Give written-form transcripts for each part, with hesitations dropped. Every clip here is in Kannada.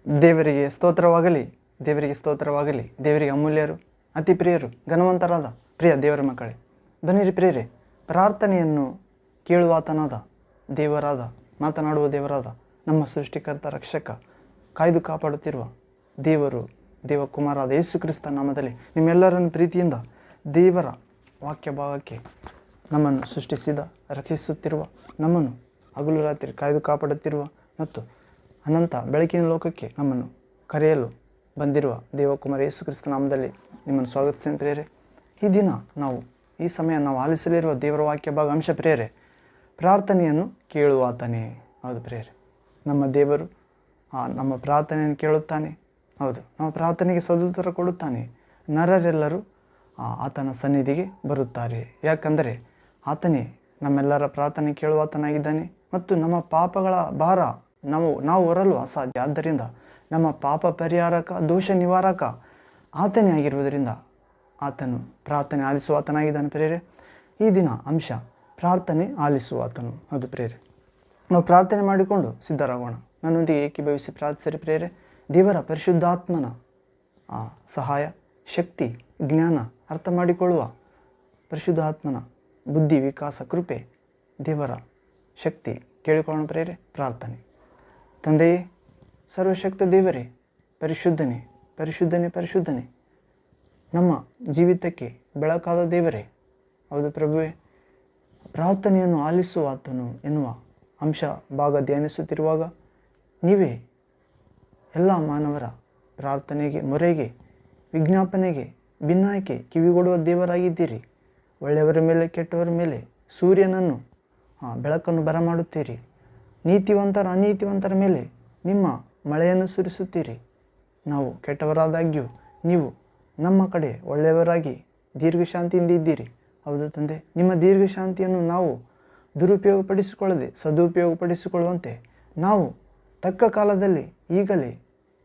ದೇವರಿಗೆ ಸ್ತೋತ್ರವಾಗಲಿ, ದೇವರಿಗೆ ಸ್ತೋತ್ರವಾಗಲಿ. ದೇವರಿಗೆ ಅಮೂಲ್ಯರು, ಅತಿ ಪ್ರಿಯರು, ಘನವಂತರಾದ ಪ್ರಿಯ ದೇವರ ಮಕ್ಕಳೇ, ಬನ್ನಿರಿ ಪ್ರಿಯರೇ, ಪ್ರಾರ್ಥನೆಯನ್ನು ಕೇಳುವಾತನಾದ ದೇವರಾದ, ಮಾತನಾಡುವ ದೇವರಾದ, ನಮ್ಮ ಸೃಷ್ಟಿಕರ್ತ, ರಕ್ಷಕ, ಕಾಯ್ದು ಕಾಪಾಡುತ್ತಿರುವ ದೇವರು, ದೇವಕುಮಾರಾದ ಯೇಸು ಕ್ರಿಸ್ತ ನಾಮದಲ್ಲಿ ನಿಮ್ಮೆಲ್ಲರನ್ನು ಪ್ರೀತಿಯಿಂದ ದೇವರ ವಾಕ್ಯ ಭಾಗಕ್ಕೆ ನಮ್ಮನ್ನು ಸೃಷ್ಟಿಸಿದ, ರಕ್ಷಿಸುತ್ತಿರುವ, ನಮ್ಮನ್ನು ಹಗಲು ರಾತ್ರಿ ಕಾಯ್ದು ಕಾಪಾಡುತ್ತಿರುವ ಮತ್ತು ಅನಂತ ಬೆಳಕಿನ ಲೋಕಕ್ಕೆ ನಮ್ಮನ್ನು ಕರೆಯಲು ಬಂದಿರುವ ದೇವಕುಮಾರ ಯೇಸು ಕ್ರಿಸ್ತ ನಾಮದಲ್ಲಿ ನಿಮ್ಮನ್ನು ಸ್ವಾಗತಿಸ್ತೇನೆ ಪ್ರಿಯರೇ. ಈ ದಿನ ಈ ಸಮಯ ನಾವು ಆಲಿಸಲಿರುವ ದೇವರ ವಾಕ್ಯ ಭಾಗ ಅಂಶ ಪ್ರಿಯರೇ, ಪ್ರಾರ್ಥನೆಯನ್ನು ಕೇಳುವಾತನೇ. ಹೌದು ಪ್ರಿಯರೇ, ನಮ್ಮ ದೇವರು ನಮ್ಮ ಪ್ರಾರ್ಥನೆಯನ್ನು ಕೇಳುತ್ತಾನೆ. ಹೌದು, ನಮ್ಮ ಪ್ರಾರ್ಥನೆಗೆ ಸದುತ್ತರ ಕೊಡುತ್ತಾನೆ. ನರರೆಲ್ಲರೂ ಆತನ ಸನ್ನಿಧಿಗೆ ಬರುತ್ತಾರೆ. ಯಾಕಂದರೆ ಆತನೇ ನಮ್ಮೆಲ್ಲರ ಪ್ರಾರ್ಥನೆ ಕೇಳುವಾತನಾಗಿದ್ದಾನೆ ಮತ್ತು ನಮ್ಮ ಪಾಪಗಳ ಭಾರ ನಾವು ಹೊರಲು ಅಸಾಧ್ಯ. ಆದ್ದರಿಂದ ನಮ್ಮ ಪಾಪ ಪರಿಹಾರಕ, ದೋಷ ನಿವಾರಕ ಆತನೇ ಆಗಿರುವುದರಿಂದ ಆತನು ಪ್ರಾರ್ಥನೆ ಆಲಿಸುವಾತನಾಗಿದ್ದಾನೆ ಪ್ರೇರೆ. ಈ ದಿನ ಅಂಶ ಪ್ರಾರ್ಥನೆ ಆಲಿಸುವಾತನು. ಅದು ಪ್ರೇರೆ, ನಾವು ಪ್ರಾರ್ಥನೆ ಮಾಡಿಕೊಂಡು ಸಿದ್ಧರಾಗೋಣ. ನನ್ನೊಂದಿಗೆ ಏಕೀಭವಿಸಿ ಪ್ರಾರ್ಥಿಸಿರಿ ಪ್ರೇರೆ. ದೇವರ ಪರಿಶುದ್ಧಾತ್ಮನ ಸಹಾಯ, ಶಕ್ತಿ, ಜ್ಞಾನ, ಅರ್ಥ ಮಾಡಿಕೊಳ್ಳುವ ಪರಿಶುದ್ಧಾತ್ಮನ ಬುದ್ಧಿ, ವಿಕಾಸ, ಕೃಪೆ, ದೇವರ ಶಕ್ತಿ ಕೇಳಿಕೊಳ್ಳೋಣ ಪ್ರೇರೆ. ಪ್ರಾರ್ಥನೆ. ತಂದೆಯೇ, ಸರ್ವಶಕ್ತ ದೇವರೇ, ಪರಿಶುದ್ಧನೇ, ಪರಿಶುದ್ಧನೇ, ಪರಿಶುದ್ಧನೇ, ನಮ್ಮ ಜೀವಿತಕ್ಕೆ ಬೆಳಕಾದ ದೇವರೇ. ಹೌದು ಪ್ರಭುವೇ, ಪ್ರಾರ್ಥನೆಯನ್ನು ಆಲಿಸುವಾತನು ಎನ್ನುವ ಅಂಶ ಭಾಗ ಧ್ಯಾನಿಸುತ್ತಿರುವಾಗ ನೀವೇ ಎಲ್ಲ ಮಾನವರ ಪ್ರಾರ್ಥನೆಗೆ, ಮೊರೆಗೆ, ವಿಜ್ಞಾಪನೆಗೆ, ಭಿನ್ನಾಯಕ್ಕೆ ಕಿವಿಗೊಡುವ ದೇವರಾಗಿದ್ದೀರಿ. ಒಳ್ಳೆಯವರ ಮೇಲೆ, ಕೆಟ್ಟವರ ಮೇಲೆ ಸೂರ್ಯನನ್ನು ಬೆಳಕನ್ನು ಬರಮಾಡುತ್ತೀರಿ. ನೀತಿವಂತರ, ಅನೀತಿವಂತರ ಮೇಲೆ ನಿಮ್ಮ ಮಳೆಯನ್ನು ಸುರಿಸುತ್ತೀರಿ. ನಾವು ಕೆಟ್ಟವರಾದಾಗ್ಯೂ ನೀವು ನಮ್ಮ ಕಡೆ ಒಳ್ಳೆಯವರಾಗಿ ದೀರ್ಘಶಾಂತಿಯಿಂದ ಇದ್ದೀರಿ. ಹೌದು ತಂದೆ, ನಿಮ್ಮ ದೀರ್ಘಶಾಂತಿಯನ್ನು ನಾವು ದುರುಪಯೋಗಪಡಿಸಿಕೊಳ್ಳದೆ ಸದುಪಯೋಗಪಡಿಸಿಕೊಳ್ಳುವಂತೆ ನಾವು ತಕ್ಕ ಕಾಲದಲ್ಲಿ, ಈಗಲೇ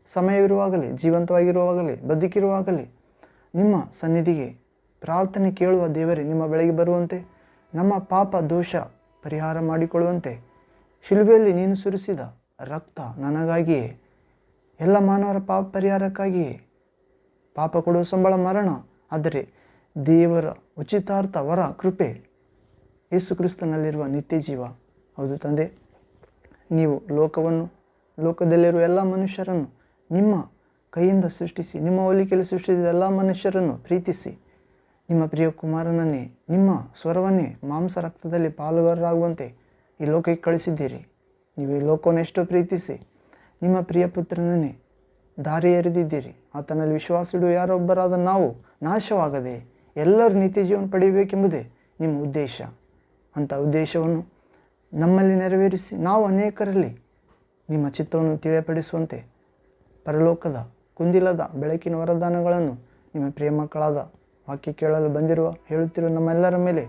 ಸಮಯವಿರುವಾಗಲೇ, ಜೀವಂತವಾಗಿರುವಾಗಲೇ, ಬದುಕಿರುವಾಗಲೇ ನಿಮ್ಮ ಸನ್ನಿಧಿಗೆ ಪ್ರಾರ್ಥನೆ ಕೇಳುವ ದೇವರೇ ನಿಮ್ಮ ಬಳಿಗೆ ಬರುವಂತೆ, ನಮ್ಮ ಪಾಪ ದೋಷ ಪರಿಹಾರ ಮಾಡಿಕೊಳ್ಳುವಂತೆ, ಶಿಲುಬೆಯಲ್ಲಿ ನೀನು ಸುರಿಸಿದ ರಕ್ತ ನನಗಾಗಿಯೇ, ಎಲ್ಲ ಮಾನವರ ಪಾಪ ಪರಿಹಾರಕ್ಕಾಗಿಯೇ, ಪಾಪ ಕೊಡುವ ಸಂಬಳ ಮರಣ, ಆದರೆ ದೇವರ ಉಚಿತಾರ್ಥ ವರ ಕೃಪೆ ಯೇಸು ಕ್ರಿಸ್ತನಲ್ಲಿರುವ ನಿತ್ಯ ಜೀವ. ಹೌದು ತಂದೆ, ನೀವು ಲೋಕದಲ್ಲಿರುವ ಎಲ್ಲ ಮನುಷ್ಯರನ್ನು ನಿಮ್ಮ ಕೈಯಿಂದ ಸೃಷ್ಟಿಸಿ, ನಿಮ್ಮ ಹೋಲಿಕೆಯಲ್ಲಿ ಸೃಷ್ಟಿಸಿದ ಎಲ್ಲ ಮನುಷ್ಯರನ್ನು ಪ್ರೀತಿಸಿ, ನಿಮ್ಮ ಪ್ರಿಯ ಕುಮಾರನನ್ನೇ, ನಿಮ್ಮ ಸ್ವರವನ್ನೇ ಮಾಂಸ ರಕ್ತದಲ್ಲಿ ಪಾಲುಗಾರರಾಗುವಂತೆ ಈ ಲೋಕಕ್ಕೆ ಕಳಿಸಿದ್ದೀರಿ. ನೀವು ಈ ಲೋಕವನ್ನು ಎಷ್ಟೋ ಪ್ರೀತಿಸಿ ನಿಮ್ಮ ಪ್ರಿಯ ಪುತ್ರನನ್ನೇ ದಾರಿ ಎರೆದಿದ್ದೀರಿ. ಆತನಲ್ಲಿ ವಿಶ್ವಾಸಿಡುವ ಯಾರೊಬ್ಬರಾದ ನಾವು ನಾಶವಾಗದೆ ಎಲ್ಲರೂ ನಿತ್ಯ ಜೀವನ ಪಡೆಯಬೇಕೆಂಬುದೇ ನಿಮ್ಮ ಉದ್ದೇಶ. ಅಂಥ ಉದ್ದೇಶವನ್ನು ನಮ್ಮಲ್ಲಿ ನೆರವೇರಿಸಿ ನಾವು ಅನೇಕರಲ್ಲಿ ನಿಮ್ಮ ಚಿತ್ತವನ್ನು ತಿಳಿಯಪಡಿಸುವಂತೆ ಪರಲೋಕದ ಕುಂದಿಲ್ಲದ ಬೆಳಕಿನ ವರದಾನಗಳನ್ನು ನಿಮ್ಮ ಪ್ರಿಯ ಮಕ್ಕಳಾದ ವಾಕ್ಯ ಕೇಳಲು ಹೇಳುತ್ತಿರುವ ನಮ್ಮೆಲ್ಲರ ಮೇಲೆ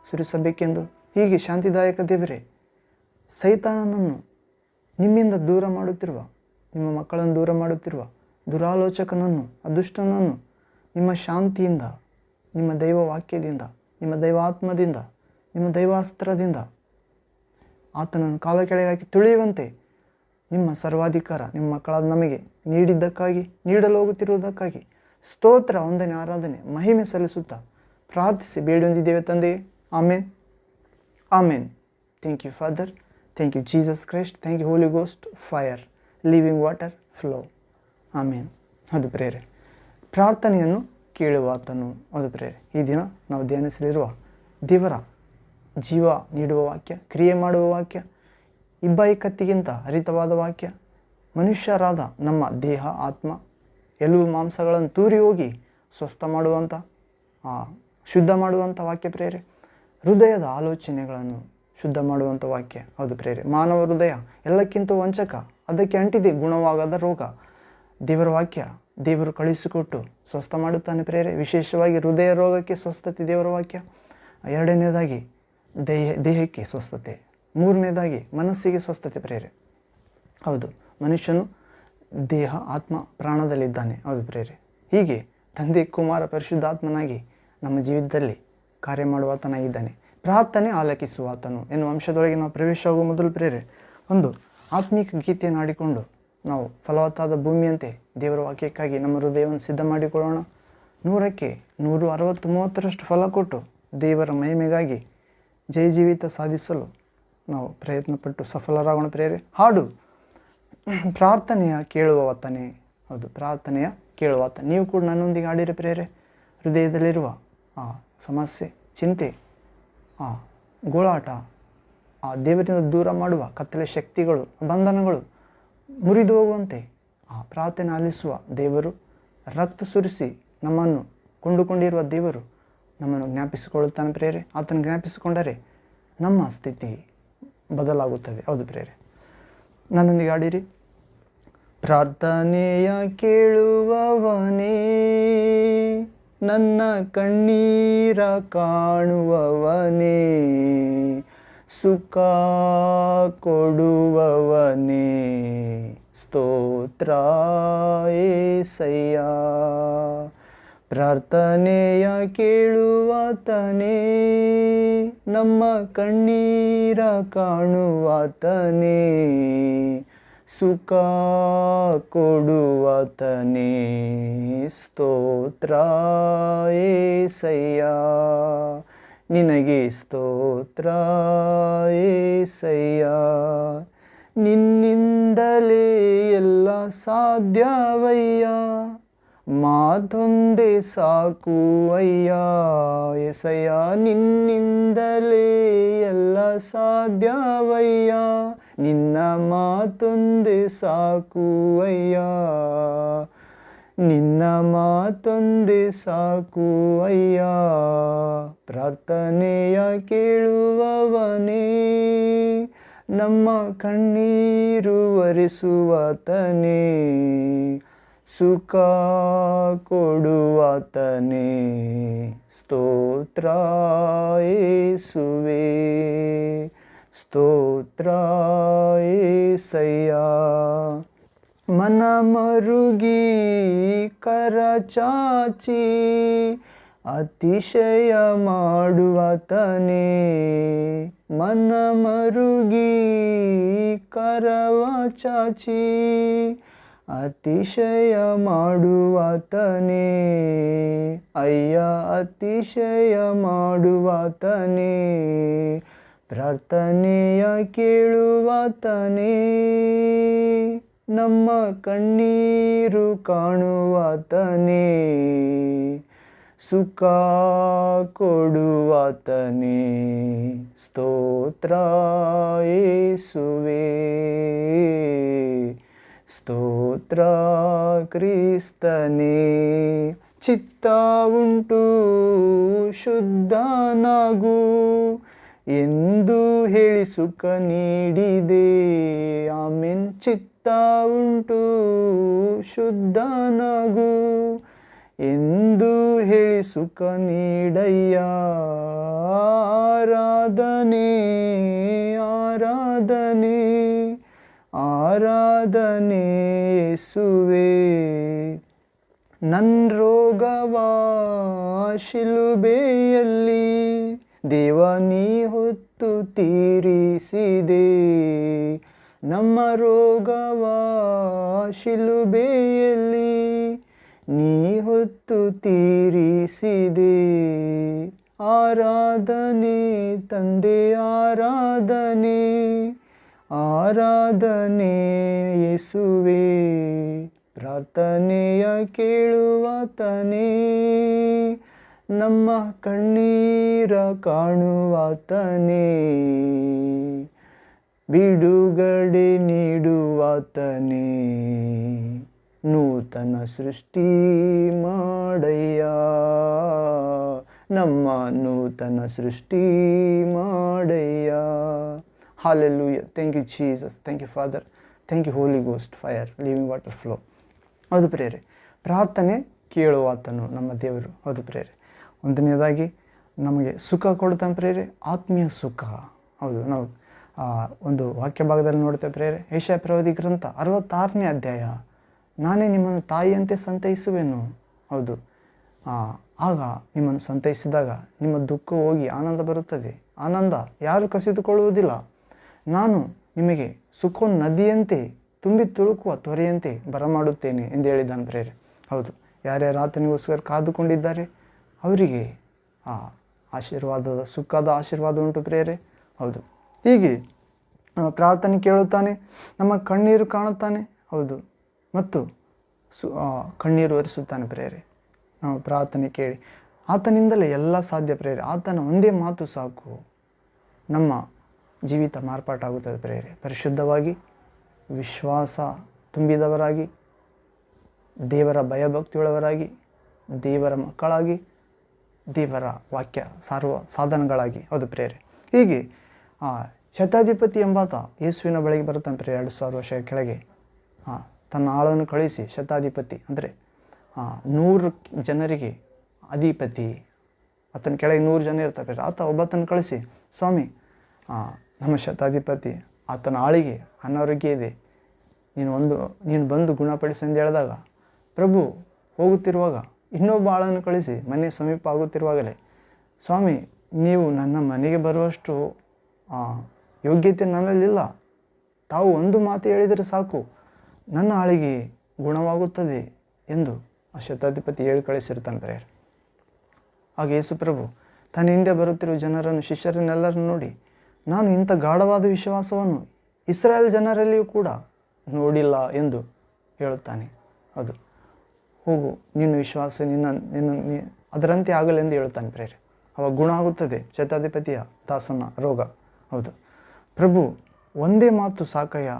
ಸುರಿಸಬೇಕೆಂದು, ಹೀಗೆ ಶಾಂತಿದಾಯಕ ದೇವರೇ, ಸೈತಾನನನ್ನು ನಿಮ್ಮಿಂದ ದೂರ ಮಾಡುತ್ತಿರುವ, ನಿಮ್ಮ ಮಕ್ಕಳನ್ನು ದೂರ ಮಾಡುತ್ತಿರುವ ದುರಾಲೋಚಕನನ್ನು, ಅದುಷ್ಟನನ್ನು ನಿಮ್ಮ ಶಾಂತಿಯಿಂದ, ನಿಮ್ಮ ದೈವ ವಾಕ್ಯದಿಂದ, ನಿಮ್ಮ ದೈವಾತ್ಮದಿಂದ, ನಿಮ್ಮ ದೈವಾಸ್ತ್ರದಿಂದ ಆತನನ್ನು ಕಾಲ ಕೆಳಗೆ ಹಾಕಿ ತುಳಿಯುವಂತೆ ನಿಮ್ಮ ಸರ್ವಾಧಿಕಾರ ನಿಮ್ಮ ಮಕ್ಕಳಾದ ನಮಗೆ ನೀಡಿದ್ದಕ್ಕಾಗಿ, ನೀಡಲು ಹೋಗುತ್ತಿರುವುದಕ್ಕಾಗಿ ಸ್ತೋತ್ರ, ವಂದನೆ, ಆರಾಧನೆ, ಮಹಿಮೆ ಸಲ್ಲಿಸುತ್ತಾ ಪ್ರಾರ್ಥಿಸಿ ಬೇಡೊಂದಿದ್ದೇವೆ ತಂದೆಯೇ. Amen, amen. Thank you father, thank you Jesus Christ, thank you holy ghost, fire, living water, flow. Amen. ಅದು ಪ್ರೇರೆ, ಪ್ರಾರ್ಥನೆಯನ್ನು ಕೇಳುವಾತನು. ಅದು ಪ್ರೇರೆ, ಈ ದಿನ ನಾವು ಧ್ಯಾನಿಸಲಿರುವ ದೇವರ ಜೀವ ನೀಡುವ ವಾಕ್ಯ, ಕ್ರಿಯೆ ಮಾಡುವ ವಾಕ್ಯ, ಇಬ್ಬಾಯಿ ಕತ್ತಿಗಿಂತ ಹರಿತವಾದ ವಾಕ್ಯ, ಮನುಷ್ಯರಾದ ನಮ್ಮ ದೇಹ, ಆತ್ಮ, ಎಲುಬು ಮಾಂಸಗಳನ್ನು ತೂರಿ ಹೋಗಿ ಸ್ವಸ್ಥ ಮಾಡುವಂಥ, ಶುದ್ಧ ಮಾಡುವಂಥ ವಾಕ್ಯ ಪ್ರೇರೆ. ಹೃದಯದ ಆಲೋಚನೆಗಳನ್ನು ಶುದ್ಧ ಮಾಡುವಂಥ ವಾಕ್ಯ. ಹೌದು ಪ್ರೇರೆ, ಮಾನವ ಹೃದಯ ಎಲ್ಲಕ್ಕಿಂತ ವಂಚಕ, ಅದಕ್ಕೆ ಅಂಟಿದೆ ಗುಣವಾಗದ ರೋಗ. ದೇವರ ವಾಕ್ಯ ದೇವರು ಕಳಿಸಿಕೊಟ್ಟು ಸ್ವಸ್ಥ ಮಾಡುತ್ತಾನೆ ಪ್ರೇರೆ. ವಿಶೇಷವಾಗಿ ಹೃದಯ ರೋಗಕ್ಕೆ ಸ್ವಸ್ಥತೆ ದೇವರ ವಾಕ್ಯ. ಎರಡನೇದಾಗಿ ದೇಹಕ್ಕೆ ಸ್ವಸ್ಥತೆ. ಮೂರನೇದಾಗಿ ಮನಸ್ಸಿಗೆ ಸ್ವಸ್ಥತೆ ಪ್ರೇರೆ. ಹೌದು, ಮನುಷ್ಯನು ದೇಹ, ಆತ್ಮ, ಪ್ರಾಣದಲ್ಲಿದ್ದಾನೆ. ಹೌದು ಪ್ರೇರೆ. ಹೀಗೆ ತಂದೆ, ಕುಮಾರ, ಪರಿಶುದ್ಧಾತ್ಮನಾಗಿ ನಮ್ಮ ಜೀವಿತದಲ್ಲಿ ಕಾರ್ಯ ಮಾಡುವಾತನಾಗಿದ್ದಾನೆ. ಪ್ರಾರ್ಥನೆ ಆಲಕಿಸುವಾತನು ಎನ್ನುವ ಅಂಶದೊಳಗೆ ನಾವು ಪ್ರವೇಶ ಆಗುವ ಮೊದಲು ಪ್ರೇರೆ ಒಂದು ಆತ್ಮಿಕ ಗೀತೆಯನ್ನು ಆಡಿಕೊಂಡು ನಾವು ಫಲವತ್ತಾದ ಭೂಮಿಯಂತೆ ದೇವರ ವಾಕ್ಯಕ್ಕಾಗಿ ನಮ್ಮ ಹೃದಯವನ್ನು ಸಿದ್ಧ ಮಾಡಿಕೊಳ್ಳೋಣ. 100ಕ್ಕೆ 160-30ರಷ್ಟು ಫಲ ಕೊಟ್ಟು ದೇವರ ಮಹಿಮೆಗಾಗಿ ಜಯ ಜೀವಿತ ಸಾಧಿಸಲು ನಾವು ಪ್ರಯತ್ನಪಟ್ಟು ಸಫಲರಾಗೋಣ ಪ್ರಿಯರೇ. ಹಾಡು ಪ್ರಾರ್ಥನೆಯ ಕೇಳುವಾತನೇ. ಹೌದು, ಪ್ರಾರ್ಥನೆಯ ಕೇಳುವಾತ. ನೀವು ಕೂಡ ನನ್ನೊಂದಿಗೆ ಹಾಡಿರಿ ಪ್ರಿಯರೇ. ಹೃದಯದಲ್ಲಿರುವ ಆ ಸಮಸ್ಯೆ, ಚಿಂತೆ, ಆ ಗೋಳಾಟ, ಆ ದೇವರಿಂದ ದೂರ ಮಾಡುವ ಕತ್ತಲೆ ಶಕ್ತಿಗಳು, ಬಂಧನಗಳು ಮುರಿದು ಹೋಗುವಂತೆ ಆ ಪ್ರಾರ್ಥನೆ ಆಲಿಸುವ ದೇವರು, ರಕ್ತ ಸುರಿಸಿ ನಮ್ಮನ್ನು ಕೊಂಡುಕೊಂಡಿರುವ ದೇವರು ನಮ್ಮನ್ನು ಜ್ಞಾಪಿಸಿಕೊಳ್ಳುತ್ತಾನೆ ಪ್ರಿಯರೇ. ಆತನ ಜ್ಞಾಪಿಸಿಕೊಂಡರೆ ನಮ್ಮ ಸ್ಥಿತಿ ಬದಲಾಗುತ್ತದೆ. ಹೌದು ಪ್ರಿಯರೇ, ನನ್ನೊಂದಿಗೆ ಆಡಿರಿ. ಪ್ರಾರ್ಥನೆಯ ಕೇಳುವವನೇ, ನನ್ನ ಕಣ್ಣೀರ ಕಾಣುವವನೇ, ಸುಖ ಕೊಡುವವನೇ, ಸ್ತೋತ್ರ ಏಸಯ್ಯ. ಪ್ರಾರ್ಥನೆಯ ಕೇಳುವಾತನೇ, ನಮ್ಮ ಕಣ್ಣೀರ ಕಾಣುವಾತನೇ, ಸುಖ ಕೊಡುವಾತನೇ, ಸ್ತೋತ್ರ ಏಸಯ್ಯ. ನಿನಗೆ ಸ್ತೋತ್ರ ಏಸಯ್ಯ. ನಿನ್ನಿಂದಲೇ ಎಲ್ಲ ಸಾಧ್ಯವಯ್ಯ, ಮಾತೊಂದೇ ಸಾಕು ಅಯ್ಯ ಎಸಯ್ಯ. ನಿನ್ನಿಂದಲೇ ಎಲ್ಲ ಸಾಧ್ಯವಯ್ಯ, ನಿನ್ನ ಮಾತೊಂದೇ ಸಾಕು ಅಯ್ಯ, ನಿನ್ನ ಮಾತೊಂದೇ ಸಾಕು ಅಯ್ಯ. ಪ್ರಾರ್ಥನೆಯ ಕೇಳುವವನೇ, ನಮ್ಮ ಕಣ್ಣೀರು ಒರೆಸುವಾತನೇ, ಸುಖ ಕೊಡುವಾತನೇ, ಸ್ತೋತ್ರ ಏಸುವೆ, ಸ್ತೋತ್ರ ಏಸಯ್ಯ. ಮನ ಮರುಗಿ ಕರ ಚಾಚಿ ಅತಿಶಯ ಮಾಡುವಾತನೇ, ಮನ ಮರುಗಿ ಕರವ ಚಾಚಿ ಅತಿಶಯ ಮಾಡುವಾತನೇ, ಅಯ್ಯ ಅತಿಶಯ ಮಾಡುವಾತನೇ. ಪ್ರಾರ್ಥನೆಯ ಕೇಳುವಾತನೇ, ನಮ್ಮ ಕಣ್ಣೀರು ಕಾಣುವಾತನೇ, ಸುಖ ಕೊಡುವಾತನೇ, ಸ್ತೋತ್ರ ಏಸುವೆ, ಸ್ತೋತ್ರ ಕ್ರಿಸ್ತನೇ. ಚಿತ್ತ ಉಂಟು ಶುದ್ಧನಾಗು ಎಂದು ಹೇಳಿ ಸುಖ ನೀಡಿದೆ, ಆಮೆನ್. ಚಿತ್ತ ಉಂಟು ಶುದ್ಧನಾಗು ಎಂದು ಹೇಳಿ ಸುಖ ನೀಡಯ್ಯ. ಆರಾಧನೆ ಆರಾಧನೆ ಆರಾಧನೆ ಯೇಸುವೆ. ನನ್ನ ರೋಗವ ಶಿಲುಬೆಯಲ್ಲಿ ದೇವ ನೀ ಹೊತ್ತು ತೀರಿಸಿದೆ, ನಮ್ಮ ರೋಗವ ಶಿಲುಬೆಯಲ್ಲಿ ನೀ ಹೊತ್ತು ತೀರಿಸಿದೆ. ಆರಾಧನೆ ತಂದೆ ಆರಾಧನೆ, ಆರಾಧನೆ ಯೇಸುವೆ. ಪ್ರಾರ್ಥನೆಯ ಕೇಳುವಾತನೇ, ನಮ್ಮ ಕಣ್ಣೀರ ಕಾಣುವಾತನೇ, ಬಿಡುಗಡೆ ನೀಡುವಾತನೇ, ನೂತನ ಸೃಷ್ಟಿ ಮಾಡಯ್ಯ, ನಮ್ಮ ನೂತನ ಸೃಷ್ಟಿ ಮಾಡಯ್ಯ. Hallelujah. Thank you Jesus. Thank you Father. Thank you Holy Ghost, fire, living water flow. ಹೌದು ಪ್ರಿಯರೇ, ಪ್ರಾರ್ಥನೆ ಕೇಳುವಾತನು ನಮ್ಮ ದೇವರು. ಹೌದು ಪ್ರಿಯರೇ, ಒಂದನೇದಾಗಿ ನಮಗೆ ಸುಖ ಕೊಡ್ತಾನೆ ಪ್ರಿಯರೇ, ಆತ್ಮೀಯ ಸುಖ. ಹೌದು, ನಾವು ಒಂದು ವಾಕ್ಯ ಭಾಗದಲ್ಲಿ ನೋಡ್ತೇವೆ ಪ್ರಿಯರೇ, ಯೆಶಾಯ ಪ್ರವಾದಿ ಗ್ರಂಥ 66ನೇ ಅಧ್ಯಾಯ, ನಾನೇ ನಿಮ್ಮನ್ನು ತಾಯಿಯಂತೆ ಸಂತೈಸುವೆನು. ಹೌದು, ಆಗ ನಿಮ್ಮನ್ನು ಸಂತೈಸಿದಾಗ ನಿಮ್ಮ ದುಃಖ ಹೋಗಿ ಆನಂದ ಬರುತ್ತದೆ. ಆನಂದ ಯಾರು ಕಸಿದುಕೊಳ್ಳುವುದಿಲ್ಲ. ನಾನು ನಿಮಗೆ ಸುಖ ನದಿಯಂತೆ ತುಂಬಿ ತುಳುಕುವ ತೊರೆಯಂತೆ ಬರಮಾಡುತ್ತೇನೆ ಎಂದು ಹೇಳಿದ್ದಾನೆ ಪ್ರೇರೆ. ಹೌದು, ಯಾರ್ಯಾರು ಆತನಿಗೋಸ್ಕರ ಕಾದುಕೊಂಡಿದ್ದಾರೆ ಅವರಿಗೆ ಆ ಆಶೀರ್ವಾದದ ಸುಖದ ಆಶೀರ್ವಾದ ಉಂಟು ಪ್ರೇರೆ. ಹೌದು, ಹೀಗೆ ನಮ್ಮ ಪ್ರಾರ್ಥನೆ ಕೇಳುತ್ತಾನೆ, ನಮ್ಮ ಕಣ್ಣೀರು ಕಾಣುತ್ತಾನೆ. ಹೌದು, ಮತ್ತು ಕಣ್ಣೀರು ಒರೆಸುತ್ತಾನೆ ಪ್ರೇರೆ. ನಾವು ಪ್ರಾರ್ಥನೆ ಕೇಳಿ ಆತನಿಂದಲೇ ಎಲ್ಲ ಸಾಧ್ಯ ಪ್ರೇರೆ. ಆತನ ಒಂದೇ ಮಾತು ಸಾಕು, ನಮ್ಮ ಜೀವಿತ ಮಾರ್ಪಾಟಾಗುತ್ತದೆ ಪ್ರೇರೆ. ಪರಿಶುದ್ಧವಾಗಿ, ವಿಶ್ವಾಸ ತುಂಬಿದವರಾಗಿ, ದೇವರ ಭಯಭಕ್ತಿಯುಳ್ಳವರಾಗಿ, ದೇವರ ಮಕ್ಕಳಾಗಿ, ದೇವರ ವಾಕ್ಯ ಸಾರುವ ಸಾಧನಗಳಾಗಿ. ಹೌದು ಪ್ರೇರೆ. ಹೀಗೆ ಶತಾಧಿಪತಿ ಎಂಬಾತ ಯೇಸುವಿನ ಬಳಿಗೆ ಬರುತ್ತಾನೆ ಪ್ರೇರೆ. 2000 ವರ್ಷ ಕೆಳಗೆ ತನ್ನ ಆಳನ್ನು ಕಳಿಸಿ ಶತಾಧಿಪತಿ ಅಂದರೆ 100 ಜನರಿಗೆ ಅಧಿಪತಿ, ಆತನ ಕೆಳಗೆ 100 ಜನ ಇರ್ತಾರೆ. ಆತ ಒಬ್ಬತನ್ನು ಕಳಿಸಿ, ಸ್ವಾಮಿ ನಮ್ಮ ಶತಾಧಿಪತಿ ಆತನ ಆಳಿಗೆ ಅನಾರೋಗ್ಯ ಇದೆ, ನೀನು ಬಂದು ಗುಣಪಡಿಸಿ ಎಂದು ಹೇಳಿದಾಗ ಪ್ರಭು ಹೋಗುತ್ತಿರುವಾಗ ಇನ್ನೊಬ್ಬ ಆಳನ್ನು ಕಳಿಸಿ ಮನೆ ಸಮೀಪ ಆಗುತ್ತಿರುವಾಗಲೇ, ಸ್ವಾಮಿ ನೀವು ನನ್ನ ಮನೆಗೆ ಬರುವಷ್ಟು ಯೋಗ್ಯತೆ ನನ್ನಲ್ಲಿಲ್ಲ, ತಾವು ಒಂದು ಮಾತು ಹೇಳಿದರೆ ಸಾಕು ನನ್ನ ಆಳಿಗೆ ಗುಣವಾಗುತ್ತದೆ ಎಂದು ಆ ಶತಾಧಿಪತಿ ಹೇಳಿ ಕಳಿಸಿರ್ತಾನೆ ಪ್ರೇರೆ. ಆಗ ಯೇಸು ಪ್ರಭು ತನ್ನ ಹಿಂದೆ ಬರುತ್ತಿರುವ ಜನರನ್ನು, ಶಿಷ್ಯರನ್ನೆಲ್ಲರನ್ನು ನೋಡಿ, ನಾನು ಇಂಥ ಗಾಢವಾದ ವಿಶ್ವಾಸವನ್ನು ಇಸ್ರಾಯೇಲ್ ಜನರಲ್ಲಿಯೂ ಕೂಡ ನೋಡಿಲ್ಲ ಎಂದು ಹೇಳುತ್ತಾನೆ. ಹೌದು, ಹೋಗು, ನಿನ್ನ ವಿಶ್ವಾಸ ಅದರಂತೆ ಆಗಲೆಂದು ಹೇಳುತ್ತಾನೆ ಪ್ರೇರೆ. ಅವಾಗ ಗುಣ ಆಗುತ್ತದೆ ಶತಾಧಿಪತಿಯ ದಾಸನ ರೋಗ. ಹೌದು, ಪ್ರಭು ಒಂದೇ ಮಾತು ಸಾಕಯ್ಯ,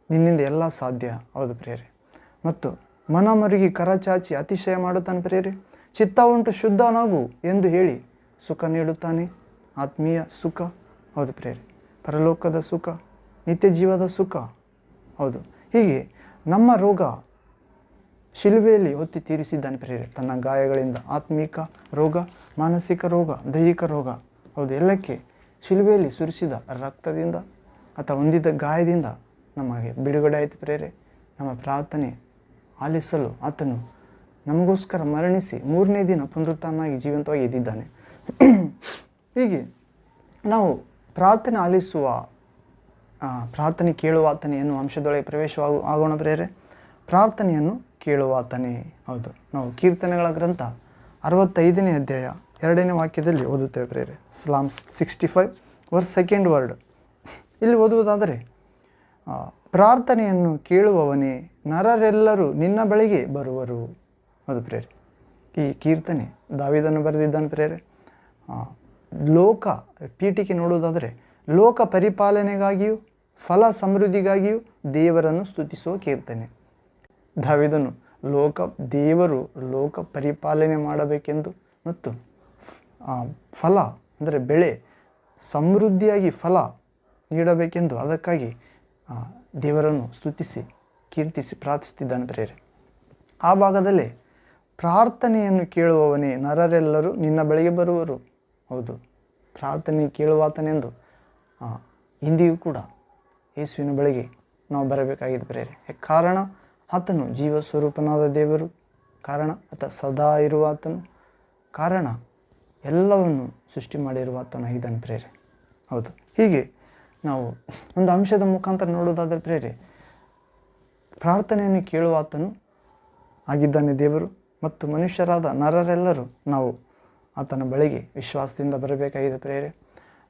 ನಿನ್ನಿಂದ ಎಲ್ಲ ಸಾಧ್ಯ. ಹೌದು ಪ್ರೇರೆ. ಮತ್ತು ಮನಮರುಗಿ ಕರಚಾಚಿ ಅತಿಶಯ ಮಾಡುತ್ತಾನೆ ಪ್ರೇರೆ. ಚಿತ್ತ ಉಂಟು ಶುದ್ಧನಾಗು ಎಂದು ಹೇಳಿ ಸುಖ ನೀಡುತ್ತಾನೆ, ಆತ್ಮೀಯ ಸುಖ. ಹೌದು ಪ್ರೇರೆ, ಪರಲೋಕದ ಸುಖ, ನಿತ್ಯ ಜೀವದ ಸುಖ. ಹೌದು, ಹೀಗೆ ನಮ್ಮ ರೋಗ ಶಿಲುಬೆಯಲ್ಲಿ ಹೊತ್ತಿ ತೀರಿಸಿದ್ದಾನೆ ಪ್ರೇರೆ. ತನ್ನ ಗಾಯಗಳಿಂದ ಆತ್ಮಿಕ ರೋಗ, ಮಾನಸಿಕ ರೋಗ, ದೈಹಿಕ ರೋಗ, ಹೌದು, ಎಲ್ಲಕ್ಕೆ ಶಿಲುಬೆಯಲ್ಲಿ ಸುರಿಸಿದ ರಕ್ತದಿಂದ ಅಥವಾ ಹೊಂದಿದ ಗಾಯದಿಂದ ನಮಗೆ ಬಿಡುಗಡೆ ಆಯಿತು ಪ್ರೇರೆ. ನಮ್ಮ ಪ್ರಾರ್ಥನೆ ಆಲಿಸಲು ಆತನು ನಮಗೋಸ್ಕರ ಮರಣಿಸಿ 3ನೇ ದಿನ ಪುನರುತ್ಥಾನನಾಗಿ ಜೀವಂತವಾಗಿ ಎದ್ದಿದ್ದಾನೆ. ಹೀಗೆ ನಾವು ಪ್ರಾರ್ಥನೆ ಆಲಿಸುವ, ಪ್ರಾರ್ಥನೆ ಕೇಳುವಾತನೇ ಎನ್ನುವ ಅಂಶದೊಳಗೆ ಆಗೋಣ ಪ್ರೇರೆ. ಪ್ರಾರ್ಥನೆಯನ್ನು ಕೇಳುವಾತನೇ. ಹೌದು, ನಾವು ಕೀರ್ತನೆಗಳ ಗ್ರಂಥ 65ನೇ ಅಧ್ಯಾಯ 2ನೇ ವಾಕ್ಯದಲ್ಲಿ ಓದುತ್ತೇವೆ ಪ್ರೇರೆ. Psalms 65 verse 2nd word. ಇಲ್ಲಿ ಓದುವುದಾದರೆ, ಪ್ರಾರ್ಥನೆಯನ್ನು ಕೇಳುವವನೇ, ನರರೆಲ್ಲರೂ ನಿನ್ನ ಬಳಿಗೆ ಬರುವರು. ಹೌದು ಪ್ರೇರೆ, ಈ ಕೀರ್ತನೆ ದಾವೀದನು ಬರೆದಿದ್ದಾನೆ ಪ್ರೇರೆ. ಲೋಕ ಪೀಠಿಕೆ ನೋಡುವುದಾದರೆ, ಲೋಕ ಪರಿಪಾಲನೆಗಾಗಿಯೂ ಫಲ ಸಮೃದ್ಧಿಗಾಗಿಯೂ ದೇವರನ್ನು ಸ್ತುತಿಸುವ ಕೀರ್ತನೆ. ದಾವೀದನು ದೇವರು ಲೋಕ ಪರಿಪಾಲನೆ ಮಾಡಬೇಕೆಂದು ಮತ್ತು ಫಲ ಅಂದರೆ ಬೆಳೆ ಸಮೃದ್ಧಿಯಾಗಿ ಫಲ ನೀಡಬೇಕೆಂದು ಅದಕ್ಕಾಗಿ ದೇವರನ್ನು ಸ್ತುತಿಸಿ ಕೀರ್ತಿಸಿ ಪ್ರಾರ್ಥಿಸುತ್ತಿದ್ದಾನೆ ಪ್ರೇರೆ. ಆ ಭಾಗದಲ್ಲೇ ಪ್ರಾರ್ಥನೆಯನ್ನು ಕೇಳುವವನೇ, ನರರೆಲ್ಲರೂ ನಿನ್ನ ಬಳಿಗೆ ಬರುವರು. ಹೌದು, ಪ್ರಾರ್ಥನೆ ಕೇಳುವಾತನೆಂದು ಇಂದಿಗೂ ಕೂಡ ಯೇಸುವಿನ ಬಳಿಗೆ ನಾವು ಬರಬೇಕಾಗಿದೆ ಪ್ರೇರೆ. ಕಾರಣ ಆತನು ಜೀವ ಸ್ವರೂಪನಾದ ದೇವರು, ಕಾರಣ ಆತ ಸದಾ ಇರುವ ಆತನು, ಕಾರಣ ಎಲ್ಲವನ್ನು ಸೃಷ್ಟಿ ಮಾಡಿರುವ ಆತನಾಗಿದ್ದಾನೆ ಪ್ರೇರೆ. ಹೌದು, ಹೀಗೆ ನಾವು ಒಂದು ಅಂಶದ ಮುಖಾಂತರ ನೋಡೋದಾದರೆ ಪ್ರೇರೆ, ಪ್ರಾರ್ಥನೆಯನ್ನು ಕೇಳುವ ಆತನು ಆಗಿದ್ದಾನೆ ದೇವರು. ಮತ್ತು ಮನುಷ್ಯರಾದ ನರರೆಲ್ಲರೂ ನಾವು ಆತನ ಬಳಿಗೆ ವಿಶ್ವಾಸದಿಂದ ಬರಬೇಕಾಗಿದೆ ಪ್ರೇರೆ.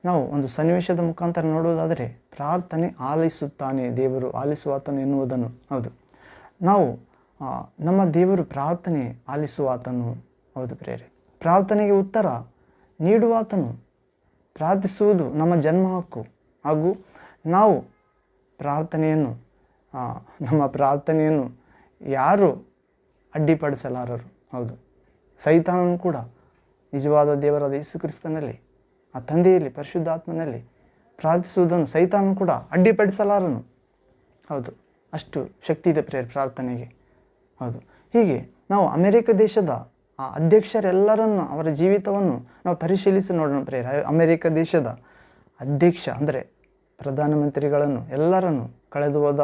ನಾವು ಒಂದು ಸನ್ನಿವೇಶದ ಮುಖಾಂತರ ನೋಡುವುದಾದರೆ, ಪ್ರಾರ್ಥನೆ ಆಲಿಸುತ್ತಾನೆ ದೇವರು, ಆಲಿಸುವಾತನು ಎನ್ನುವುದನ್ನು. ಹೌದು, ನಾವು ನಮ್ಮ ದೇವರು ಪ್ರಾರ್ಥನೆ ಆಲಿಸುವಾತನು. ಹೌದು ಪ್ರೇರೆ, ಪ್ರಾರ್ಥನೆಗೆ ಉತ್ತರ ನೀಡುವಾತನು. ಪ್ರಾರ್ಥಿಸುವುದು ನಮ್ಮ ಜನ್ಮ ಹಕ್ಕು. ಹಾಗೂ ನಾವು ನಮ್ಮ ಪ್ರಾರ್ಥನೆಯನ್ನು ಯಾರು ಅಡ್ಡಿಪಡಿಸಲಾರರು. ಹೌದು, ಸೈತಾನನು ಕೂಡ ನಿಜವಾದ ದೇವರಾದ ಯೇಸು ಕ್ರಿಸ್ತನಲ್ಲಿ, ಆ ತಂದೆಯಲ್ಲಿ, ಪರಿಶುದ್ಧಾತ್ಮನಲ್ಲಿ ಪ್ರಾರ್ಥಿಸುವುದನ್ನು ಸೈತಾನನು ಕೂಡ ಅಡ್ಡಿಪಡಿಸಲಾರನು. ಹೌದು, ಅಷ್ಟು ಶಕ್ತಿ ಇದೆ ಪ್ರೇರೆ ಪ್ರಾರ್ಥನೆಗೆ. ಹೌದು, ಹೀಗೆ ನಾವು ಅಮೆರಿಕ ದೇಶದ ಅಧ್ಯಕ್ಷರೆಲ್ಲರನ್ನು, ಅವರ ಜೀವಿತವನ್ನು ನಾವು ಪರಿಶೀಲಿಸಿ ನೋಡೋಣ ಪ್ರೇರೆ. ಅಮೆರಿಕ ದೇಶದ ಅಧ್ಯಕ್ಷ ಅಂದರೆ ಪ್ರಧಾನಮಂತ್ರಿಗಳನ್ನು ಎಲ್ಲರನ್ನು, ಕಳೆದು ಹೋದ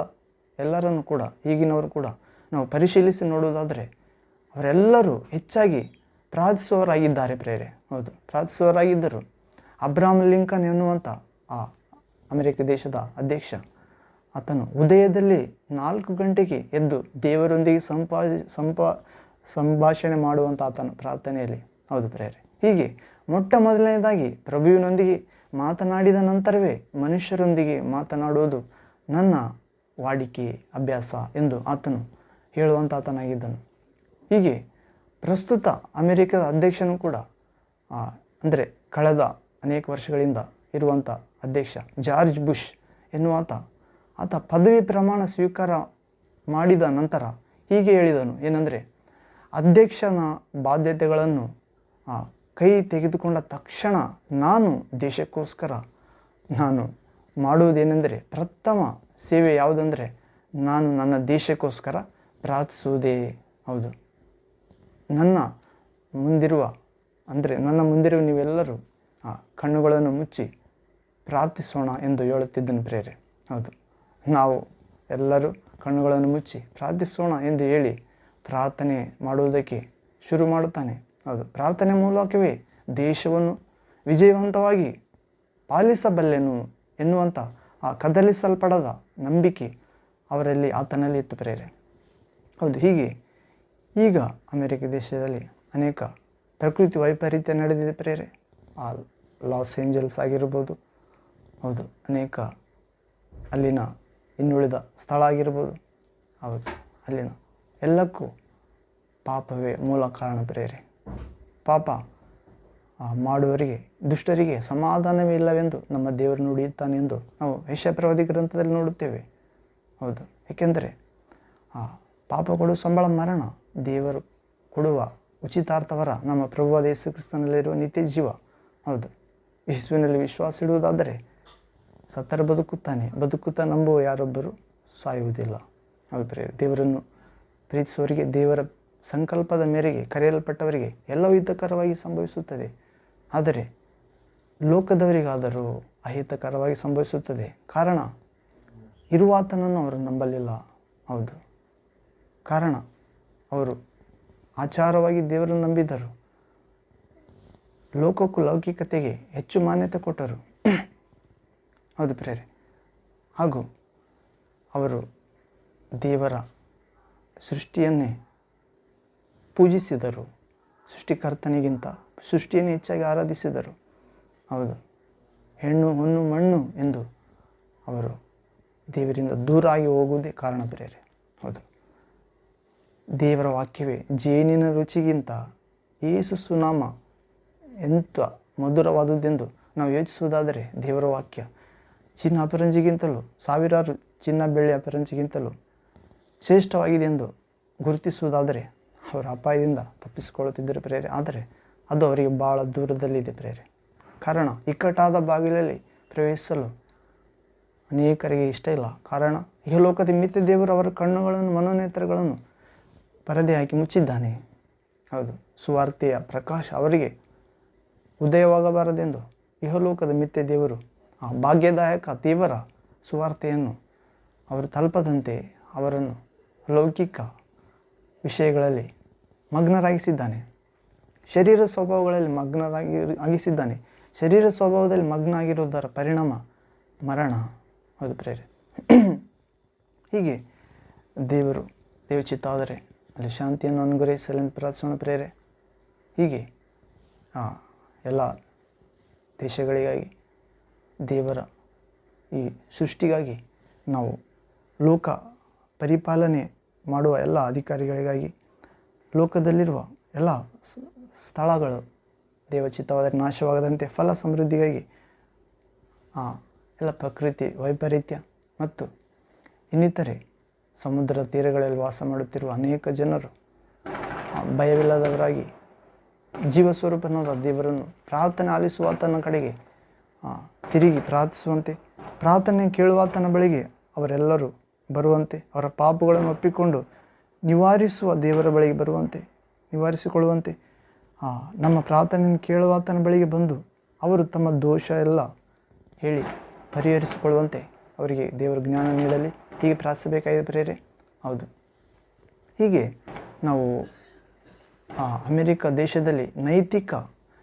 ಎಲ್ಲರನ್ನು ಕೂಡ, ಈಗಿನವರು ಕೂಡ ನಾವು ಪರಿಶೀಲಿಸಿ ನೋಡುವುದಾದರೆ ಅವರೆಲ್ಲರೂ ಹೆಚ್ಚಾಗಿ ಪ್ರಾರ್ಥಿಸುವವರಾಗಿದ್ದಾರೆ ಪ್ರೇರೆ. ಹೌದು, ಪ್ರಾರ್ಥಿಸುವವರಾಗಿದ್ದರು. ಅಬ್ರಹಾಂ ಲಿಂಕನ್ ಎನ್ನುವಂಥ ಆ ಅಮೆರಿಕ ದೇಶದ ಅಧ್ಯಕ್ಷ, ಆತನು ಉದಯದಲ್ಲಿ 4 ಗಂಟೆಗೆ ಎದ್ದು ದೇವರೊಂದಿಗೆ ಸಂಭಾಷಣೆ ಮಾಡುವಂಥ ಆತನು ಪ್ರಾರ್ಥನೆಯಲ್ಲಿ. ಹೌದು ಪ್ರೇರೆ, ಹೀಗೆ ಮೊಟ್ಟ ಮೊದಲನೇದಾಗಿ ಪ್ರಭುವಿನೊಂದಿಗೆ ಮಾತನಾಡಿದ ನಂತರವೇ ಮನುಷ್ಯರೊಂದಿಗೆ ಮಾತನಾಡುವುದು ನನ್ನ ವಾಡಿಕೆ ಅಭ್ಯಾಸ ಎಂದು ಆತನು ಹೇಳುವಂಥ ಆತನಾಗಿದ್ದನು. ಹೀಗೆ ಪ್ರಸ್ತುತ ಅಮೆರಿಕದ ಅಧ್ಯಕ್ಷನು ಕೂಡ ಅಂದರೆ ಕಳೆದ ಅನೇಕ ವರ್ಷಗಳಿಂದ ಇರುವಂಥ ಅಧ್ಯಕ್ಷ ಜಾರ್ಜ್ ಬುಷ್ ಆತ ಪದವಿ ಪ್ರಮಾಣ ಸ್ವೀಕಾರ ಮಾಡಿದ ನಂತರ ಹೀಗೆ ಹೇಳಿದನು, ಏನೆಂದರೆ ಅಧ್ಯಕ್ಷನ ಬಾಧ್ಯತೆಗಳನ್ನು ಕೈ ತೆಗೆದುಕೊಂಡ ತಕ್ಷಣ ನಾನು ದೇಶಕ್ಕೋಸ್ಕರ ನಾನು ಮಾಡುವುದೇನೆಂದರೆ ಪ್ರಥಮ ಸೇವೆ ಯಾವುದೆಂದರೆ ನಾನು ನನ್ನ ದೇಶಕ್ಕೋಸ್ಕರ ಪ್ರಾರ್ಥಿಸುವುದೇ. ಹೌದು, ನನ್ನ ಮುಂದಿರುವ ನೀವೆಲ್ಲರೂ ಕಣ್ಣುಗಳನ್ನು ಮುಚ್ಚಿ ಪ್ರಾರ್ಥಿಸೋಣ ಎಂದು ಹೇಳುತ್ತಿದ್ದನು ಪ್ರೇರೆ. ಹೌದು, ನಾವು ಎಲ್ಲರೂ ಕಣ್ಣುಗಳನ್ನು ಮುಚ್ಚಿ ಪ್ರಾರ್ಥಿಸೋಣ ಎಂದು ಹೇಳಿ ಪ್ರಾರ್ಥನೆ ಮಾಡುವುದಕ್ಕೆ ಶುರು ಮಾಡುತ್ತಾನೆ. ಹೌದು, ಪ್ರಾರ್ಥನೆ ಮೂಲಕವೇ ದೇಶವನ್ನು ವಿಜಯವಂತವಾಗಿ ಪಾಲಿಸಬಲ್ಲೆನು ಎನ್ನುವಂಥ ಆ ಕದಲಿಸಲ್ಪಡದ ನಂಬಿಕೆ ಅವರಲ್ಲಿ ಆತನಲ್ಲಿ ಇತ್ತು ಪ್ರೇರೆ. ಹೌದು, ಹೀಗೆ ಈಗ ಅಮೆರಿಕ ದೇಶದಲ್ಲಿ ಅನೇಕ ಪ್ರಕೃತಿ ವೈಪರೀತ್ಯ ನಡೆದಿದೆ ಪ್ರೇರೆ. ಲಾಸ್ ಏಂಜಲ್ಸ್ ಆಗಿರ್ಬೋದು, ಹೌದು, ಅನೇಕ ಅಲ್ಲಿನ ಇನ್ನುಳಿದ ಸ್ಥಳ ಆಗಿರ್ಬೋದು, ಹೌದು, ಅಲ್ಲಿನ ಎಲ್ಲಕ್ಕೂ ಪಾಪವೇ ಮೂಲ ಕಾರಣ ಪ್ರೇರೆ. ಪಾಪ ಮಾಡುವವರಿಗೆ ದುಷ್ಟರಿಗೆ ಸಮಾಧಾನವೇ ಇಲ್ಲವೆಂದು ನಮ್ಮ ದೇವರು ನುಡಿಯುತ್ತಾನೆ ಎಂದು ನಾವು ಯೆಶಾಯ ಗ್ರಂಥದಲ್ಲಿ ನೋಡುತ್ತೇವೆ. ಹೌದು, ಏಕೆಂದರೆ ಪಾಪ ಕೊಡುವ ಸಂಬಳ ಮರಣ, ದೇವರು ಕೊಡುವ ಉಚಿತಾರ್ಥವರ ನಮ್ಮ ಪ್ರಭುವಾದ ಯೇಸು ಕ್ರಿಸ್ತನಲ್ಲಿರುವ ನಿತ್ಯ ಜೀವ. ಹೌದು, ಯೇಸುವಿನಲ್ಲಿ ವಿಶ್ವಾಸ ಇಡುವುದಾದರೆ ಸತ್ತರ ಬದುಕುತ್ತಾ ನಂಬುವ ಯಾರೊಬ್ಬರು ಸಾಯುವುದಿಲ್ಲ. ಹೌದು ಪ್ರಿಯರೇ, ದೇವರನ್ನು ಪ್ರೀತಿಸುವವರಿಗೆ, ದೇವರ ಸಂಕಲ್ಪದ ಮೇರೆಗೆ ಕರೆಯಲ್ಪಟ್ಟವರಿಗೆ ಎಲ್ಲವೂ ಹಿತಕರವಾಗಿ ಸಂಭವಿಸುತ್ತದೆ. ಆದರೆ ಲೋಕದವರಿಗಾದರೂ ಅಹಿತಕರವಾಗಿ ಸಂಭವಿಸುತ್ತದೆ. ಕಾರಣ ಇರುವಾತನನ್ನು ಅವರು ನಂಬಲಿಲ್ಲ. ಹೌದು, ಕಾರಣ ಅವರು ಆಚಾರವಾಗಿ ದೇವರನ್ನು ನಂಬಿದರು, ಲೋಕಕ್ಕೂ ಲೌಕಿಕತೆಗೆ ಹೆಚ್ಚು ಮಾನ್ಯತೆ ಕೊಟ್ಟರು. ಹೌದು ಪ್ರೇರೆ, ಹಾಗೂ ಅವರು ದೇವರ ಸೃಷ್ಟಿಯನ್ನೇ ಪೂಜಿಸಿದರು, ಸೃಷ್ಟಿಕರ್ತನಿಗಿಂತ ಸೃಷ್ಟಿಯನ್ನು ಹೆಚ್ಚಾಗಿ ಆರಾಧಿಸಿದರು. ಹೌದು, ಹೆಣ್ಣು ಹೊನ್ನು ಮಣ್ಣು ಎಂದು ಅವರು ದೇವರಿಂದ ದೂರ ಆಗಿ ಹೋಗುವುದೇ ಕಾರಣ ಪ್ರೇರೆ. ಹೌದು, ದೇವರ ವಾಕ್ಯವೇ ಜೇನಿನ ರುಚಿಗಿಂತ ಯೇಸು ಸುನಾಮ ಎಂಥ ಮಧುರವಾದುದೆಂದು ನಾವು ಯೋಚಿಸುವುದಾದರೆ ದೇವರ ವಾಕ್ಯ ಚಿನ್ನ ಅಪರಂಜಿಗಿಂತಲೂ ಸಾವಿರಾರು ಚಿನ್ನ ಬೆಳ್ಳಿ ಅಪರಂಜಿಗಿಂತಲೂ ಶ್ರೇಷ್ಠವಾಗಿದೆ ಎಂದು ಗುರುತಿಸುವುದಾದರೆ ಅವರ ಅಪಾಯದಿಂದ ತಪ್ಪಿಸಿಕೊಳ್ಳುತ್ತಿದ್ದರು ಪ್ರೇರೆ. ಆದರೆ ಅದು ಅವರಿಗೆ ಭಾಳ ದೂರದಲ್ಲಿದೆ ಪ್ರೇರೆ. ಕಾರಣ ಇಕ್ಕಟ್ಟಾದ ಬಾಗಿಲಲ್ಲಿ ಪ್ರವೇಶಿಸಲು ಅನೇಕರಿಗೆ ಇಷ್ಟ ಇಲ್ಲ. ಕಾರಣ ಇಹಲೋಕದ ಮಿಥ್ಯ ದೇವರು ಅವರ ಕಣ್ಣುಗಳನ್ನು ಮನೋನೇತ್ರಗಳನ್ನು ಪರದೆ ಹಾಕಿ ಮುಚ್ಚಿದ್ದಾನೆ. ಹೌದು, ಸುವಾರ್ತೆಯ ಪ್ರಕಾಶ ಅವರಿಗೆ ಉದಯವಾಗಬಾರದೆಂದು ಇಹಲೋಕದ ಮಿಥ್ಯ ದೇವರು ಆ ಭಾಗ್ಯದಾಯಕ ದೇವರ ಸುವಾರ್ತೆಯನ್ನು ಅವರು ತಲುಪದಂತೆ ಅವರನ್ನು ಲೌಕಿಕ ವಿಷಯಗಳಲ್ಲಿ ಮಗ್ನರಾಗಿಸಿದ್ದಾನೆ. ಶರೀರ ಸ್ವಭಾವಗಳಲ್ಲಿ ಆಗಿಸಿದ್ದಾನೆ. ಶರೀರ ಸ್ವಭಾವದಲ್ಲಿ ಮಗ್ನ ಆಗಿರುವುದರ ಪರಿಣಾಮ ಮರಣ. ಹೌದು ಪ್ರೇರೆ, ಹೀಗೆ ದೇವ ಚಿತ್ತ ಆದರೆ ಅಲ್ಲಿ ಶಾಂತಿಯನ್ನು ಅನುಗ್ರಹಿಸಲೆಂದು ಪ್ರಾರ್ಥಿಸೋಣ ಪ್ರೇರೆ. ಹೀಗೆ ಎಲ್ಲ ದೇಶಗಳಿಗಾಗಿ, ದೇವರ ಈ ಸೃಷ್ಟಿಗಾಗಿ, ನಾವು ಲೋಕ ಪರಿಪಾಲನೆ ಮಾಡುವ ಎಲ್ಲ ಅಧಿಕಾರಿಗಳಿಗಾಗಿ, ಲೋಕದಲ್ಲಿರುವ ಎಲ್ಲ ಸ್ಥಳಗಳು ದೇವಚಿತ್ತವಾದರೆ ನಾಶವಾಗದಂತೆ ಫಲ ಸಮೃದ್ಧಿಗಾಗಿ, ಎಲ್ಲ ಪ್ರಕೃತಿ ವೈಪರೀತ್ಯ ಮತ್ತು ಇನ್ನಿತರೆ ಸಮುದ್ರ ತೀರಗಳಲ್ಲಿ ವಾಸ ಮಾಡುತ್ತಿರುವ ಅನೇಕ ಜನರು ಭಯವಿಲ್ಲದವರಾಗಿ ಜೀವಸ್ವರೂಪನಾದ ದೇವರನ್ನು ಪ್ರಾರ್ಥನೆ ಆಲಿಸುವಾತನ ಕಡೆಗೆ ತಿರುಗಿ ಪ್ರಾರ್ಥಿಸುವಂತೆ, ಪ್ರಾರ್ಥನೆ ಕೇಳುವಾತನ ಬಳಿಗೆ ಅವರೆಲ್ಲರೂ ಬರುವಂತೆ, ಅವರ ಪಾಪಗಳನ್ನು ಒಪ್ಪಿಕೊಂಡು ನಿವಾರಿಸುವ ದೇವರ ಬಳಿಗೆ ನಿವಾರಿಸಿಕೊಳ್ಳುವಂತೆ, ನಮ್ಮ ಪ್ರಾರ್ಥನೆಯನ್ನು ಕೇಳುವಾತನ ಬಳಿಗೆ ಬಂದು ಅವರು ತಮ್ಮ ದೋಷ ಎಲ್ಲ ಹೇಳಿ ಪರಿಹರಿಸಿಕೊಳ್ಳುವಂತೆ ಅವರಿಗೆ ದೇವರ ಜ್ಞಾನ ನೀಡಲಿ. ಹೀಗೆ ಪ್ರಾರ್ಥಿಸಬೇಕಾಗಿದೆ ಪ್ರೇರೆ. ಹೌದು, ಹೀಗೆ ನಾವು ಅಮೆರಿಕ ದೇಶದಲ್ಲಿ ನೈತಿಕ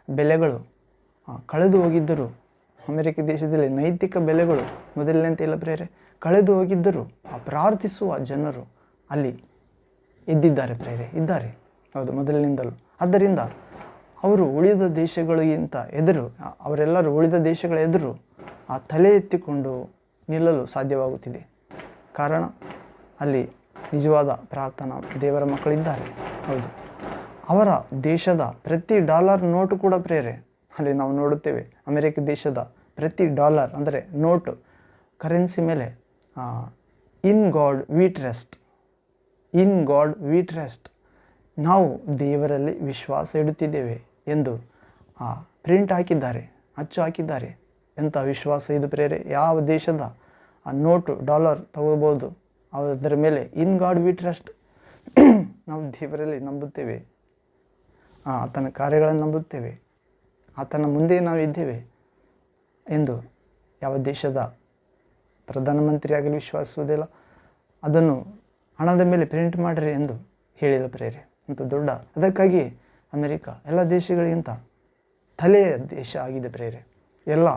ಬೆಲೆಗಳು ಕಳೆದು ಹೋಗಿದ್ದರೂ, ಅಮೆರಿಕ ದೇಶದಲ್ಲಿ ನೈತಿಕ ಬೆಲೆಗಳು ಮೊದಲಿನಂತೆ ಇಲ್ಲ ಪ್ರೇರೆ. ಕಳೆದು ಹೋಗಿದ್ದರೂ ಆ ಪ್ರಾರ್ಥಿಸುವ ಜನರು ಅಲ್ಲಿ ಇದ್ದಿದ್ದಾರೆ ಪ್ರೇರೆ, ಇದ್ದಾರೆ. ಹೌದು, ಮೊದಲಿನಿಂದಲೂ. ಆದ್ದರಿಂದ ಅವರು ಉಳಿದ ದೇಶಗಳಿಗಿಂತ ಅವರೆಲ್ಲರೂ ಉಳಿದ ದೇಶಗಳ ಎದುರು ಆ ತಲೆ ಎತ್ತಿಕೊಂಡು ನಿಲ್ಲಲು ಸಾಧ್ಯವಾಗುತ್ತಿದೆ. ಕಾರಣ ಅಲ್ಲಿ ನಿಜವಾದ ಪ್ರಾರ್ಥನಾ ದೇವರ ಮಕ್ಕಳಿದ್ದಾರೆ. ಹೌದು, ಅವರ ದೇಶದ ಪ್ರತಿ ಡಾಲರ್ ನೋಟು ಕೂಡ ಪ್ರೇರೆ ಅಲ್ಲಿ ನಾವು ನೋಡುತ್ತೇವೆ. ಅಮೆರಿಕ ದೇಶದ ಪ್ರತಿ ಡಾಲರ್ ಅಂದರೆ ನೋಟು ಕರೆನ್ಸಿ ಮೇಲೆ ಇನ್ ಗಾಡ್ ವಿ ಟ್ರಸ್ಟ್, ಇನ್ ಗಾಡ್ ವಿ ಟ್ರಸ್ಟ್, ನಾವು ದೇವರಲ್ಲಿ ವಿಶ್ವಾಸ ಇಡುತ್ತಿದ್ದೇವೆ ಎಂದು ಪ್ರಿಂಟ್ ಹಾಕಿದ್ದಾರೆ, ಅಚ್ಚು ಹಾಕಿದ್ದಾರೆ. ಎಂಥ ವಿಶ್ವಾಸ ಇದು ಪ್ರೇರೆ! ಯಾವ ದೇಶದ ಆ ನೋಟು ಡಾಲರ್ ತಗೋಬೋದು, ಅದರ ಮೇಲೆ ಇನ್ ಗಾಡ್ ವಿ ಟ್ರಸ್ಟ್, ನಾವು ದೇವರಲ್ಲಿ ನಂಬುತ್ತೇವೆ, ಆತನ ಕಾರ್ಯಗಳನ್ನು ನಂಬುತ್ತೇವೆ, ಆತನ ಮುಂದೆ ನಾವು ಇದ್ದೇವೆ ಎಂದು ಯಾವ ದೇಶದ ಪ್ರಧಾನಮಂತ್ರಿಯಾಗಲಿ ವಿಶ್ವಾಸಿಸುವುದಿಲ್ಲ. ಅದನ್ನು ಹಣದ ಮೇಲೆ ಪ್ರಿಂಟ್ ಮಾಡಿರಿ ಎಂದು ಹೇಳಿಲ್ಲ ಪ್ರೇರೆ. ಅಂತ ದೊಡ್ಡ, ಅದಕ್ಕಾಗಿ ಅಮೆರಿಕ ಎಲ್ಲ ದೇಶಗಳಿಗಿಂತ ತಲೆಯ ದೇಶ ಆಗಿದೆ ಪ್ರೇರೆ. ಎಲ್ಲ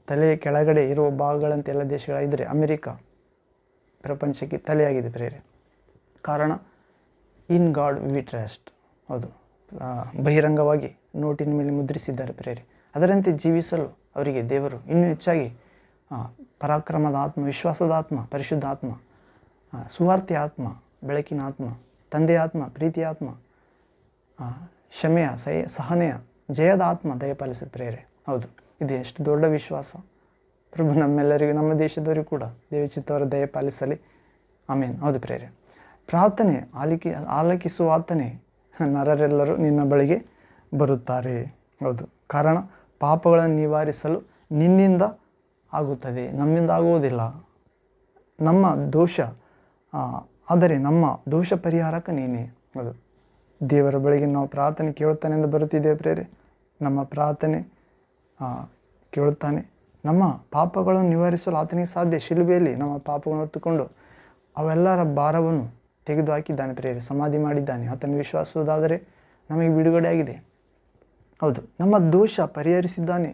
ತಲೆಯ ಕೆಳಗಡೆ ಇರುವ ಭಾಗಗಳಂತೆ ಎಲ್ಲ ದೇಶಗಳಾಗಿದ್ದರೆ ಅಮೆರಿಕ ಪ್ರಪಂಚಕ್ಕೆ ತಲೆಯಾಗಿದೆ ಪ್ರೇರೆ. ಕಾರಣ ಇನ್ ಗಾಡ್ ವಿ ಟ್ರಸ್ಟ್. ಹೌದು, ಬಹಿರಂಗವಾಗಿ ನೋಟಿನ ಮೇಲೆ ಮುದ್ರಿಸಿದ್ದಾರೆ ಪ್ರೇರೆ. ಅದರಂತೆ ಜೀವಿಸಲು ಅವರಿಗೆ ದೇವರು ಇನ್ನೂ ಹೆಚ್ಚಾಗಿ ಪರಾಕ್ರಮದ ಆತ್ಮ, ವಿಶ್ವಾಸದ ಆತ್ಮ, ಪರಿಶುದ್ಧ ಆತ್ಮ, ಸುವಾರ್ತೆಯ ಆತ್ಮ, ಬೆಳಕಿನ ಆತ್ಮ, ತಂದೆಯ ಆತ್ಮ, ಪ್ರೀತಿಯ ಆತ್ಮ, ಕ್ಷಮೆಯ ಸಹನೆಯ ಜಯದ ಆತ್ಮ ದಯಪಾಲಿಸಿದ ಪ್ರೇರೆ. ಹೌದು, ಇದು ಎಷ್ಟು ದೊಡ್ಡ ವಿಶ್ವಾಸ! ಪ್ರಭು ನಮ್ಮೆಲ್ಲರಿಗೂ, ನಮ್ಮ ದೇಶದವರಿಗೂ ಕೂಡ ದೇವಚಿತ್ತವರ ದಯಪಾಲಿಸಲಿ. ಆಮೇನ್. ಹೌದು ಪ್ರೇರೆ, ಪ್ರಾರ್ಥನೆ ಆಲಕಿಸುವ ಆತನೇ ನರರೆಲ್ಲರೂ ನಿನ್ನ ಬಳಿಗೆ ಬರುತ್ತಾರೆ. ಹೌದು, ಕಾರಣ ಪಾಪಗಳನ್ನು ನಿವಾರಿಸಲು ನಿನ್ನಿಂದ ಆಗುತ್ತದೆ, ನಮ್ಮಿಂದ ಆಗುವುದಿಲ್ಲ. ನಮ್ಮ ದೋಷ ಆದರೆ ನಮ್ಮ ದೋಷ ಪರಿಹಾರಕ ನೀನೇ. ಹೌದು, ದೇವರ ಬಳಿಗೆ ನಾವು ಪ್ರಾರ್ಥನೆ ಕೇಳುತ್ತಾನೆಂದು ಬರುತ್ತಿದ್ದೇವೆ ಪ್ರೇರೆ. ನಮ್ಮ ಪ್ರಾರ್ಥನೆ ಕೇಳುತ್ತಾನೆ. ನಮ್ಮ ಪಾಪಗಳನ್ನು ನಿವಾರಿಸಲು ಆತನಿಗೆ ಸಾಧ್ಯ. ಶಿಲುಬೆಯಲ್ಲಿ ನಮ್ಮ ಪಾಪಗಳನ್ನು ಹೊತ್ತುಕೊಂಡು ಅವೆಲ್ಲರ ಭಾರವನ್ನು ತೆಗೆದು ಹಾಕಿದ್ದಾನೆ ಪ್ರೇರೆ, ಸಮಾಧಿ ಮಾಡಿದ್ದಾನೆ. ಆತನ ವಿಶ್ವಾಸುವುದಾದರೆ ನಮಗೆ ಬಿಡುಗಡೆ ಆಗಿದೆ. ಹೌದು, ನಮ್ಮ ದೋಷ ಪರಿಹರಿಸಿದ್ದಾನೆ.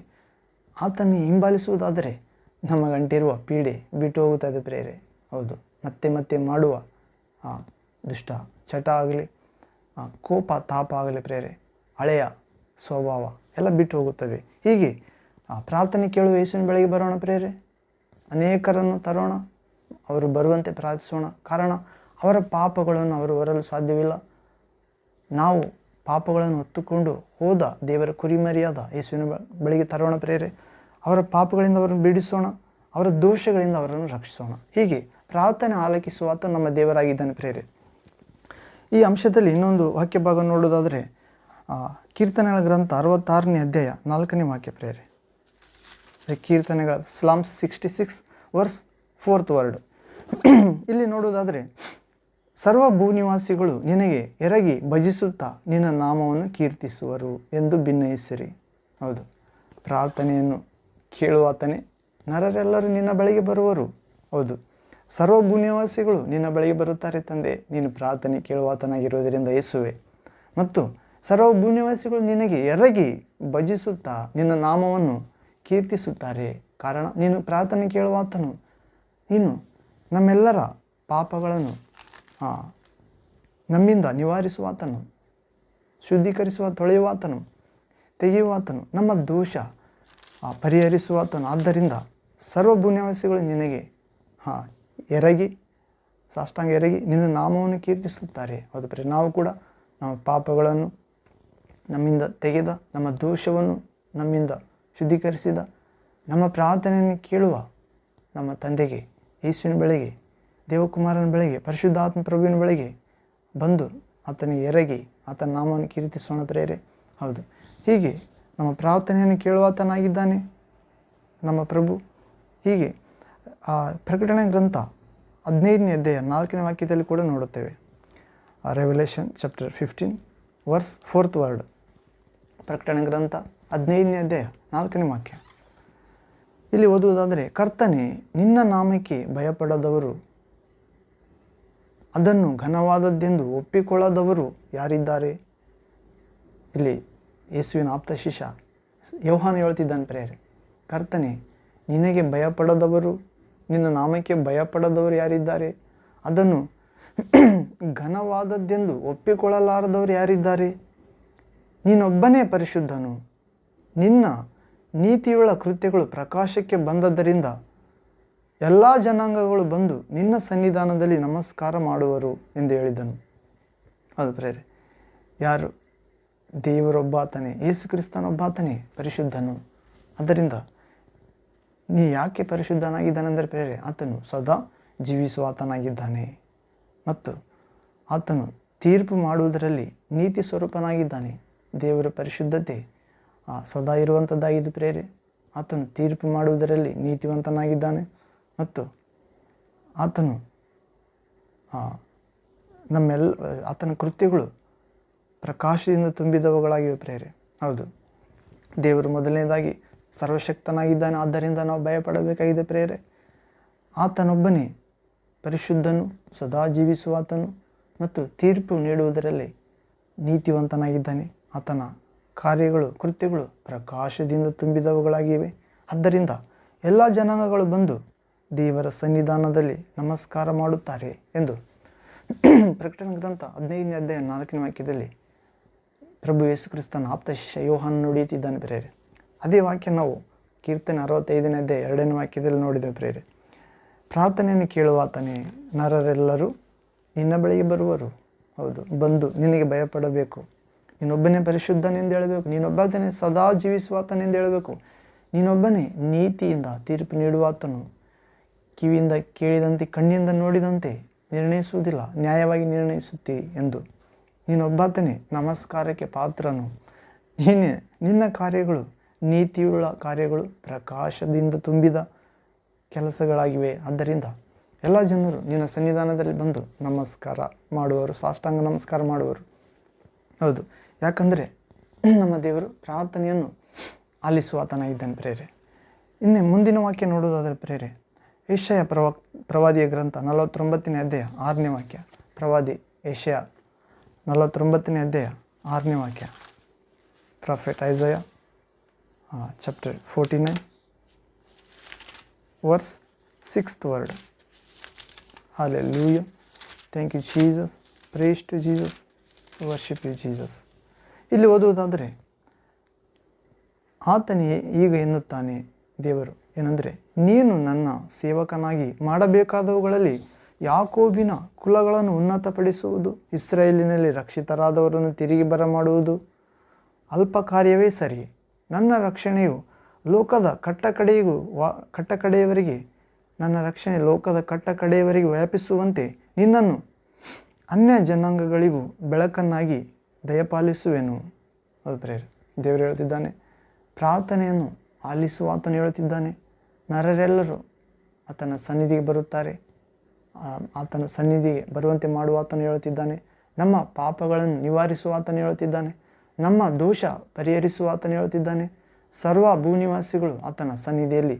ಆತನ ಹಿಂಬಾಲಿಸುವುದಾದರೆ ನಮಗಂಟಿರುವ ಪೀಡೆ ಬಿಟ್ಟು ಹೋಗುತ್ತದೆ ಪ್ರೇರೆ. ಹೌದು, ಮತ್ತೆ ಮತ್ತೆ ಮಾಡುವ ದುಷ್ಟ ಚಟ ಆಗಲಿ, ಕೋಪ ತಾಪ ಆಗಲಿ ಪ್ರೇರೆ, ಹಳೆಯ ಸ್ವಭಾವ ಎಲ್ಲ ಬಿಟ್ಟು ಹೋಗುತ್ತದೆ. ಹೀಗೆ ಪ್ರಾರ್ಥನೆ ಕೇಳುವ ಯೇಸುವಿನ ಬಳಿಗೆ ಬರೋಣ ಪ್ರೇರೆ. ಅನೇಕರನ್ನು ತರೋಣ, ಅವರು ಬರುವಂತೆ ಪ್ರಾರ್ಥಿಸೋಣ. ಕಾರಣ ಅವರ ಪಾಪಗಳನ್ನು ಅವರು ಹೊರಲು ಸಾಧ್ಯವಿಲ್ಲ. ನಾವು ಪಾಪಗಳನ್ನು ಹೊತ್ತುಕೊಂಡು ಹೋದ ದೇವರ ಕುರಿಮರಿಯಾದ ಯೇಸುವಿನ ಬಳಿಗೆ ತರೋಣ ಪ್ರೇರೆ. ಅವರ ಪಾಪಗಳಿಂದ ಅವರನ್ನು ಬಿಡಿಸೋಣ, ಅವರ ದೋಷಗಳಿಂದ ಅವರನ್ನು ರಕ್ಷಿಸೋಣ. ಹೀಗೆ ಪ್ರಾರ್ಥನೆ ಆಲಕಿಸುವ ಆತ ನಮ್ಮ ದೇವರಾಗಿದ್ದಾನೆ ಪ್ರೇರೆ. ಈ ಅಂಶದಲ್ಲಿ ಇನ್ನೊಂದು ವಾಕ್ಯ ಭಾಗ ನೋಡೋದಾದರೆ ಕೀರ್ತನೆಗಳ ಗ್ರಂಥ 66ನೇ ಅಧ್ಯಾಯ 4ನೇ ವಾಕ್ಯ ಪ್ರೇರೆ. ಕೀರ್ತನೆಗಳ ಸ್ಲಾಮ್ಸ್ 66 ವರ್ಸ್ 4th ವರ್ಡ್. ಇಲ್ಲಿ ನೋಡುವುದಾದರೆ, ಸರ್ವ ಭೂನಿವಾಸಿಗಳು ನಿನಗೆ ಎರಗಿ ಭಜಿಸುತ್ತಾ ನಿನ್ನ ನಾಮವನ್ನು ಕೀರ್ತಿಸುವರು ಎಂದು ಭಿನ್ನಯಿಸಿರಿ. ಹೌದು, ಪ್ರಾರ್ಥನೆಯನ್ನು ಕೇಳುವಾತನೇ ನರರೆಲ್ಲರೂ ನಿನ್ನ ಬಳಿಗೆ ಬರುವರು. ಹೌದು, ಸರ್ವ ಭೂನಿವಾಸಿಗಳು ನಿನ್ನ ಬಳಿಗೆ ಬರುತ್ತಾರೆ ತಂದೆ, ನೀನು ಪ್ರಾರ್ಥನೆ ಕೇಳುವಾತನಾಗಿರುವುದರಿಂದ ಯೇಸುವೆ. ಮತ್ತು ಸರ್ವ ಭೂನಿವಾಸಿಗಳು ನಿನಗೆ ಎರಗಿ ಭಜಿಸುತ್ತಾ ನಿನ್ನ ನಾಮವನ್ನು ಕೀರ್ತಿಸುತ್ತಾರೆ. ಕಾರಣ ನೀನು ಪ್ರಾರ್ಥನೆ ಕೇಳುವಾತನು, ನೀನು ನಮ್ಮೆಲ್ಲರ ಪಾಪಗಳನ್ನು ನಮ್ಮಿಂದ ನಿವಾರಿಸುವಾತನು, ಶುದ್ಧೀಕರಿಸುವ ತೊಳೆಯುವಾತನು, ತೆಗೆಯುವಾತನು, ನಮ್ಮ ದೋಷ ಪರಿಹರಿಸುವಾತನು. ಆದ್ದರಿಂದ ಸರ್ವ ಭೂನಿವಾಸಿಗಳು ನಿನಗೆ ಎರಗಿ, ಸಾಷ್ಟಾಂಗ ಎರಗಿ ನಿನ್ನ ನಾಮವನ್ನು ಕೀರ್ತಿಸುತ್ತಾರೆ. ಹೌದು ಪ್ರಿಯ, ನಾವು ಕೂಡ ನಮ್ಮ ಪಾಪಗಳನ್ನು ನಮ್ಮಿಂದ ತೆಗೆದ, ನಮ್ಮ ದೋಷವನ್ನು ನಮ್ಮಿಂದ ಶುದ್ಧೀಕರಿಸಿದ, ನಮ್ಮ ಪ್ರಾರ್ಥನೆಯನ್ನು ಕೇಳುವ ನಮ್ಮ ತಂದೆಗೆ, ಯೇಸುವಿನ ಬಳಿಗೆ, ದೇವಕುಮಾರನ ಬಳಿಗೆ, ಪರಿಶುದ್ಧಾತ್ಮ ಪ್ರಭುವಿನ ಬಳಿಗೆ ಬಂದು ಆತನಿಗೆ ಎರಗಿ ಆತನ ನಾಮವನ್ನು ಕೀರ್ತಿಸೋಣ ಪ್ರೇರೆ. ಹೌದು, ಹೀಗೆ ನಮ್ಮ ಪ್ರಾರ್ಥನೆಯನ್ನು ಕೇಳುವಾತನಾಗಿದ್ದಾನೆ ನಮ್ಮ ಪ್ರಭು. ಹೀಗೆ ಪ್ರಕಟಣೆ ಗ್ರಂಥ 15ನೇ ಅಧ್ಯಾಯ 4ನೇ ವಾಕ್ಯದಲ್ಲಿ ಕೂಡ ನೋಡುತ್ತೇವೆ. Revolution chapter 15 verse 4th word. ಪ್ರಕಟಣೆ ಗ್ರಂಥ 15ನೇ ಅಧ್ಯಾಯ 4ನೇ ವಾಕ್ಯ. ಇಲ್ಲಿ ಓದುವುದಾದರೆ, ಕರ್ತನೇ, ನಿನ್ನ ನಾಮಕ್ಕೆ ಭಯಪಡದವರು, ಅದನ್ನು ಘನವಾದದ್ದೆಂದು ಒಪ್ಪಿಕೊಳ್ಳದವರು ಯಾರಿದ್ದಾರೆ? ಇಲ್ಲಿ ಯೇಸುವಿನ ಆಪ್ತ ಶಿಷ್ಯ ಯೋಹಾನ ಹೇಳ್ತಿದ್ದಾನೆ ಪ್ರೇರೆ, ಕರ್ತನೇ, ನಿನಗೆ ಭಯಪಡದವರು, ನಿನ್ನ ನಾಮಕ್ಕೆ ಭಯಪಡದವರು ಯಾರಿದ್ದಾರೆ? ಅದನ್ನು ಘನವಾದದ್ದೆಂದು ಒಪ್ಪಿಕೊಳ್ಳಲಾರದವರು ಯಾರಿದ್ದಾರೆ? ನೀನೊಬ್ಬನೇ ಪರಿಶುದ್ಧನು. ನಿನ್ನ ನೀತಿಯುಳ್ಳ ಕೃತ್ಯಗಳು ಪ್ರಕಾಶಕ್ಕೆ ಬಂದದ್ದರಿಂದ ಎಲ್ಲ ಜನಾಂಗಗಳು ಬಂದು ನಿನ್ನ ಸನ್ನಿಧಾನದಲ್ಲಿ ನಮಸ್ಕಾರ ಮಾಡುವರು ಎಂದು ಹೇಳಿದನು. ಹೌದು ಪ್ರೇರೆ, ಯಾರು? ದೇವರೊಬ್ಬಾತನೇ, ಯೇಸು ಕ್ರಿಸ್ತನೊಬ್ಬಾತನೇ ಪರಿಶುದ್ಧನು. ಅದರಿಂದ ನೀ ಯಾಕೆ ಪರಿಶುದ್ಧನಾಗಿದ್ದಾನೆಂದರೆ ಪ್ರೇರೆ, ಆತನು ಸದಾ ಜೀವಿಸುವಾತನಾಗಿದ್ದಾನೆ ಮತ್ತು ಆತನು ತೀರ್ಪು ಮಾಡುವುದರಲ್ಲಿ ನೀತಿ ಸ್ವರೂಪನಾಗಿದ್ದಾನೆ. ದೇವರ ಪರಿಶುದ್ಧತೆ ಸದಾ ಇರುವಂಥದ್ದಾಗಿದೆ ಪ್ರೇರೆ. ಆತನು ತೀರ್ಪು ಮಾಡುವುದರಲ್ಲಿ ನೀತಿವಂತನಾಗಿದ್ದಾನೆ ಮತ್ತು ಆತನು ಆತನ ಕೃತ್ಯಗಳು ಪ್ರಕಾಶದಿಂದ ತುಂಬಿದವುಗಳಾಗಿವೆ ಪ್ರೇರೆ. ಹೌದು, ದೇವರು ಮೊದಲನೇದಾಗಿ ಸರ್ವಶಕ್ತನಾಗಿದ್ದಾನೆ, ಆದ್ದರಿಂದ ನಾವು ಭಯಪಡಬೇಕಾಗಿದೆ ಪ್ರೇರೆ. ಆತನೊಬ್ಬನೇ ಪರಿಶುದ್ಧನು, ಸದಾ ಜೀವಿಸುವಾತನು ಮತ್ತು ತೀರ್ಪು ನೀಡುವುದರಲ್ಲಿ ನೀತಿವಂತನಾಗಿದ್ದಾನೆ. ಆತನ ಕಾರ್ಯಗಳು, ಕೃತ್ಯಗಳು ಪ್ರಕಾಶದಿಂದ ತುಂಬಿದವುಗಳಾಗಿವೆ. ಆದ್ದರಿಂದ ಎಲ್ಲ ಜನಾಂಗಗಳು ಬಂದು ದೇವರ ಸನ್ನಿಧಾನದಲ್ಲಿ ನಮಸ್ಕಾರ ಮಾಡುತ್ತಾರೆ ಎಂದು ಪ್ರಕಟಣೆ ಗ್ರಂಥ 15ನೇ ಅಧ್ಯಾಯ 4ನೇ ವಾಕ್ಯದಲ್ಲಿ ಪ್ರಭು ಯೇಸು ಕ್ರಿಸ್ತನ ಆಪ್ತ ಶಿಷ್ಯ ಯೋಹಾನನು ನುಡಿಯುತ್ತಿದ್ದಾನೆ ಪ್ರೇರೆ. ಅದೇ ವಾಕ್ಯ ನಾವು ಕೀರ್ತನೆ 65ನೇ ಅಧ್ಯಾಯ 2ನೇ ವಾಕ್ಯದಲ್ಲಿ ನೋಡಿದ್ದೇವೆ ಪ್ರೇರೆ. ಪ್ರಾರ್ಥನೆಯನ್ನು ಕೇಳುವಾತನೇ, ನರರೆಲ್ಲರೂ ನಿನ್ನ ಬಳಿಗೆ ಬರುವರು. ಹೌದು, ಬಂದು ನಿನಗೆ ಭಯಪಡಬೇಕು. ನೀನೊಬ್ಬನೇ ಪರಿಶುದ್ಧನೆಂದು ಹೇಳಬೇಕು. ನೀನೊಬ್ಬನೇ ಸದಾ ಜೀವಿಸುವಾತನೆಂದು ಹೇಳಬೇಕು. ನೀನೊಬ್ಬನೇ ನೀತಿಯಿಂದ ತೀರ್ಪು ನೀಡುವಾತನು. ಕಿವಿಯಿಂದ ಕೇಳಿದಂತೆ, ಕಣ್ಣಿಂದ ನೋಡಿದಂತೆ ನಿರ್ಣಯಿಸುವುದಿಲ್ಲ, ನ್ಯಾಯವಾಗಿ ನಿರ್ಣಯಿಸುತ್ತಿ ಎಂದು. ನೀನೊಬ್ಬಾತನೇ ನಮಸ್ಕಾರಕ್ಕೆ ಪಾತ್ರನು. ನಿನ್ನ ಕಾರ್ಯಗಳು ನೀತಿಯುಳ್ಳ ಕಾರ್ಯಗಳು, ಪ್ರಕಾಶದಿಂದ ತುಂಬಿದ ಕೆಲಸಗಳಾಗಿವೆ. ಆದ್ದರಿಂದ ಎಲ್ಲ ಜನರು ನಿನ್ನ ಸನ್ನಿಧಾನದಲ್ಲಿ ಬಂದು ನಮಸ್ಕಾರ ಮಾಡುವರು, ಸಾಷ್ಟಾಂಗ ನಮಸ್ಕಾರ ಮಾಡುವರು. ಹೌದು, ಯಾಕಂದರೆ ನಮ್ಮ ದೇವರು ಪ್ರಾರ್ಥನೆಯನ್ನು ಆಲಿಸುವಾತನಾಗಿದ್ದಾನೆ ಪ್ರೇರೆ. ಇನ್ನೇ ಮುಂದಿನ ವಾಕ್ಯ ನೋಡುವುದಾದರೆ ಪ್ರೇರೆ, ಯೆಶಾಯ ಪ್ರವಾದಿಯ ಗ್ರಂಥ 49ನೇ ಅಧ್ಯಾಯ 6ನೇ ವಾಕ್ಯ. ಪ್ರವಾದಿ ಯೆಶಾಯ 49ನೇ ಅಧ್ಯಾಯ 6ನೇ ವಾಕ್ಯ. Prophet Isaiah chapter 49 verse 6th word. Hallelujah. Thank you Jesus. Praise to Jesus. Worship you Jesus. ಇಲ್ಲಿ ಓದುವುದಾದರೆ, ಆತನೇ ಈಗ ಎನ್ನುತ್ತಾನೆ ದೇವರು ಏನೆಂದರೆ, ನೀನು ನನ್ನ ಸೇವಕನಾಗಿ ಮಾಡಬೇಕಾದವುಗಳಲ್ಲಿ ಯಾಕೋಬಿನ ಕುಲಗಳನ್ನು ಉನ್ನತಪಡಿಸುವುದು, ಇಸ್ರಾಯೇಲಿನಲ್ಲಿ ರಕ್ಷಿತರಾದವರನ್ನು ತಿರುಗಿ ಬರಮಾಡುವುದು ಅಲ್ಪ ಕಾರ್ಯವೇ ಸರಿ. ನನ್ನ ರಕ್ಷಣೆಯು ಲೋಕದ ಕಟ್ಟಕಡೆಯವರೆಗೆ ನನ್ನ ರಕ್ಷಣೆ ಲೋಕದ ಕಟ್ಟಕಡೆಯವರೆಗೆ ವ್ಯಾಪಿಸುವಂತೆ ನಿನ್ನನ್ನು ಅನ್ಯ ಜನಾಂಗಗಳಿಗೂ ಬೆಳಕನ್ನಾಗಿ ದಯಪಾಲಿಸುವೆನು. ಅದು ಪ್ರೇರೆ, ದೇವರು ಹೇಳ್ತಿದ್ದಾನೆ. ಪ್ರಾರ್ಥನೆಯನ್ನು ಆಲಿಸುವಾತನು ಹೇಳುತ್ತಿದ್ದಾನೆ. ನರರೆಲ್ಲರೂ ಆತನ ಸನ್ನಿಧಿಗೆ ಬರುತ್ತಾರೆ, ಆತನ ಸನ್ನಿಧಿಗೆ ಬರುವಂತೆ ಮಾಡುವಾತನು ಹೇಳುತ್ತಿದ್ದಾನೆ. ನಮ್ಮ ಪಾಪಗಳನ್ನು ನಿವಾರಿಸುವಾತನು ಹೇಳುತ್ತಿದ್ದಾನೆ. ನಮ್ಮ ದೋಷ ಪರಿಹರಿಸುವಾತನು ಹೇಳುತ್ತಿದ್ದಾನೆ. ಸರ್ವ ಭೂನಿವಾಸಿಗಳು ಆತನ ಸನ್ನಿಧಿಯಲ್ಲಿ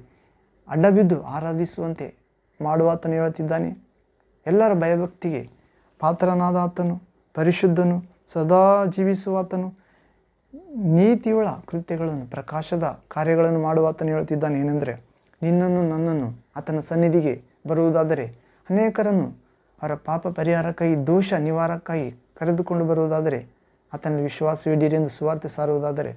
ಅಡ್ಡಬಿದ್ದು ಆರಾಧಿಸುವಂತೆ ಮಾಡುವಾತನು ಹೇಳುತ್ತಿದ್ದಾನೆ. ಎಲ್ಲರ ಭಯಭಕ್ತಿಗೆ ಪಾತ್ರನಾದ ಆತನು ಪರಿಶುದ್ಧನು, ಸದಾ ಜೀವಿಸುವಾತನು, ನೀತಿಯುಳ್ಳ ಕೃತ್ಯಗಳನ್ನು, ಪ್ರಕಾಶದ ಕಾರ್ಯಗಳನ್ನು ಮಾಡುವಾತನು ಹೇಳುತ್ತಿದ್ದಾನೆ. ಏನೆಂದರೆ, ನಿನ್ನನ್ನು ನನ್ನನ್ನು ಆತನ ಸನ್ನಿಧಿಗೆ ಬರುವುದಾದರೆ, ಅನೇಕರನ್ನು ಅವರ ಪಾಪ ಪರಿಹಾರಕ್ಕಾಗಿ, ದೋಷ ನಿವಾರಕ್ಕಾಗಿ ಕರೆದುಕೊಂಡು ಬರುವುದಾದರೆ, ಆತನಲ್ಲಿ ವಿಶ್ವಾಸವಿಡಿರಿ ಎಂದು ಸುವಾರ್ತೆ ಸಾರುವುದಾದರೆ,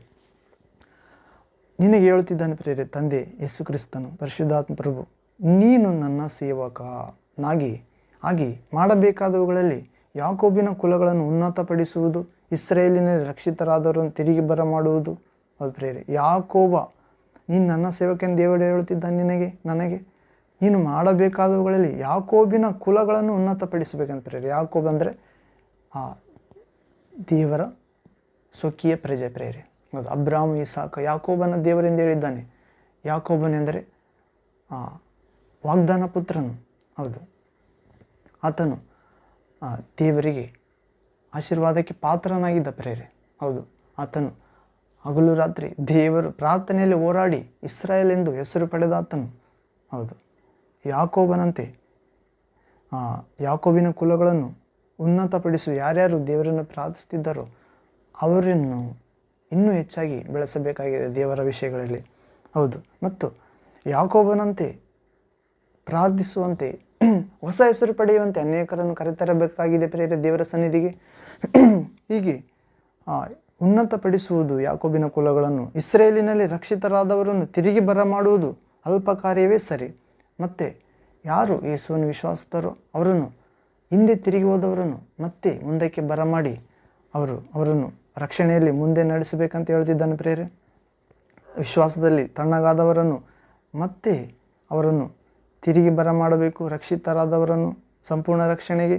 ನಿನಗೆ ಹೇಳುತ್ತಿದ್ದಾನೆ ಪ್ರೇರೆ ತಂದೆ ಯೇಸು ಕ್ರಿಸ್ತನು, ಪರಿಶುದ್ಧಾತ್ಮ ಪ್ರಭು, ನೀನು ನನ್ನ ಸೇವಕನಾಗಿ ಮಾಡಬೇಕಾದವುಗಳಲ್ಲಿ ಯಾಕೋಬಿನ ಕುಲಗಳನ್ನು ಉನ್ನತಪಡಿಸುವುದು, ಇಸ್ರಾಯೇಲಿನಲ್ಲಿ ರಕ್ಷಿತರಾದವರನ್ನು ತಿರುಗಿ ಬರಮಾಡುವುದು. ಹೌದು ಪ್ರೇರೆ, ಯಾಕೋಬ, ನೀನು ನನ್ನ ಸೇವಕನ ದೇವರು ಹೇಳುತ್ತಿದ್ದಾನೆ ನನಗೆ ನೀನು ಮಾಡಬೇಕಾದವುಗಳಲ್ಲಿ ಯಾಕೋಬಿನ ಕುಲಗಳನ್ನು ಉನ್ನತಪಡಿಸಬೇಕಂತ ಪ್ರೇರೆ. ಯಾಕೋಬ ಅಂದರೆ ದೇವರ ಸ್ವಕೀಯ ಪ್ರಜೆ ಪ್ರೇರೆ. ಹೌದು, ಅಬ್ರಾಮ್, ಇಸಾಕ, ಯಾಕೋಬನ ದೇವರೆಂದು ಹೇಳಿದ್ದಾನೆ. ಯಾಕೋಬನೆಂದರೆ ವಾಗ್ದಾನ ಪುತ್ರನು. ಹೌದು, ಆತನು ದೇವರಿಗೆ ಆಶೀರ್ವಾದಕ್ಕೆ ಪಾತ್ರನಾಗಿದ್ದ ಪ್ರೇರೆ. ಹೌದು, ಆತನು ಹಗಲು ರಾತ್ರಿ ದೇವರು ಪ್ರಾರ್ಥನೆಯಲ್ಲಿ ಹೋರಾಡಿ ಇಸ್ರಾಯೇಲ್ ಎಂದು ಹೆಸರು ಪಡೆದ ಆತನು. ಹೌದು, ಯಾಕೋಬನಂತೆ ಯಾಕೋಬಿನ ಕುಲಗಳನ್ನು ಉನ್ನತಪಡಿಸುವ ಯಾರ್ಯಾರು ದೇವರನ್ನು ಪ್ರಾರ್ಥಿಸುತ್ತಿದ್ದಾರೋ ಅವರನ್ನು ಇನ್ನೂ ಹೆಚ್ಚಾಗಿ ಬೆಳೆಸಬೇಕಾಗಿದೆ ದೇವರ ವಿಷಯಗಳಲ್ಲಿ. ಹೌದು, ಮತ್ತು ಯಾಕೋಬನಂತೆ ಪ್ರಾರ್ಥಿಸುವಂತೆ ಹೊಸ ಹೆಸರು ಪಡೆಯುವಂತೆ ಅನೇಕರನ್ನು ಕರೆತರಬೇಕಾಗಿದೆ ಪ್ರಿಯರೇ ದೇವರ ಸನ್ನಿಧಿಗೆ. ಹೀಗೆ ಉನ್ನತಪಡಿಸುವುದು ಯಾಕೋಬಿನ ಕುಲಗಳನ್ನು, ಇಸ್ರೇಲಿನಲ್ಲಿ ರಕ್ಷಿತರಾದವರನ್ನು ತಿರುಗಿ ಬರಮಾಡುವುದು ಅಲ್ಪ ಕಾರ್ಯವೇ ಸರಿ. ಮತ್ತು ಯಾರು ಯೇಸುವನ್ನು ವಿಶ್ವಾಸಿತರೋ ಅವರನ್ನು, ಹಿಂದೆ ತಿರುಗಿ ಹೋದವರನ್ನು ಮತ್ತೆ ಮುಂದಕ್ಕೆ ಬರಮಾಡಿ ಅವರನ್ನು ರಕ್ಷಣೆಯಲ್ಲಿ ಮುಂದೆ ನಡೆಸಬೇಕಂತ ಹೇಳ್ತಿದ್ದಾನೆ ಪ್ರಿಯರೇ. ವಿಶ್ವಾಸದಲ್ಲಿ ತಣ್ಣಗಾದವರನ್ನು ಮತ್ತೆ ಅವರನ್ನು ತಿರುಗಿ ಬರಮಾಡಬೇಕು, ರಕ್ಷಿತರಾದವರನ್ನು ಸಂಪೂರ್ಣ ರಕ್ಷಣೆಗೆ.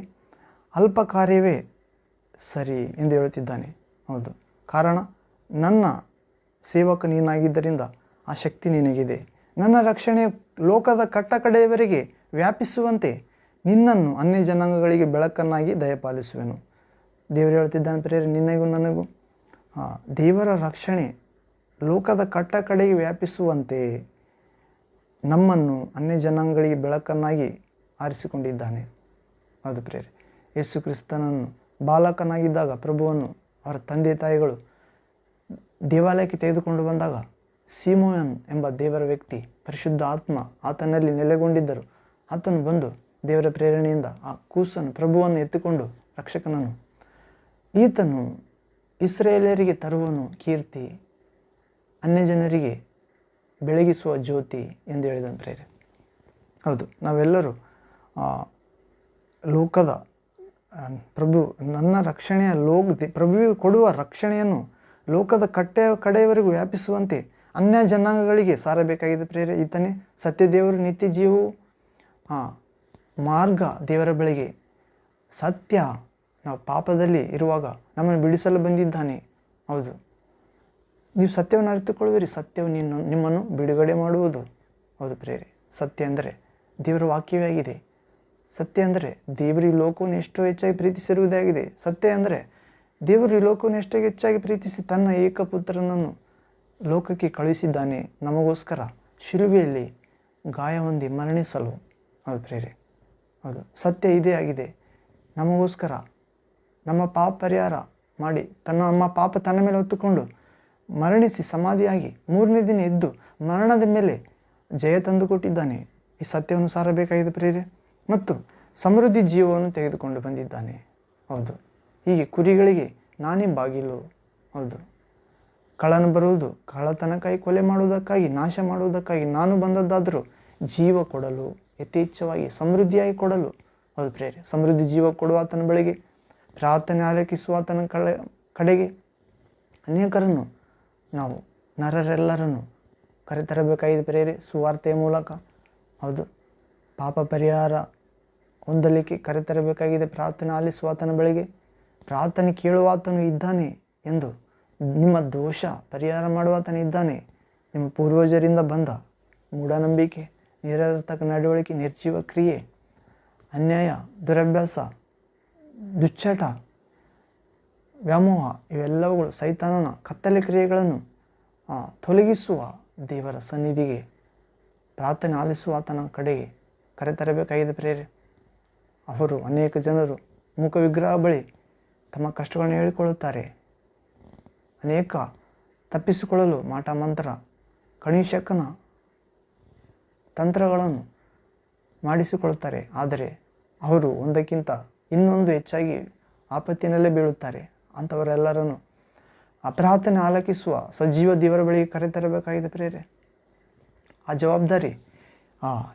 ಅಲ್ಪ ಕಾರ್ಯವೇ ಸರಿ ಎಂದು ಹೇಳುತ್ತಿದ್ದಾನೆ. ಹೌದು, ಕಾರಣ ನನ್ನ ಸೇವಕ ನೀನಾಗಿದ್ದರಿಂದ ಆ ಶಕ್ತಿ ನಿನಗಿದೆ. ನನ್ನ ರಕ್ಷಣೆಯು ಲೋಕದ ಕಟ್ಟಕಡೆಯವರೆಗೆ ವ್ಯಾಪಿಸುವಂತೆ ನಿನ್ನನ್ನು ಅನ್ಯ ಜನಾಂಗಗಳಿಗೆ ಬೆಳಕನ್ನಾಗಿ ದಯಪಾಲಿಸುವೆನು. ದೇವರು ಹೇಳ್ತಿದ್ದಾನೆ ಪ್ರಿಯರೇ, ನಿನಗೂ ನನಗೂ ದೇವರ ರಕ್ಷಣೆ ಲೋಕದ ಕಟ್ಟಕಡೆಗೆ ವ್ಯಾಪಿಸುವಂತೆ ನಮ್ಮನ್ನು ಅನ್ಯ ಜನಾಂಗಗಳಿಗೆ ಬೆಳಕನ್ನಾಗಿ ಆರಿಸಿಕೊಂಡಿದ್ದಾನೆ. ಹೌದು ಪ್ರಿಯರೇ, ಯೇಸು ಕ್ರಿಸ್ತನನ್ನು ಬಾಲಕನಾಗಿದ್ದಾಗ ಪ್ರಭುವನ್ನು ಅವರ ತಂದೆ ತಾಯಿಗಳು ದೇವಾಲಯಕ್ಕೆ ತೆಗೆದುಕೊಂಡು ಬಂದಾಗ ಸೀಮೋನ್ ಎಂಬ ದೇವರ ವ್ಯಕ್ತಿ, ಪರಿಶುದ್ಧ ಆತ್ಮ ಆತನಲ್ಲಿ ನೆಲೆಗೊಂಡಿದ್ದರು. ಆತನು ಬಂದು ದೇವರ ಪ್ರೇರಣೆಯಿಂದ ಆ ಕೂಸನ್ನು ಪ್ರಭುವನ್ನು ಎತ್ತಿಕೊಂಡು ರಕ್ಷಕನನ್ನು ಈತನು ಇಸ್ರೇಲಿಯರಿಗೆ ತರುವನು ಕೀರ್ತಿ, ಅನ್ಯ ಜನರಿಗೆ ಬೆಳಗಿಸುವ ಜ್ಯೋತಿ ಎಂದು ಹೇಳಿದನು ಪ್ರೇರೆ. ಹೌದು, ನಾವೆಲ್ಲರೂ ಲೋಕದ ಪ್ರಭು ನನ್ನ ರಕ್ಷಣೆಯ ಪ್ರಭುವಿಗೆ ಕೊಡುವ ರಕ್ಷಣೆಯನ್ನು ಲೋಕದ ಕಡೆಯವರೆಗೂ ವ್ಯಾಪಿಸುವಂತೆ ಅನ್ಯ ಜನಾಂಗಗಳಿಗೆ ಸಾರಬೇಕಾಗಿದೆ ಪ್ರೇರೆ. ಈತನೇ ಸತ್ಯ ದೇವರು, ನಿತ್ಯ ಜೀವವು, ಮಾರ್ಗ ದೇವರ ಬಳಿಗೆ, ಸತ್ಯ. ನಾವು ಪಾಪದಲ್ಲಿ ಇರುವಾಗ ನಮ್ಮನ್ನು ಬಿಡಿಸಲು ಬಂದಿದ್ದಾನೆ. ಹೌದು, ನೀವು ಸತ್ಯವನ್ನು ಅರಿತುಕೊಳ್ಳುವಿರಿ, ಸತ್ಯವು ನಿಮ್ಮನ್ನು ಬಿಡುಗಡೆ ಮಾಡುವುದು. ಹೌದು ಪ್ರೇರೆ, ಸತ್ಯ ಅಂದರೆ ದೇವರ ವಾಕ್ಯವೇ ಆಗಿದೆ. ಸತ್ಯ ಅಂದರೆ ದೇವರು ಈ ಲೋಕವನ್ನು ಎಷ್ಟೋ ಹೆಚ್ಚಾಗಿ ಪ್ರೀತಿಸಿರುವುದೇ ಆಗಿದೆ. ಸತ್ಯ ಅಂದರೆ ದೇವರು ಈ ಲೋಕವನ್ನು ಎಷ್ಟೋ ಹೆಚ್ಚಾಗಿ ಪ್ರೀತಿಸಿ ತನ್ನ ಏಕಪುತ್ರನನ್ನು ಲೋಕಕ್ಕೆ ಕಳುಹಿಸಿದ್ದಾನೆ ನಮಗೋಸ್ಕರ ಶಿಲುಬೆಯಲ್ಲಿ ಗಾಯ ಹೊಂದಿ ಮರಣಿಸಲು. ಹೌದು ಪ್ರೇರೆ, ಹೌದು, ಸತ್ಯ ಇದೇ ಆಗಿದೆ. ನಮಗೋಸ್ಕರ ನಮ್ಮ ಪಾಪ ಪರಿಹಾರ ಮಾಡಿ ನಮ್ಮ ಪಾಪ ತನ್ನ ಮೇಲೆ ಹೊತ್ತುಕೊಂಡು ಮರಣಿಸಿ ಸಮಾಧಿಯಾಗಿ 3ನೇ ದಿನ ಎದ್ದು ಮರಣದ ಮೇಲೆ ಜಯ ತಂದುಕೊಟ್ಟಿದ್ದಾನೆ. ಈ ಸತ್ಯವನ್ನು ಸಾರಬೇಕಾಗಿದೆ ಪ್ರೇರೆ. ಮತ್ತು ಸಮೃದ್ಧಿ ಜೀವವನ್ನು ತೆಗೆದುಕೊಂಡು ಬಂದಿದ್ದಾನೆ. ಹೌದು, ಹೀಗೆ ಕುರಿಗಳಿಗೆ ನಾನೇ ಬಾಗಿಲು. ಹೌದು, ಕಳ್ಳನು ಬರುವುದು ಕಳ್ಳತನಕ್ಕಾಗಿ, ಕೊಲೆ ಮಾಡುವುದಕ್ಕಾಗಿ, ನಾಶ ಮಾಡುವುದಕ್ಕಾಗಿ ನಾನು ಬಂದದ್ದಾದರೂ ಜೀವ ಕೊಡಲು, ಯಥೇಚ್ಛವಾಗಿ ಸಮೃದ್ಧಿಯಾಗಿ ಕೊಡಲು. ಹೌದು ಪ್ರೇರೆ, ಸಮೃದ್ಧಿ ಜೀವ ಕೊಡುವ ಆತನ ಬಳಿಗೆ, ಪ್ರಾರ್ಥನೆ ಆಲಕಿಸುವ ಆತನ ಕಡೆಗೆ ಅನೇಕರನ್ನು ನಾವು ನರರೆಲ್ಲರನ್ನು ಕರೆತರಬೇಕಾಗಿದೆ ಪ್ರೇರೆ ಸುವಾರ್ತೆಯ ಮೂಲಕ. ಹೌದು, ಪಾಪ ಪರಿಹಾರ ಹೊಂದಲಿಕ್ಕೆ ಕರೆತರಬೇಕಾಗಿದೆ. ಪ್ರಾರ್ಥನೆ ಆಲಿಸುವ ಆತನ ಬಳಿಗೆ, ಪ್ರಾರ್ಥನೆ ಕೇಳುವ ಆತನು ಇದ್ದಾನೆ ಎಂದು, ನಿಮ್ಮ ದೋಷ ಪರಿಹಾರ ಮಾಡುವ ಆತನು ಇದ್ದಾನೆ. ನಿಮ್ಮ ಪೂರ್ವಜರಿಂದ ಬಂದ ಮೂಢನಂಬಿಕೆ, ನಿರರ್ಥಕ ನಡವಳಿಕೆ, ನಿರ್ಜೀವ ಕ್ರಿಯೆ, ಅನ್ಯಾಯ, ದುರಭ್ಯಾಸ, ದುಶ್ಚಟ, ವ್ಯಾಮೋಹ ಇವೆಲ್ಲವುಗಳು ಸೈತಾನನ ಕತ್ತಲೆ ಕ್ರಿಯೆಗಳನ್ನು ತೊಲಗಿಸುವ ದೇವರ ಸನ್ನಿಧಿಗೆ, ಪ್ರಾರ್ಥನೆ ಆಲಿಸುವ ಆತನ ಕಡೆಗೆ ಕರೆತರಬೇಕಾಗಿದೆ ಪ್ರೇರೆ. ಅವರು ಅನೇಕ ಜನರು ಮುಖ ವಿಗ್ರಹ ಬಳಿ ತಮ್ಮ ಕಷ್ಟಗಳನ್ನು ಹೇಳಿಕೊಳ್ಳುತ್ತಾರೆ. ಅನೇಕ ತಪ್ಪಿಸಿಕೊಳ್ಳಲು ಮಾಟ ಮಂತ್ರ, ಕಣಿಶಕನ ತಂತ್ರಗಳನ್ನು ಮಾಡಿಸಿಕೊಳ್ಳುತ್ತಾರೆ. ಆದರೆ ಅವರು ಒಂದಕ್ಕಿಂತ ಇನ್ನೊಂದು ಹೆಚ್ಚಾಗಿ ಆಪತ್ತಿನಲ್ಲೇ ಬೀಳುತ್ತಾರೆ. ಅಂಥವರೆಲ್ಲರನ್ನು ಪ್ರಾರ್ಥನೆ ಆಲಕಿಸುವ ಸಜೀವ ದೇವರ ಬಳಿಗೆ ಕರೆತರಬೇಕಾಗಿದೆ ಪ್ರೇರೆ. ಆ ಜವಾಬ್ದಾರಿ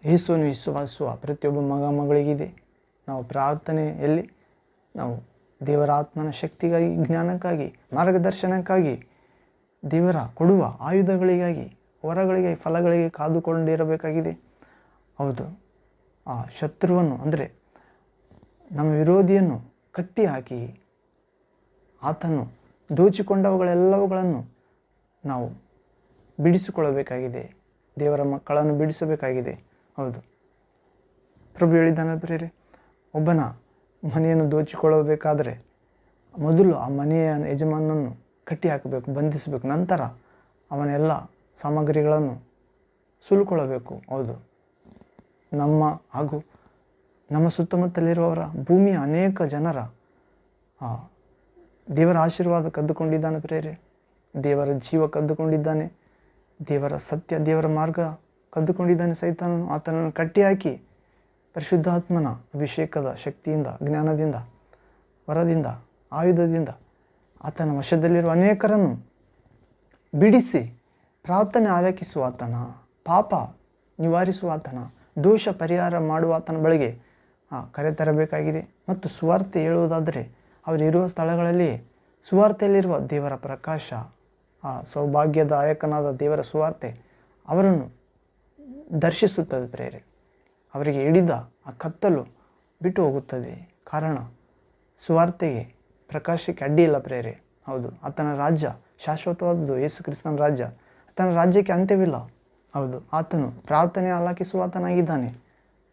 ಯೇಸುವನ್ನು ವಿಶ್ವಾಸಿಸುವ ಪ್ರತಿಯೊಬ್ಬ ಮಗಳಿಗಿದೆ. ನಾವು ಪ್ರಾರ್ಥನೆಯಲ್ಲಿ ನಾವು ದೇವರ ಆತ್ಮನ ಶಕ್ತಿಗಾಗಿ, ಜ್ಞಾನಕ್ಕಾಗಿ, ಮಾರ್ಗದರ್ಶನಕ್ಕಾಗಿ, ದೇವರ ಕೊಡುವ ಆಯುಧಗಳಿಗಾಗಿ, ವರಗಳಿಗಾಗಿ, ಫಲಗಳಿಗೆ ಕಾದುಕೊಂಡಿರಬೇಕಾಗಿದೆ. ಹೌದು, ಆ ಶತ್ರುವನ್ನು ಅಂದರೆ ನಮ್ಮ ವಿರೋಧಿಯನ್ನು ಕಟ್ಟಿ ಹಾಕಿ ಆತನು ದೋಚಿಕೊಂಡವುಗಳೆಲ್ಲವುಗಳನ್ನು ನಾವು ಬಿಡಿಸಿಕೊಳ್ಳಬೇಕಾಗಿದೆ. ದೇವರ ಮಕ್ಕಳನ್ನು ಬಿಡಿಸಬೇಕಾಗಿದೆ. ಹೌದು, ಪ್ರಭು ಹೇಳಿದ್ದಾನೆ ಪ್ರೇರೆ, ಒಬ್ಬನ ಮನೆಯನ್ನು ದೋಚಿಕೊಳ್ಳಬೇಕಾದರೆ ಮೊದಲು ಆ ಮನೆಯ ಯಜಮಾನನನ್ನು ಕಟ್ಟಿ ಹಾಕಬೇಕು, ಬಂಧಿಸಬೇಕು. ನಂತರ ಅವನೆಲ್ಲ ಸಾಮಗ್ರಿಗಳನ್ನು ಸುಲುಕೊಳ್ಳಬೇಕು. ಹೌದು, ನಮ್ಮ ಹಾಗೂ ನಮ್ಮ ಸುತ್ತಮುತ್ತಲಿರುವವರ ಭೂಮಿಯ ಅನೇಕ ಜನರ ದೇವರ ಆಶೀರ್ವಾದ ಕದ್ದುಕೊಂಡಿದ್ದಾನೆ ಪ್ರೇರೆ. ದೇವರ ಜೀವ ಕದ್ದುಕೊಂಡಿದ್ದಾನೆ. ದೇವರ ಸತ್ಯ, ದೇವರ ಮಾರ್ಗ ಕದ್ದುಕೊಂಡಿದ್ದಾನೆ ಸೈತಾನನು. ಆತನನ್ನು ಕಟ್ಟಿಹಾಕಿ ಪರಿಶುದ್ಧಾತ್ಮನ ಅಭಿಷೇಕದ ಶಕ್ತಿಯಿಂದ, ಜ್ಞಾನದಿಂದ, ವರದಿಂದ, ಆಯುಧದಿಂದ ಆತನ ವಶದಲ್ಲಿರುವ ಅನೇಕರನ್ನು ಬಿಡಿಸಿ ಪ್ರಾರ್ಥನೆ ಆಲಕಿಸುವ ಆತನ, ಪಾಪ ನಿವಾರಿಸುವ ಆತನ, ದೋಷ ಪರಿಹಾರ ಮಾಡುವ ಆತನ ಬಳಿಗೆ ಕರೆತರಬೇಕಾಗಿದೆ. ಮತ್ತು ಸುವಾರ್ತೆ ಹೇಳುವುದಾದರೆ ಅವರಿರುವ ಸ್ಥಳಗಳಲ್ಲಿ ಸುವಾರ್ತೆಯಲ್ಲಿರುವ ದೇವರ ಪ್ರಕಾಶ, ಆ ಸೌಭಾಗ್ಯದಾಯಕನಾದ ದೇವರ ಸುವಾರ್ತೆ ಅವರನ್ನು ದರ್ಶಿಸುತ್ತದೆ ಪ್ರೇರೆ. ಅವರಿಗೆ ಹಿಡಿದ ಆ ಕತ್ತಲು ಬಿಟ್ಟು ಹೋಗುತ್ತದೆ. ಕಾರಣ ಸುವಾರ್ತೆಗೆ, ಪ್ರಕಾಶಕ್ಕೆ ಅಡ್ಡಿ ಇಲ್ಲ ಪ್ರೇರೆ. ಹೌದು, ಆತನ ರಾಜ್ಯ ಶಾಶ್ವತವಾದದ್ದು. ಯೇಸು ಕ್ರಿಸ್ತನ ರಾಜ್ಯ, ಆತನ ರಾಜ್ಯಕ್ಕೆ ಅಂತ್ಯವಿಲ್ಲ. ಹೌದು, ಆತನು ಪ್ರಾರ್ಥನೆ ಆಲಕಿಸುವ ಆತನಾಗಿದ್ದಾನೆ.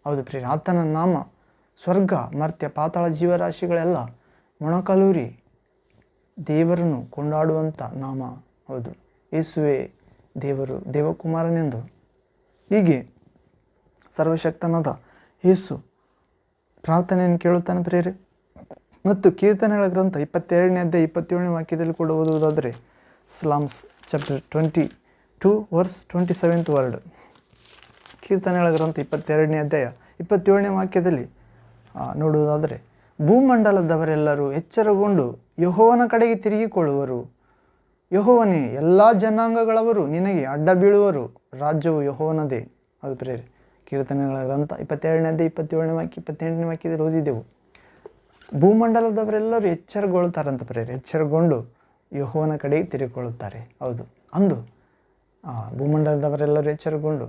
ಹೌದು ಪ್ರೇರೆ, ಆತನ ನಾಮ ಸ್ವರ್ಗ, ಮರ್ತ್ಯ, ಪಾತಾಳ ಜೀವರಾಶಿಗಳೆಲ್ಲ ಮೊಣಕಾಲೂರಿ ದೇವರನ್ನು ಕೊಂಡಾಡುವಂಥ ನಾಮ. ಹೌದು, ಯೇಸುವೆ ದೇವರು, ದೇವಕುಮಾರನೆಂದು. ಹೀಗೆ ಸರ್ವಶಕ್ತನಾದ ಯೇಸು ಪ್ರಾರ್ಥನೆಯನ್ನು ಕೇಳುತ್ತಾನೆ ಪ್ರೇರೆ. ಮತ್ತು ಕೀರ್ತನೆಗಳ ಗ್ರಂಥ 22ನೇ ಅಧ್ಯಾಯ 27ನೇ ವಾಕ್ಯದಲ್ಲಿ ಕೂಡ ಓದುವುದಾದರೆ, slams chapter 22 verse 27th word. ಕೀರ್ತನೆಗಳ ಗ್ರಂಥ 22ನೇ ಅಧ್ಯಾಯ 27ನೇ ವಾಕ್ಯದಲ್ಲಿ ನೋಡುವುದಾದರೆ, ಭೂಮಂಡಲದವರೆಲ್ಲರೂ ಎಚ್ಚರಗೊಂಡು ಯೆಹೋವನ ಕಡೆಗೆ ತಿರುಗಿಕೊಳ್ಳುವರು. ಯೆಹೋವನೇ, ಎಲ್ಲ ಜನಾಂಗಗಳವರು ನಿನಗೆ ಅಡ್ಡ ಬೀಳುವರು. ರಾಜ್ಯವು ಯೆಹೋವನದೇ. ಅದು ಪ್ರೇರೆ, ಕೀರ್ತನೆಗಳ ಗ್ರಂಥ 22ನೇ ಅಧ್ಯಾಯ 27ನೇ ವಾಕ್ಯ 28ನೇ ವಾಕ್ಯದಲ್ಲಿ ಓದಿದೆವು. ಭೂಮಂಡಲದವರೆಲ್ಲರೂ ಎಚ್ಚರಗೊಳ್ಳುತ್ತಾರಂತ ಪ್ರೇರೆ. ಎಚ್ಚರಗೊಂಡು ಯೆಹೋವನ ಕಡೆಗೆ ತಿರುಗಿಕೊಳ್ಳುತ್ತಾರೆ. ಹೌದು, ಅಂದು ಭೂಮಂಡಲದವರೆಲ್ಲರೂ ಎಚ್ಚರಗೊಂಡು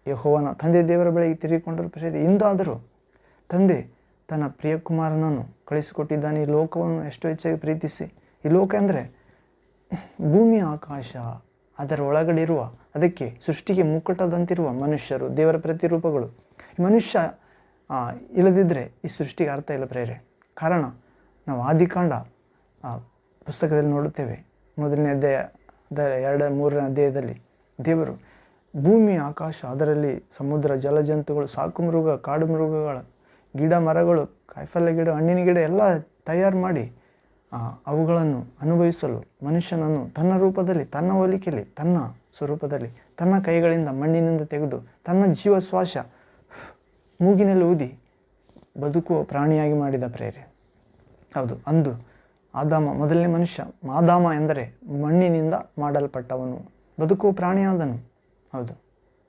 ಯೆಹೋವನ ತಂದೆ ದೇವರ ಬಳಿಗೆ ತಿರುಗಿಕೊಂಡರು ಪ್ರೇರೆ. ಇಂದಾದರೂ ತಂದೆ ತನ್ನ ಪ್ರಿಯಕುಮಾರನನ್ನು ಕಳಿಸಿಕೊಟ್ಟಿದ್ದಾನೆ ಈ ಲೋಕವನ್ನು ಎಷ್ಟು ಹೆಚ್ಚಾಗಿ ಪ್ರೀತಿಸಿ. ಈ ಲೋಕ ಅಂದರೆ ಭೂಮಿ, ಆಕಾಶ, ಅದರ ಒಳಗಡೆ ಇರುವ, ಅದಕ್ಕೆ ಸೃಷ್ಟಿಗೆ ಮುಕ್ಕುಟದಂತಿರುವ ಮನುಷ್ಯರು, ದೇವರ ಪ್ರತಿರೂಪಗಳು. ಈ ಮನುಷ್ಯ ಇಲ್ಲದಿದ್ದರೆ ಈ ಸೃಷ್ಟಿಗೆ ಅರ್ಥ ಇಲ್ಲ ಪ್ರೇರೆ. ಕಾರಣ ನಾವು ಆದಿಕಾಂಡ ಪುಸ್ತಕದಲ್ಲಿ ನೋಡುತ್ತೇವೆ. 1ನೇ ಅಧ್ಯಾಯ 2, 3ನೇ ಅಧ್ಯಾಯದಲ್ಲಿ ದೇವರು ಭೂಮಿ, ಆಕಾಶ, ಅದರಲ್ಲಿ ಸಮುದ್ರ, ಜಲಜಂತುಗಳು, ಸಾಕು ಮೃಗ, ಕಾಡು ಮೃಗಗಳ, ಗಿಡ ಮರಗಳು, ಕಾಯಿಪಲ್ಯ ಗಿಡ, ಹಣ್ಣಿನ ಗಿಡ ಎಲ್ಲ ತಯಾರು ಮಾಡಿ ಅವುಗಳನ್ನು ಅನುಭವಿಸಲು ಮನುಷ್ಯನನ್ನು ತನ್ನ ರೂಪದಲ್ಲಿ, ತನ್ನ ಹೋಲಿಕೆಯಲ್ಲಿ, ತನ್ನ ಸ್ವರೂಪದಲ್ಲಿ, ತನ್ನ ಕೈಗಳಿಂದ ಮಣ್ಣಿನಿಂದ ತೆಗೆದು ತನ್ನ ಜೀವ ಶ್ವಾಸ ಮೂಗಿನಲ್ಲಿ ಊದಿ ಬದುಕುವ ಪ್ರಾಣಿಯಾಗಿ ಮಾಡಿದ ಪ್ರೇರೆ. ಹೌದು, ಅಂದು ಆದಾಮ ಮೊದಲನೇ ಮನುಷ್ಯ. ಆದಾಮ ಎಂದರೆ ಮಣ್ಣಿನಿಂದ ಮಾಡಲ್ಪಟ್ಟವನು, ಬದುಕುವ ಪ್ರಾಣಿಯಾದನು. ಹೌದು,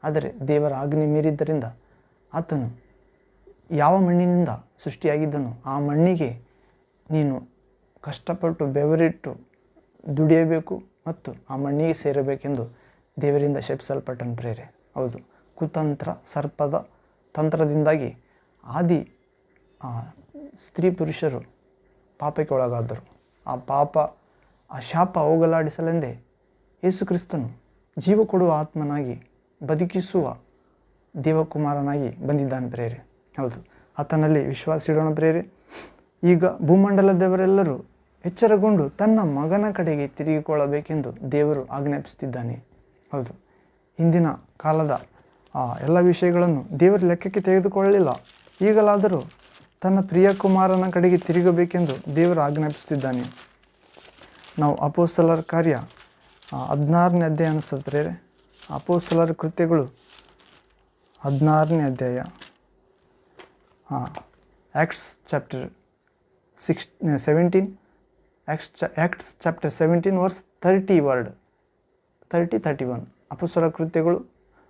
ಆದರೆ ದೇವರ ಆಜ್ಞೆ ಮೀರಿದ್ದರಿಂದ ಆತನು ಯಾವ ಮಣ್ಣಿನಿಂದ ಸೃಷ್ಟಿಯಾಗಿದ್ದನು ಆ ಮಣ್ಣಿಗೆ ನೀನು ಕಷ್ಟಪಟ್ಟು ಬೆವರಿಟ್ಟು ದುಡಿಯಬೇಕು ಮತ್ತು ಆ ಮಣ್ಣಿಗೆ ಸೇರಬೇಕೆಂದು ದೇವರಿಂದ ಶಪಿಸಲ್ಪಟ್ಟನು ಪ್ರೇರೆ. ಹೌದು, ಕುತಂತ್ರ, ಸರ್ಪದ ತಂತ್ರದಿಂದಾಗಿ ಆದಿ ಸ್ತ್ರೀ ಪುರುಷರು ಪಾಪಕ್ಕೆ ಒಳಗಾದರು. ಆ ಪಾಪ, ಆ ಶಾಪ ಹೋಗಲಾಡಿಸಲೆಂದೇ ಯೇಸು ಕ್ರಿಸ್ತನು ಜೀವ ಕೊಡುವ ಆತ್ಮನಾಗಿ, ಬದುಕಿಸುವ ದೇವಕುಮಾರನಾಗಿ ಬಂದಿದ್ದಾನೆ ಪ್ರೇರೆ. ಹೌದು, ಆತನಲ್ಲಿ ವಿಶ್ವಾಸ ಇಡೋಣ ಪ್ರೇರೆ. ಈಗ ಭೂಮಂಡಲದವರೆಲ್ಲರೂ ಎಚ್ಚರಗೊಂಡು ತನ್ನ ಮಗನ ಕಡೆಗೆ ತಿರುಗಿಕೊಳ್ಳಬೇಕೆಂದು ದೇವರು ಆಜ್ಞಾಪಿಸುತ್ತಿದ್ದಾನೆ. ಹೌದು, ಹಿಂದಿನ ಕಾಲದ ಎಲ್ಲ ವಿಷಯಗಳನ್ನು ದೇವರು ಲೆಕ್ಕಕ್ಕೆ ತೆಗೆದುಕೊಳ್ಳಲಿಲ್ಲ. ಈಗಲಾದರೂ ತನ್ನ ಪ್ರಿಯ ಕುಮಾರನ ಕಡೆಗೆ ತಿರುಗಬೇಕೆಂದು ದೇವರು ಆಜ್ಞಾಪಿಸುತ್ತಿದ್ದಾನೆ. ನಾವು ಅಪೊಸ್ತಲರ ಕಾರ್ಯ 16ನೇ ಅಧ್ಯಾಯ ಅನಿಸ್ತದೆ ಪ್ರೇರೆ. ಅಪೊಸ್ತಲರ ಕೃತ್ಯಗಳು 16ನೇ ಅಧ್ಯಾಯ, acts chapter 17, acts chapter 17 verse 30 word 30-31. ಅಪೊಸ್ತಲರ ಕೃತ್ಯಗಳು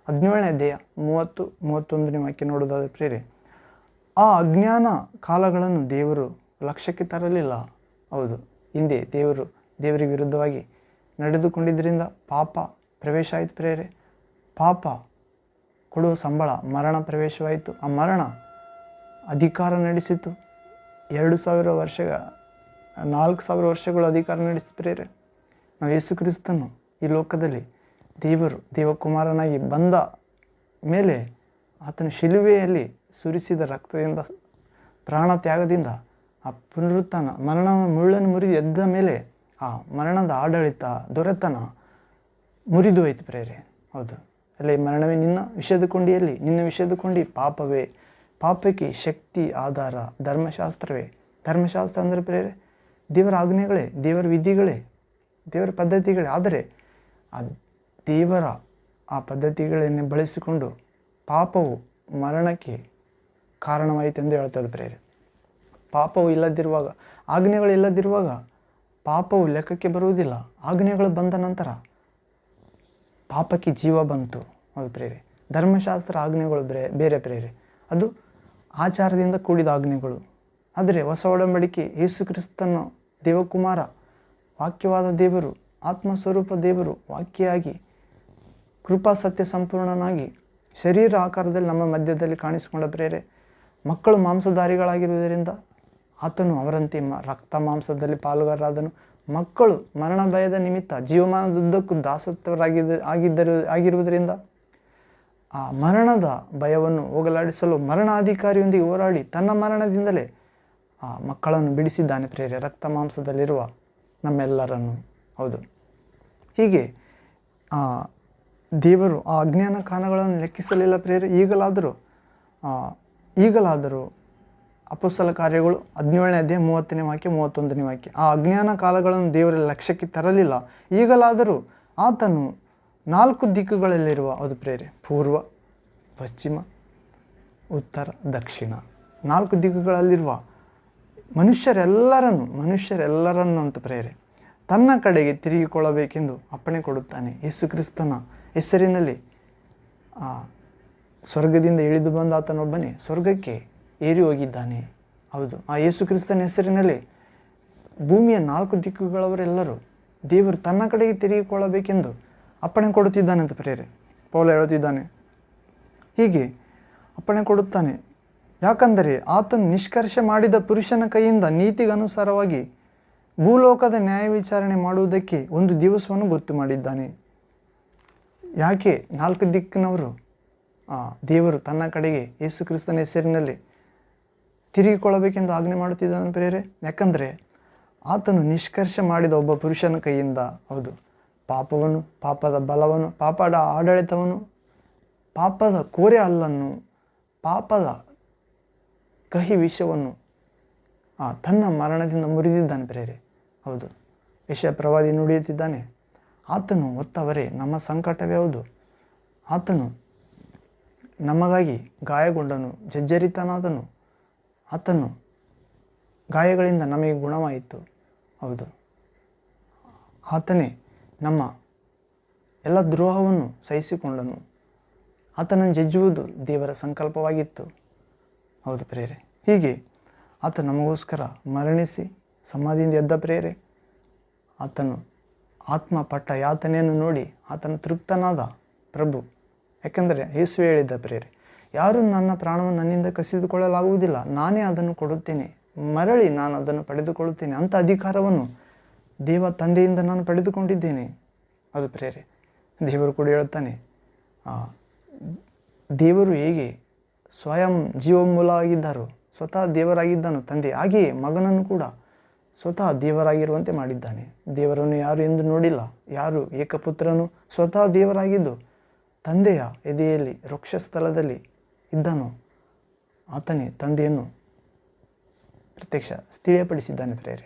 17ನೇ ಅಧ್ಯಾಯ 30-31ನೇ ವಾಕ್ಯ ನೋಡೋದಾದ ಪ್ರೇರೆ. ಆ ಅಜ್ಞಾನ ಕಾಲಗಳನ್ನು ದೇವರು ಲಕ್ಷ್ಯಕ್ಕೆ ತರಲಿಲ್ಲ. ಹೌದು, ಹಿಂದೆ ದೇವರಿಗೆ ವಿರುದ್ಧವಾಗಿ ನಡೆದುಕೊಂಡಿದ್ದರಿಂದ ಪಾಪ ಪ್ರವೇಶ ಆಯಿತು ಪ್ರೇರೆ. ಪಾಪ ಕೊಡುವ ಸಂಬಳ ಮರಣ ಪ್ರವೇಶವಾಯಿತು. ಆ ಮರಣ ಅಧಿಕಾರ ನಡೆಸಿತು. 2000 ವರ್ಷ 4000 ವರ್ಷಗಳು ಅಧಿಕಾರ ನಡೆಸಿತು ಪ್ರೇರೆ. ನಾವು ಯೇಸು ಕ್ರಿಸ್ತನು ಈ ಲೋಕದಲ್ಲಿ ದೇವಕುಮಾರನಾಗಿ ಬಂದ ಮೇಲೆ ಆತನು ಶಿಲುಬೆಯಲ್ಲಿ ಸುರಿಸಿದ ರಕ್ತದಿಂದ, ಪ್ರಾಣ ತ್ಯಾಗದಿಂದ, ಆ ಪುನರುತ್ಥಾನ, ಮರಣ ಮುಳ್ಳನ್ನು ಮುರಿದು ಎದ್ದ ಮೇಲೆ ಆ ಮರಣದ ಆಡಳಿತ, ದೊರೆತನ ಮುರಿದು ಹೋಯ್ತು ಪ್ರೇರೆ. ಹೌದು, ಅಲ್ಲೇ ಮರಣವೇ ನಿನ್ನ ವಿಷದ ಕೊಂಡಿಯಲ್ಲಿ, ನಿನ್ನ ವಿಷದ ಕೊಂಡಿ ಪಾಪವೇ, ಪಾಪಕ್ಕೆ ಶಕ್ತಿ ಆಧಾರ ಧರ್ಮಶಾಸ್ತ್ರವೇ. ಧರ್ಮಶಾಸ್ತ್ರ ಅಂದರೆ ಪ್ರೇರೆ ದೇವರ ಆಜ್ಞೆಗಳೇ, ದೇವರ ವಿಧಿಗಳೇ, ದೇವರ ಪದ್ಧತಿಗಳೇ. ಆದರೆ ಆ ದೇವರ ಆ ಪದ್ಧತಿಗಳನ್ನೇ ಬಳಸಿಕೊಂಡು ಪಾಪವು ಮರಣಕ್ಕೆ ಕಾರಣವಾಯಿತು ಎಂದು ಹೇಳ್ತದೆ ಪ್ರೇರೆ. ಪಾಪವು ಇಲ್ಲದಿರುವಾಗ, ಆಜ್ಞೆಗಳು ಇಲ್ಲದಿರುವಾಗ ಪಾಪವು ಲೆಕ್ಕಕ್ಕೆ ಬರುವುದಿಲ್ಲ. ಆಜ್ಞೆಗಳು ಬಂದ ನಂತರ ಪಾಪಕ್ಕೆ ಜೀವ ಬಂತು. ಅದು ಪ್ರೇರೆ. ಧರ್ಮಶಾಸ್ತ್ರ ಆಜ್ಞೆಗಳು ಬೇರೆ ಪ್ರೇರೆ, ಅದು ಆಚಾರದಿಂದ ಕೂಡಿದ ಆಜ್ಞೆಗಳು. ಆದರೆ ಹೊಸ ಒಡಂಬಡಿಕೆ ಯೇಸು ಕ್ರಿಸ್ತನ ದೇವಕುಮಾರ, ವಾಕ್ಯವಾದ ದೇವರು, ಆತ್ಮಸ್ವರೂಪ ದೇವರು ವಾಕ್ಯಾಗಿ ಕೃಪಾ ಸತ್ಯ ಸಂಪೂರ್ಣನಾಗಿ ಶರೀರ ಆಕಾರದಲ್ಲಿ ನಮ್ಮ ಮಧ್ಯದಲ್ಲಿ ಕಾಣಿಸಿಕೊಂಡ ಪ್ರೇರೆ. ಮಕ್ಕಳು ಮಾಂಸಧಾರಿಗಳಾಗಿರುವುದರಿಂದ ಆತನು ಅವರಂತೆ ರಕ್ತ ಮಾಂಸದಲ್ಲಿ ಪಾಲುಗಾರರಾದನು. ಮಕ್ಕಳು ಮರಣ ಭಯದ ನಿಮಿತ್ತ ಜೀವಮಾನದುದ್ದಕ್ಕೂ ಆಗಿರುವುದರಿಂದ ಆ ಮರಣದ ಭಯವನ್ನು ಹೋಗಲಾಡಿಸಲು ಮರಣಾಧಿಕಾರಿಯೊಂದಿಗೆ ಹೋರಾಡಿ ತನ್ನ ಮರಣದಿಂದಲೇ ಆ ಮಕ್ಕಳನ್ನು ಬಿಡಿಸಿದ್ದಾನೆ ಪ್ರೇರೆ, ರಕ್ತ ಮಾಂಸದಲ್ಲಿರುವ ನಮ್ಮೆಲ್ಲರನ್ನು. ಹೌದು, ಹೀಗೆ ದೇವರು ಆ ಅಜ್ಞಾನ ಕಾಲಗಳನ್ನು ಲೆಕ್ಕಿಸಲಿಲ್ಲ ಪ್ರೇರೆ. ಈಗಲಾದರೂ ಅಪೊಸ್ತಲ ಕಾರ್ಯಗಳು 17ನೇ ಅಧ್ಯಾಯ 30ನೇ ವಾಕ್ಯ 31ನೇ ವಾಕ್ಯ, ಆ ಅಜ್ಞಾನ ಕಾಲಗಳನ್ನು ದೇವರ ಲಕ್ಷ್ಯಕ್ಕೆ ತರಲಿಲ್ಲ. ಈಗಲಾದರೂ ಆತನು 4 ದಿಕ್ಕುಗಳಲ್ಲಿರುವ, ಅದು ಪ್ರೇರೆ, ಪೂರ್ವ, ಪಶ್ಚಿಮ, ಉತ್ತರ, ದಕ್ಷಿಣ, 4 ದಿಕ್ಕುಗಳಲ್ಲಿರುವ ಮನುಷ್ಯರೆಲ್ಲರನ್ನು ಅಂತ ಪ್ರೇರೆ ತನ್ನ ಕಡೆಗೆ ತಿರುಗಿಕೊಳ್ಳಬೇಕೆಂದು ಅಪ್ಪಣೆ ಕೊಡುತ್ತಾನೆ. ಯೇಸು ಕ್ರಿಸ್ತನ ಹೆಸರಿನಲ್ಲಿ ಸ್ವರ್ಗದಿಂದ ಇಳಿದು ಬಂದ ಆತನೊಬ್ಬನೇ ಸ್ವರ್ಗಕ್ಕೆ ಏರಿ ಹೋಗಿದ್ದಾನೆ. ಹೌದು, ಆ ಯೇಸು ಕ್ರಿಸ್ತನ ಹೆಸರಿನಲ್ಲಿ ಭೂಮಿಯ 4 ದಿಕ್ಕುಗಳವರೆಲ್ಲರೂ ದೇವರು ತನ್ನ ಕಡೆಗೆ ತಿರುಗಿಕೊಳ್ಳಬೇಕೆಂದು ಅಪ್ಪಣೆ ಕೊಡುತ್ತಿದ್ದಾನೆ ಅಂತ ಪ್ರೇರೆ ಪೌಲ ಹೇಳುತ್ತಿದ್ದಾನೆ. ಹೀಗೆ ಅಪ್ಪಣೆ ಕೊಡುತ್ತಾನೆ. ಯಾಕಂದರೆ ಆತನು ನಿಷ್ಕರ್ಷೆ ಮಾಡಿದ ಪುರುಷನ ಕೈಯಿಂದ ನೀತಿಗನುಸಾರವಾಗಿ ಭೂಲೋಕದ ನ್ಯಾಯ ವಿಚಾರಣೆ ಮಾಡುವುದಕ್ಕೆ ಒಂದು ದಿವಸವನ್ನು ಗೊತ್ತು ಮಾಡಿದ್ದಾನೆ. ಯಾಕೆ 4 ದಿಕ್ಕಿನವರು ದೇವರು ತನ್ನ ಕಡೆಗೆ ಯೇಸು ಕ್ರಿಸ್ತನ ಹೆಸರಿನಲ್ಲಿ ತಿರುಗಿಕೊಳ್ಳಬೇಕೆಂದು ಆಜ್ಞೆ ಮಾಡುತ್ತಿದ್ದಾನೆ ಪ್ರೇರೆ? ಯಾಕಂದರೆ ಆತನು ನಿಷ್ಕರ್ಷೆ ಮಾಡಿದ ಒಬ್ಬ ಪುರುಷನ ಕೈಯಿಂದ, ಹೌದು, ಪಾಪವನ್ನು, ಪಾಪದ ಬಲವನ್ನು, ಪಾಪದ ಆಡಳಿತವನ್ನು, ಪಾಪದ ಕೋರೆ ಹಲ್ಲನ್ನು, ಪಾಪದ ಕಹಿ ವಿಷವನ್ನು ತನ್ನ ಮರಣದಿಂದ ಮುರಿದಿದ್ದಾನೆ ಪ್ರೇರೆ. ಹೌದು, ಯೆಶಾಯ ಪ್ರವಾದಿ ನುಡಿಯುತ್ತಿದ್ದಾನೆ, ಆತನು ಹೊತ್ತವರೇ ನಮ್ಮ ಸಂಕಟವೇ. ಹೌದು, ಆತನು ನಮಗಾಗಿ ಗಾಯಗೊಂಡನು, ಜರ್ಜರಿತನಾದನು, ಆತನು ಗಾಯಗಳಿಂದ ನಮಗೆ ಗುಣವಾಯಿತು. ಹೌದು, ಆತನೇ ನಮ್ಮ ಎಲ್ಲ ದ್ರೋಹವನ್ನು ಸಹಿಸಿಕೊಂಡನು. ಆತನನ್ನು ಜಜ್ಜುವುದು ದೇವರ ಸಂಕಲ್ಪವಾಗಿತ್ತು. ಹೌದು ಪ್ರೇರೆ. ಹೀಗೆ ಆತ ನಮಗೋಸ್ಕರ ಮರಣಿಸಿ ಸಮಾಧಿಯಿಂದ ಎದ್ದ ಪ್ರೇರೆ. ಆತನು ಆತ್ಮ ಪಟ್ಟ ಯಾತನೆಯನ್ನು ನೋಡಿ ಆತನು ತೃಪ್ತನಾದ ಪ್ರಭು. ಯಾಕೆಂದರೆ ಯೇಸು ಹೇಳಿದ್ದ ಪ್ರೇರೆ, ಯಾರು ನನ್ನ ಪ್ರಾಣವನ್ನು ನನ್ನಿಂದ ಕಸಿದುಕೊಳ್ಳಲಾಗುವುದಿಲ್ಲ, ನಾನೇ ಅದನ್ನು ಕೊಡುತ್ತೇನೆ, ಮರಳಿ ನಾನು ಅದನ್ನು ಪಡೆದುಕೊಳ್ಳುತ್ತೇನೆ. ಅಂಥ ಅಧಿಕಾರವನ್ನು ದೇವ ತಂದೆಯಿಂದ ನಾನು ಪಡೆದುಕೊಂಡಿದ್ದೇನೆ. ಅದು ಪ್ರೇರೆ. ದೇವರು ಕೂಡ ಹೇಳ್ತಾನೆ, ದೇವರು ಹೇಗೆ ಸ್ವಯಂ ಜೀವಮೂಲ ಆಗಿದ್ದಾರೋ, ಸ್ವತಃ ದೇವರಾಗಿದ್ದಾನೋ ತಂದೆ, ಹಾಗೆಯೇ ಮಗನನ್ನು ಕೂಡ ಸ್ವತಃ ದೇವರಾಗಿರುವಂತೆ ಮಾಡಿದ್ದಾನೆ. ದೇವರನ್ನು ಯಾರು ಎಂದು ನೋಡಿಲ್ಲ, ಯಾರು ಏಕಪುತ್ರನು ಸ್ವತಃ ದೇವರಾಗಿದ್ದು ತಂದೆಯ ಎದೆಯಲ್ಲಿ ವೃಕ್ಷಸ್ಥಳದಲ್ಲಿ ಇದ್ದನೋ ಆತನೇ ತಂದೆಯನ್ನು ತಿಳಿಯಪಡಿಸಿದ್ದಾನೆ ಪ್ರೇರೆ.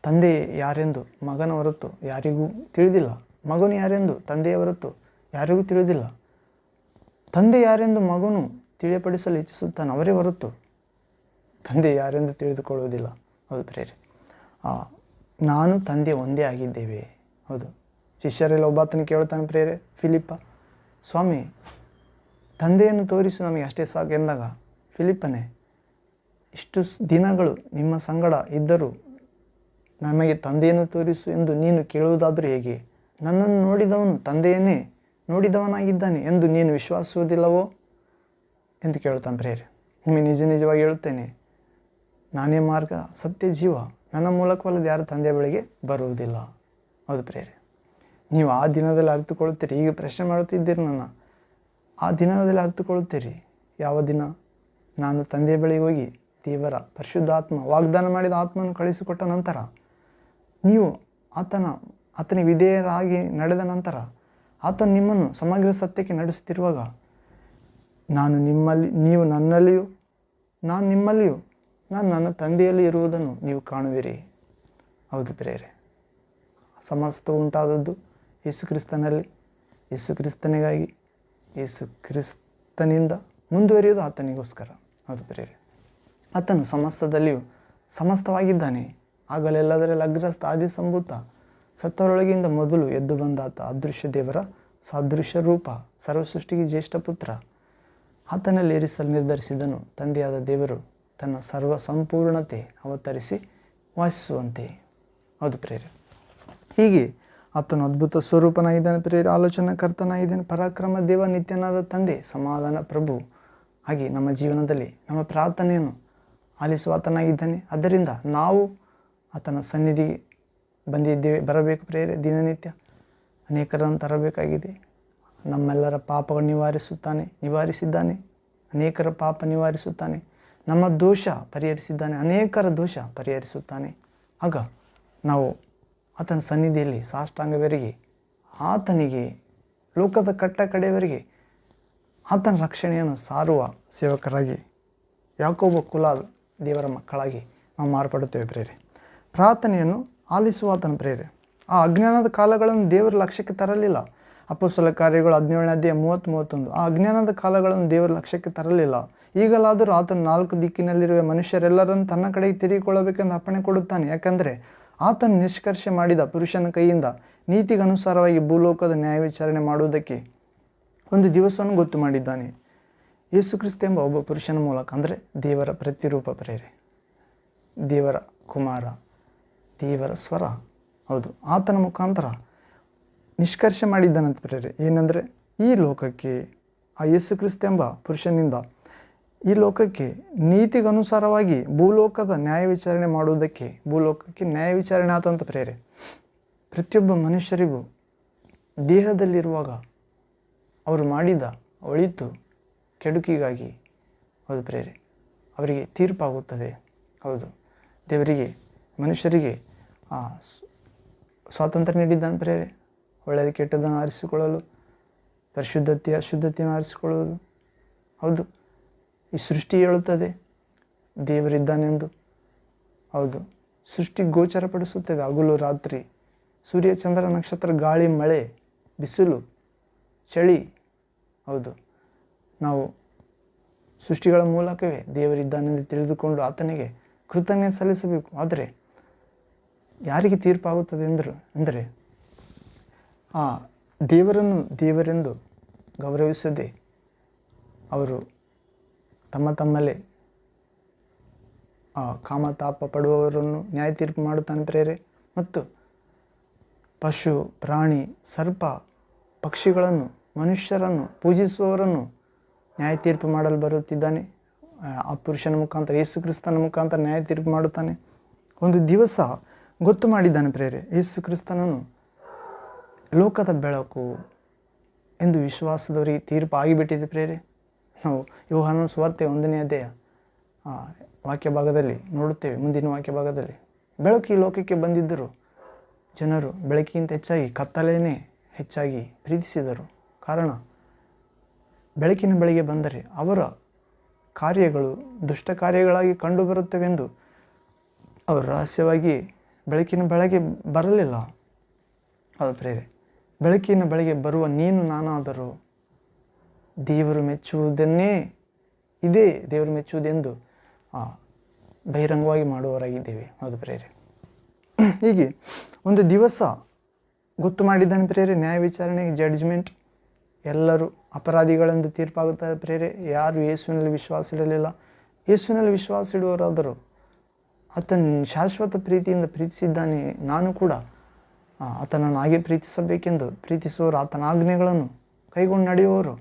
ತಂದೆ ಯಾರೆಂದು ಮಗನ ಹೊರತು ಯಾರಿಗೂ ತಿಳಿದಿಲ್ಲ, ಮಗನು ಯಾರೆಂದು ತಂದೆಯ ಹೊರತು ಯಾರಿಗೂ ತಿಳಿದಿಲ್ಲ. ತಂದೆ ಯಾರೆಂದು ಮಗನು ತಿಳಿಯಪಡಿಸಲು ಇಚ್ಛಿಸುತ್ತಾನೆ, ಅವರೇ ಹೊರತು ತಂದೆ ಯಾರೆಂದು ತಿಳಿದುಕೊಳ್ಳುವುದಿಲ್ಲ. ಹೌದು ಪ್ರೇರೆ. ನಾನು ತಂದೆ ಒಂದೇ ಆಗಿದ್ದೇವೆ. ಹೌದು, ಶಿಷ್ಯರೆಲ್ಲ ಒಬ್ಬಾತನ ಕೇಳ್ತಾನೆ ಪ್ರೇರೆ, ಫಿಲಿಪ್ಪ, ಸ್ವಾಮಿ ತಂದೆಯನ್ನು ತೋರಿಸು, ನಮಗೆ ಅಷ್ಟೇ ಸಾಕು ಎಂದಾಗ, ಫಿಲಿಪ್ಪನೇ, ಇಷ್ಟು ದಿನಗಳು ನಿಮ್ಮ ಸಂಗಡ ಇದ್ದರೂ ನಮಗೆ ತಂದೆಯನ್ನು ತೋರಿಸು ಎಂದು ನೀನು ಕೇಳುವುದಾದರೂ ಹೇಗೆ? ನನ್ನನ್ನು ನೋಡಿದವನು ತಂದೆಯನ್ನೇ ನೋಡಿದವನಾಗಿದ್ದಾನೆ ಎಂದು ನೀನು ವಿಶ್ವಾಸುವುದಿಲ್ಲವೋ ಎಂದು ಕೇಳ್ತಾನೆ ಪ್ರೇರೆ. ನಿಮಗೆ ನಿಜವಾಗಿ ಹೇಳುತ್ತೇನೆ, ನಾನೇ ಮಾರ್ಗ, ಸತ್ಯ, ಜೀವ, ನನ್ನ ಮೂಲಕವಲ್ಲದೆ ಯಾರು ತಂದೆಯ ಬಳಿಗೆ ಬರುವುದಿಲ್ಲ. ಹೌದು ಪ್ರೇರೆ. ನೀವು ಆ ದಿನದಲ್ಲಿ ಅರಿತುಕೊಳ್ಳುತ್ತೀರಿ. ಈಗ ಪ್ರಶ್ನೆ ಮಾಡುತ್ತಿದ್ದೀರಿ ನನ್ನ, ಆ ದಿನದಲ್ಲಿ ಅರಿತುಕೊಳ್ಳುತ್ತೀರಿ. ಯಾವ ದಿನ? ನಾನು ತಂದೆಯ ಬಳಿಗೆ ಹೋಗಿ ದೇವರ ಪರಿಶುದ್ಧಾತ್ಮ ವಾಗ್ದಾನ ಮಾಡಿದ ಆತ್ಮವನ್ನು ಕಳಿಸಿಕೊಟ್ಟ ನಂತರ, ನೀವು ಆತನಿಗೆ ವಿಧೇಯರಾಗಿ ನಡೆದ ನಂತರ, ಆತನು ನಿಮ್ಮನ್ನು ಸಮಗ್ರ ಸತ್ಯಕ್ಕೆ ನಡೆಸುತ್ತಿರುವಾಗ, ನಾನು ನಿಮ್ಮಲ್ಲಿ, ನೀವು ನನ್ನಲ್ಲಿಯೂ, ನಾನು ನಿಮ್ಮಲ್ಲಿಯೂ, ನಾನು ನನ್ನ ತಂದೆಯಲ್ಲಿ ಇರುವುದನ್ನು ನೀವು ಕಾಣುವಿರಿ. ಹೌದು ಪ್ರೇರೆ. ಸಮಸ್ತ ಉಂಟಾದದ್ದು ಯೇಸು ಕ್ರಿಸ್ತನಲ್ಲಿ. ಯೇಸು ಕ್ರಿಸ್ತನಿಗಾಗಿ, ಯೇಸು ಕ್ರಿಸ್ತನಿಂದ ಮುಂದುವರಿಯೋದು ಆತನಿಗೋಸ್ಕರ. ಹೌದು ಪ್ರಿಯರೇ, ಆತನು ಸಮಸ್ತದಲ್ಲಿಯೂ ಸಮಸ್ತವಾಗಿದ್ದಾನೆ. ಆಗಲೆಲ್ಲದರಲ್ಲಿ ಅಗ್ರಸ್ಥ, ಆದಿಸಂಭೂತ, ಸತ್ತವರೊಳಗಿಂದ ಮೊದಲು ಎದ್ದು ಬಂದಾತ, ಅದೃಶ್ಯ ದೇವರ ಸಾದೃಶ್ಯ ರೂಪ, ಸರ್ವಸೃಷ್ಟಿಗೆ ಜ್ಯೇಷ್ಠ ಪುತ್ರ. ಆತನಲ್ಲಿ ಇರಿಸಲು ನಿರ್ಧರಿಸಿದನು ತಂದೆಯಾದ ದೇವರು ತನ್ನ ಸರ್ವ ಸಂಪೂರ್ಣತೆ ಅವತರಿಸಿ ವಾಸಿಸುವಂತೆ. ಹೌದು ಪ್ರಿಯರೇ, ಹೀಗೆ ಆತನು ಅದ್ಭುತ ಸ್ವರೂಪನಾಗಿದ್ದಾನೆ ಪ್ರಿಯರೇ, ಆಲೋಚನಾಕರ್ತನಾಗಿದ್ದಾನೆ, ಪರಾಕ್ರಮ ದೇವ, ನಿತ್ಯನಾದ ತಂದೆ, ಸಮಾಧಾನ ಪ್ರಭು. ಹಾಗೆ ನಮ್ಮ ಜೀವನದಲ್ಲಿ ನಮ್ಮ ಪ್ರಾರ್ಥನೆಯನ್ನು ಆಲಿಸುವ ಆತನಾಗಿದ್ದಾನೆ. ಆದ್ದರಿಂದ ನಾವು ಆತನ ಸನ್ನಿಧಿಗೆ ಬರಬೇಕು ಪ್ರಿಯರೇ. ದಿನನಿತ್ಯ ಅನೇಕರನ್ನು ತರಬೇಕಾಗಿದೆ. ನಮ್ಮೆಲ್ಲರ ಪಾಪಗಳು ನಿವಾರಿಸಿದ್ದಾನೆ. ಅನೇಕರ ಪಾಪ ನಿವಾರಿಸುತ್ತಾನೆ. ನಮ್ಮ ದೋಷ ಪರಿಹರಿಸಿದ್ದಾನೆ, ಅನೇಕರ ದೋಷ ಪರಿಹರಿಸುತ್ತಾನೆ. ಆಗ ನಾವು ಆತನ ಸನ್ನಿಧಿಯಲ್ಲಿ ಸಾಷ್ಟಾಂಗವರೆಗೆ ಆತನಿಗೆ ಲೋಕದ ಕಡೆಯವರೆಗೆ ಆತನ ರಕ್ಷಣೆಯನ್ನು ಸಾರುವ ಸೇವಕರಾಗಿ, ಯಾಕೋಬ ಕುಲ ದೇವರ ಮಕ್ಕಳಾಗಿ ನಾವು ಮಾರ್ಪಡುತ್ತೇವೆ ಪ್ರೇರೆ. ಪ್ರಾರ್ಥನೆಯನ್ನು ಆಲಿಸುವ ಆತನ ಪ್ರೇರೆ. ಆ ಅಜ್ಞಾನದ ಕಾಲಗಳನ್ನು ದೇವರ ಲಕ್ಷ್ಯಕ್ಕೆ ತರಲಿಲ್ಲ. ಅಪೊಸ್ತಲ ಕಾರ್ಯಗಳು 17ನೇ ಅಧ್ಯಾಯ 30-31. ಆ ಅಜ್ಞಾನದ ಕಾಲಗಳನ್ನು ದೇವರ ಲಕ್ಷ್ಯಕ್ಕೆ ತರಲಿಲ್ಲ. ಈಗಲಾದರೂ ಆತನು 4 ದಿಕ್ಕಿನಲ್ಲಿರುವ ಮನುಷ್ಯರೆಲ್ಲರನ್ನು ತನ್ನ ಕಡೆಗೆ ತಿರುಗಿಕೊಳ್ಳಬೇಕೆಂದು ಅಪ್ಪಣೆ ಕೊಡುತ್ತಾನೆ. ಯಾಕಂದರೆ ಆತನು ನಿಷ್ಕರ್ಷೆ ಮಾಡಿದ ಪುರುಷನ ಕೈಯಿಂದ ನೀತಿಗನುಸಾರವಾಗಿ ಭೂಲೋಕದ ನ್ಯಾಯ ವಿಚಾರಣೆ ಮಾಡುವುದಕ್ಕೆ ಒಂದು ದಿವಸವನ್ನು ಗೊತ್ತು ಮಾಡಿದ್ದಾನೆ. ಯೇಸು ಕ್ರಿಸ್ತ ಎಂಬ ಒಬ್ಬ ಪುರುಷನ ಮೂಲಕ, ಅಂದರೆ ದೇವರ ಪ್ರತಿರೂಪ ಪ್ರೇರೆ, ದೇವರ ಕುಮಾರ, ದೇವರ ಸ್ವರ. ಹೌದು, ಆತನ ಮುಖಾಂತರ ನಿಷ್ಕರ್ಷೆ ಮಾಡಿದ್ದಾನಂತ ಪ್ರೇರೆ. ಏನಂದರೆ ಈ ಲೋಕಕ್ಕೆ ಆ ಯೇಸು ಕ್ರಿಸ್ತ ಎಂಬ ಪುರುಷನಿಂದ ಈ ಲೋಕಕ್ಕೆ ನೀತಿಗನುಸಾರವಾಗಿ ಭೂಲೋಕದ ನ್ಯಾಯ ವಿಚಾರಣೆ ಮಾಡುವುದಕ್ಕೆ, ಭೂಲೋಕಕ್ಕೆ ನ್ಯಾಯ ವಿಚಾರಣೆ ಆತಂತ ಪ್ರೇರೆ. ಪ್ರತಿಯೊಬ್ಬ ಮನುಷ್ಯರಿಗೂ ದೇಹದಲ್ಲಿರುವಾಗ ಅವರು ಮಾಡಿದ ಒಳಿತು ಕೆಡುಕಿಗಾಗಿ, ಹೌದು ಪ್ರೇರೆ, ಅವರಿಗೆ ತೀರ್ಪಾಗುತ್ತದೆ. ಹೌದು, ದೇವರಿಗೆ ಮನುಷ್ಯರಿಗೆ ಸ್ವಾತಂತ್ರ್ಯ ನೀಡಿದ್ದಾನೆ ಪ್ರೇರೆ. ಒಳ್ಳೆಯದು ಕೆಟ್ಟದನ್ನು ಆರಿಸಿಕೊಳ್ಳಲು, ಪರಿಶುದ್ಧತೆ ಅಶುದ್ಧತೆಯನ್ನು ಆರಿಸಿಕೊಳ್ಳಲು. ಹೌದು, ಈ ಸೃಷ್ಟಿ ಹೇಳುತ್ತದೆ ದೇವರಿದ್ದಾನೆಂದು. ಹೌದು, ಸೃಷ್ಟಿ ಗೋಚರಪಡಿಸುತ್ತದೆ ಹಗಲು ರಾತ್ರಿ, ಸೂರ್ಯ ಚಂದ್ರ ನಕ್ಷತ್ರ, ಗಾಳಿ ಮಳೆ ಬಿಸಿಲು ಚಳಿ. ಹೌದು, ನಾವು ಸೃಷ್ಟಿಗಳ ಮೂಲಕವೇ ದೇವರಿದ್ದಾನೆಂದು ತಿಳಿದುಕೊಂಡು ಆತನಿಗೆ ಕೃತಜ್ಞತೆ ಸಲ್ಲಿಸಬೇಕು. ಆದರೆ ಯಾರಿಗೆ ತೀರ್ಪಾಗುತ್ತದೆ ಅಂದರೆ ಆ ದೇವರನ್ನು ದೇವರೆಂದು ಗೌರವಿಸದೆ ಅವರು ತಮ್ಮಲ್ಲೇ ಕಾಮತಾಪ ಪಡುವವರನ್ನು ನ್ಯಾಯ ತೀರ್ಪು ಮಾಡುತ್ತಾನೆ ಪ್ರೇರೆ. ಮತ್ತು ಪಶು, ಪ್ರಾಣಿ, ಸರ್ಪ, ಪಕ್ಷಿಗಳನ್ನು, ಮನುಷ್ಯರನ್ನು ಪೂಜಿಸುವವರನ್ನು ನ್ಯಾಯ ತೀರ್ಪು ಮಾಡಲು ಬರುತ್ತಿದ್ದಾನೆ. ಆ ಪುರುಷನ ಮುಖಾಂತರ, ಯೇಸು ಕ್ರಿಸ್ತನ ಮುಖಾಂತರ ನ್ಯಾಯ ತೀರ್ಪು ಮಾಡುತ್ತಾನೆ. ಒಂದು ದಿವಸ ಗೊತ್ತು ಮಾಡಿದ್ದಾನೆ ಪ್ರೇರೆ, ಯೇಸು ಕ್ರಿಸ್ತನನ್ನು ಲೋಕದ ಬೆಳಕು ಎಂದು ವಿಶ್ವಾಸದವರಿಗೆ ತೀರ್ಪು ಆಗಿಬಿಟ್ಟಿದೆ ಪ್ರೇರೆ. ನಾವು ಯೋಹಾನನ ಸುವಾರ್ತೆ 1ನೇ ಅಧ್ಯಾಯ ವಾಕ್ಯ ಭಾಗದಲ್ಲಿ ನೋಡುತ್ತೇವೆ. ಮುಂದಿನ ವಾಕ್ಯ ಭಾಗದಲ್ಲಿ, ಬೆಳಕು ಈ ಲೋಕಕ್ಕೆ ಬಂದಿದ್ದರು, ಜನರು ಬೆಳಕಿಗಿಂತ ಹೆಚ್ಚಾಗಿ ಕತ್ತಲೆಯೇ ಹೆಚ್ಚಾಗಿ ಪ್ರೀತಿಸಿದರು. ಕಾರಣ, ಬೆಳಕಿನ ಬಳಿಗೆ ಬಂದರೆ ಅವರ ಕಾರ್ಯಗಳು ದುಷ್ಟ ಕಾರ್ಯಗಳಾಗಿ ಕಂಡುಬರುತ್ತವೆಂದು ಅವರು ರಹಸ್ಯವಾಗಿ ಬೆಳಕಿನ ಬೆಳಗ್ಗೆ ಬರಲಿಲ್ಲ. ಹೌದು ಪ್ರೇರೆ, ಬೆಳಕಿನ ಬೆಳಗ್ಗೆ ಬರುವ ನೀನು ನಾನಾದರೂ ದೇವರು ಮೆಚ್ಚುವುದನ್ನೇ ಇದೇ ದೇವರು ಮೆಚ್ಚುವುದೆಂದು ಬಹಿರಂಗವಾಗಿ ಮಾಡುವವರಾಗಿದ್ದೇವೆ. ಹೌದು ಪ್ರೇರೆ, ಹೀಗೆ ಒಂದು ದಿವಸ ಗೊತ್ತು ಮಾಡಿದ್ದಾನೆ ಪ್ರೇರೆ, ನ್ಯಾಯ ವಿಚಾರಣೆಗೆ, ಜಡ್ಜ್ಮೆಂಟ್. ಎಲ್ಲರೂ ಅಪರಾಧಿಗಳೆಂದು ತೀರ್ಪಾಗುತ್ತದೆ ಪ್ರೇರೆ. ಯಾರು ಯೇಸುವಿನಲ್ಲಿ ವಿಶ್ವಾಸ ಇಡಲಿಲ್ಲ, ಯೇಸುವಿನಲ್ಲಿ ವಿಶ್ವಾಸ ಇಡುವವರಾದರೂ ಆತನು ಶಾಶ್ವತ ಪ್ರೀತಿಯಿಂದ ಪ್ರೀತಿಸಿದ್ದಾನೆ, ನಾನು ಕೂಡ ಆತನನ್ನು ಹಾಗೆ ಪ್ರೀತಿಸಬೇಕೆಂದು ಪ್ರೀತಿಸುವವರು, ಆತನ ಆಜ್ಞೆಗಳನ್ನು ಕೈಗೊಂಡು ನಡೆಯುವವರು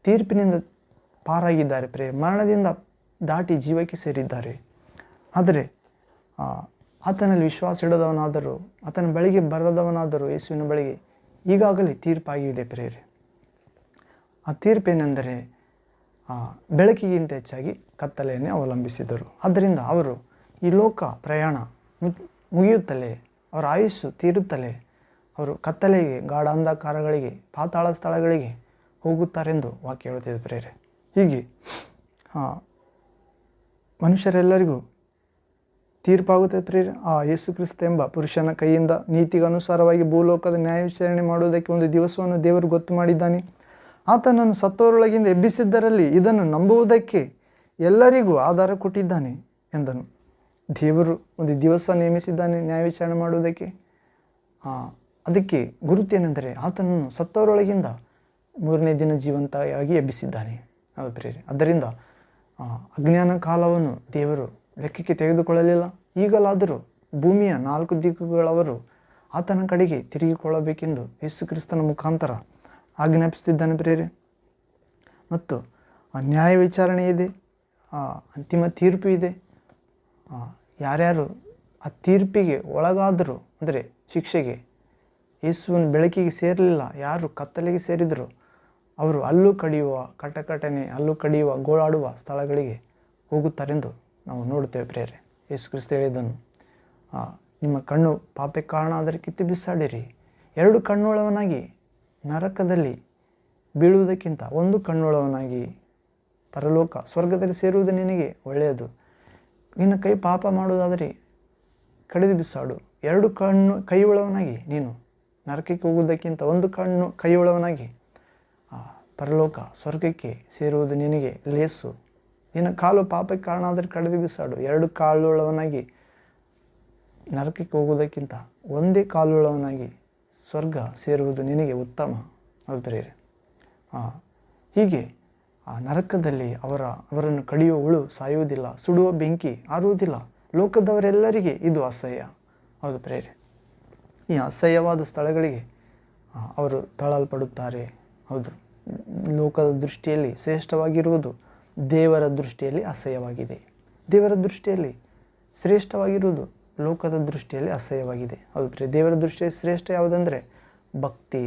ತೀರ್ಪಿನಿಂದ ಪಾರಾಗಿದ್ದಾರೆ ಪ್ರೇರೆ, ಮರಣದಿಂದ ದಾಟಿ ಜೀವಕ್ಕೆ ಸೇರಿದ್ದಾರೆ. ಆದರೆ ಆತನಲ್ಲಿ ವಿಶ್ವಾಸ ಇಡದವನಾದರೂ, ಆತನ ಬಳಿಗೆ ಬರದವನಾದರೂ ಯೇಸುವಿನ ಬಳಿಗೆ ಈಗಾಗಲೇ ತೀರ್ಪಾಗಿದೆ ಪ್ರೇರೆ. ಆ ತೀರ್ಪೇನೆಂದರೆ ಬೆಳಕಿಗಿಂತ ಹೆಚ್ಚಾಗಿ ಕತ್ತಲೆಯನ್ನೇ ಅವಲಂಬಿಸಿದರು. ಆದ್ದರಿಂದ ಅವರು ಈ ಲೋಕ ಪ್ರಯಾಣ ಮುಗಿಯುತ್ತಲೇ, ಅವರ ಆಯುಸ್ಸು ತೀರುತ್ತಲೇ ಅವರು ಕತ್ತಲೆಗೆ, ಗಾಢಾಂಧಕಾರಗಳಿಗೆ, ಪಾತಾಳ ಸ್ಥಳಗಳಿಗೆ ಹೋಗುತ್ತಾರೆಂದು ವಾಕ್ಯ ಹೇಳುತ್ತಿದೆ ಪ್ರೇರೆ. ಹೀಗೆ ಮನುಷ್ಯರೆಲ್ಲರಿಗೂ ತೀರ್ಪಾಗುತ್ತೆ ಪ್ರೇರೆ. ಆ ಯೇಸು ಕ್ರಿಸ್ತ ಎಂಬ ಪುರುಷನ ಕೈಯಿಂದ ನೀತಿಗೆ ಅನುಸಾರವಾಗಿ ಭೂಲೋಕದ ನ್ಯಾಯ ವಿಚಾರಣೆ ಮಾಡುವುದಕ್ಕೆ ಒಂದು ದಿವಸವನ್ನು ದೇವರು ಗೊತ್ತು ಮಾಡಿದ್ದಾನೆ. ಆತನನ್ನು ಸತ್ತವರೊಳಗಿಂದ ಎಬ್ಬಿಸಿದ್ದರಲ್ಲಿ ಇದನ್ನು ನಂಬುವುದಕ್ಕೆ ಎಲ್ಲರಿಗೂ ಆಧಾರ ಕೊಟ್ಟಿದ್ದಾನೆ ಎಂದನು. ದೇವರು ಒಂದು ದಿವಸ ನೇಮಿಸಿದ್ದಾನೆ ನ್ಯಾಯ ವಿಚಾರಣೆ ಮಾಡುವುದಕ್ಕೆ. ಅದಕ್ಕೆ ಗುರುತೇನೆಂದರೆ ಆತನನ್ನು ಸತ್ತವರೊಳಗಿಂದ 3ನೇ ದಿನ ಜೀವಂತವಾಗಿ ಎಬ್ಬಿಸಿದ್ದಾನೆ. ಹೌದು ಪ್ರೇರೆ. ಆದ್ದರಿಂದ ಅಜ್ಞಾನ ಕಾಲವನ್ನು ದೇವರು ಲೆಕ್ಕಕ್ಕೆ ತೆಗೆದುಕೊಳ್ಳಲಿಲ್ಲ. ಈಗಲಾದರೂ ಭೂಮಿಯ 4 ದಿಕ್ಕುಗಳವರು ಆತನ ಕಡೆಗೆ ತಿರುಗಿಕೊಳ್ಳಬೇಕೆಂದು ಯೇಸು ಕ್ರಿಸ್ತನ ಮುಖಾಂತರ ಆಜ್ಞಾಪಿಸುತ್ತಿದ್ದಾನೆ ಪ್ರೇರೆ. ಮತ್ತು ನ್ಯಾಯ ವಿಚಾರಣೆ ಇದೆ, ಅಂತಿಮ ತೀರ್ಪು ಇದೆ. ಯಾರ್ಯಾರು ಆ ತೀರ್ಪಿಗೆ ಒಳಗಾದರೂ ಅಂದರೆ ಶಿಕ್ಷೆಗೆ ಯೇಸುವಿನ ಬೆಳಕಿಗೆ ಸೇರಲಿಲ್ಲ, ಯಾರು ಕತ್ತಲೆಗೆ ಸೇರಿದರು ಅವರು ಹಲ್ಲು ಕಡಿಯುವ ಕಟಕಟನೆ, ಹಲ್ಲು ಕಡಿಯುವ ಗೋಳಾಡುವ ಸ್ಥಳಗಳಿಗೆ ಹೋಗುತ್ತಾರೆಂದು ನಾವು ನೋಡುತ್ತೇವೆ ಪ್ರೇರೆ. ಯೇಸು ಕ್ರಿಸ್ತ ಹೇಳಿದನು, ನಿಮ್ಮ ಕಣ್ಣು ಪಾಪಕ್ಕೆ ಕಾರಣ ಆದರೆ ಕಿತ್ತು ಬಿಸಾಡಿರಿ. 2 ಕಣ್ಣುಳ್ಳವನಾಗಿ ನರಕದಲ್ಲಿ ಬೀಳುವುದಕ್ಕಿಂತ 1 ಕಣ್ಣುಳ್ಳವನಾಗಿ ಪರಲೋಕ ಸ್ವರ್ಗದಲ್ಲಿ ಸೇರುವುದು ನಿನಗೆ ಒಳ್ಳೆಯದು. ನಿನ್ನ ಕೈ ಪಾಪ ಮಾಡುವುದಾದರೆ ಕಡಿದು ಬಿಸಾಡು. 2 ಕೈಯುಳ್ಳವನಾಗಿ ನೀನು ನರಕಕ್ಕೆ ಹೋಗುವುದಕ್ಕಿಂತ 1 ಕೈಯುಳ್ಳವನಾಗಿ ಪರಲೋಕ ಸ್ವರ್ಗಕ್ಕೆ ಸೇರುವುದು ನಿನಗೆ ಲೇಸು. ನಿನ್ನ ಕಾಲು ಪಾಪಕ್ಕೆ ಕಾರಣ ಆದರೆ ಕಡಿದು ಬಿಸಾಡು. 2 ಕಾಲುಳ್ಳವನಾಗಿ ನರಕಕ್ಕೆ ಹೋಗುವುದಕ್ಕಿಂತ 1 ಕಾಲುಳ್ಳವನಾಗಿ ಸ್ವರ್ಗ ಸೇರುವುದು ನಿನಗೆ ಉತ್ತಮ. ಅದು ಪ್ರೇರೆ. ಹೀಗೆ ನರಕದಲ್ಲಿ ಅವರನ್ನು ಕಡಿಯುವ ಹುಳು ಸಾಯುವುದಿಲ್ಲ, ಸುಡುವ ಬೆಂಕಿ ಆರುವುದಿಲ್ಲ. ಲೋಕದವರೆಲ್ಲರಿಗೆ ಇದು ಅಸಹ್ಯ. ಹೌದು ಪ್ರೇರೆ. ಈ ಅಸಹ್ಯವಾದ ಸ್ಥಳಗಳಿಗೆ ಅವರು ತಳ್ಳಲ್ಪಡುತ್ತಾರೆ. ಹೌದು, ಲೋಕದ ದೃಷ್ಟಿಯಲ್ಲಿ ಶ್ರೇಷ್ಠವಾಗಿರುವುದು ದೇವರ ದೃಷ್ಟಿಯಲ್ಲಿ ಅಸಹ್ಯವಾಗಿದೆ. ದೇವರ ದೃಷ್ಟಿಯಲ್ಲಿ ಶ್ರೇಷ್ಠವಾಗಿರುವುದು ಲೋಕದ ದೃಷ್ಟಿಯಲ್ಲಿ ಅಸಹ್ಯವಾಗಿದೆ. ಹೌದು ಪ್ರಿಯ. ದೇವರ ದೃಷ್ಟಿಯಲ್ಲಿ ಶ್ರೇಷ್ಠ ಯಾವುದಂದರೆ ಭಕ್ತಿ,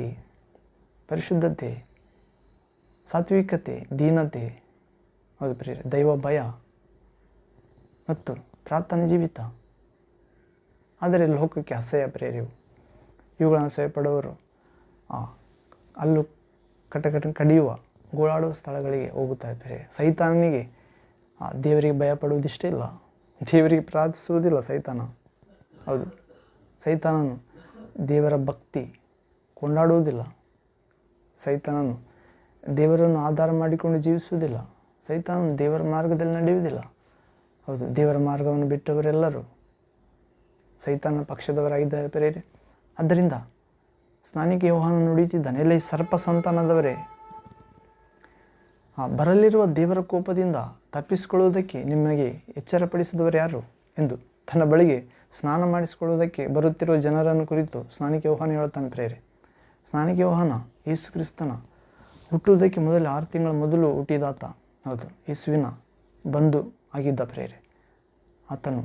ಪರಿಶುದ್ಧತೆ, ಸಾತ್ವಿಕತೆ, ದೀನತೆ, ಹೌದು ಪ್ರಿಯ, ದೈವ ಭಯ ಮತ್ತು ಪ್ರಾರ್ಥನಾ ಜೀವಿತ. ಆದರೆ ಲೋಕಕ್ಕೆ ಅಸಹ್ಯ ಪ್ರೇರಿವು. ಇವುಗಳನ್ನು ಅಸಹ್ಯ ಪಡುವವರು ಅಲ್ಲೂ ಕಡಿಯುವ ಗೋಳಾಡುವ ಸ್ಥಳಗಳಿಗೆ ಹೋಗುತ್ತಾರೆ ಪ್ರೇರೆ. ಸೈತಾನನಿಗೆ ದೇವರಿಗೆ ಭಯಪಡುವುದಿಷ್ಟೇ ಇಲ್ಲ, ದೇವರಿಗೆ ಪ್ರಾರ್ಥಿಸುವುದಿಲ್ಲ ಸೈತಾನ. ಹೌದು, ಸೈತಾನನು ದೇವರ ಭಕ್ತಿ ಕೊಂಡಾಡುವುದಿಲ್ಲ. ಸೈತಾನನು ದೇವರನ್ನು ಆಧಾರ ಮಾಡಿಕೊಂಡು ಜೀವಿಸುವುದಿಲ್ಲ. ಸೈತಾನನು ದೇವರ ಮಾರ್ಗದಲ್ಲಿ ನಡೆಯುವುದಿಲ್ಲ. ಹೌದು, ದೇವರ ಮಾರ್ಗವನ್ನು ಬಿಟ್ಟವರೆಲ್ಲರೂ ಸೈತಾನನ ಪಕ್ಷದವರಾಗಿದ್ದಾರೆ ಪ್ರೇರೆ. ಆದ್ದರಿಂದ ಸ್ನಾನಿಕ ಯೋಹಾನನು ನುಡಿಯುತ್ತಿದ್ದಾನೆ, ಎಲ್ಲ ಈ ಸರ್ಪ ಸಂತಾನದವರೇ, ಬರಲಿರುವ ದೇವರ ಕೋಪದಿಂದ ತಪ್ಪಿಸಿಕೊಳ್ಳುವುದಕ್ಕೆ ನಿಮಗೆ ಎಚ್ಚರಪಡಿಸಿದವರು ಯಾರು ಎಂದು ತನ್ನ ಬಳಿಗೆ ಸ್ನಾನ ಮಾಡಿಸಿಕೊಳ್ಳುವುದಕ್ಕೆ ಬರುತ್ತಿರುವ ಜನರನ್ನು ಕುರಿತು ಸ್ನಾನಿಕ ಯೋಹಾನ ಹೇಳ್ತಾನೆ ಪ್ರೇರೆ. ಸ್ನಾನಿಕ ಯೋಹಾನ ಯೇಸು ಕ್ರಿಸ್ತನ ಹುಟ್ಟುವುದಕ್ಕೆ ಮೊದಲು 6 ತಿಂಗಳ ಮೊದಲು ಹುಟ್ಟಿದಾತ. ಹೌದು, ಯೇಸುವಿನ ಬಂಧು ಆಗಿದ್ದ ಪ್ರೇರೆ. ಆತನು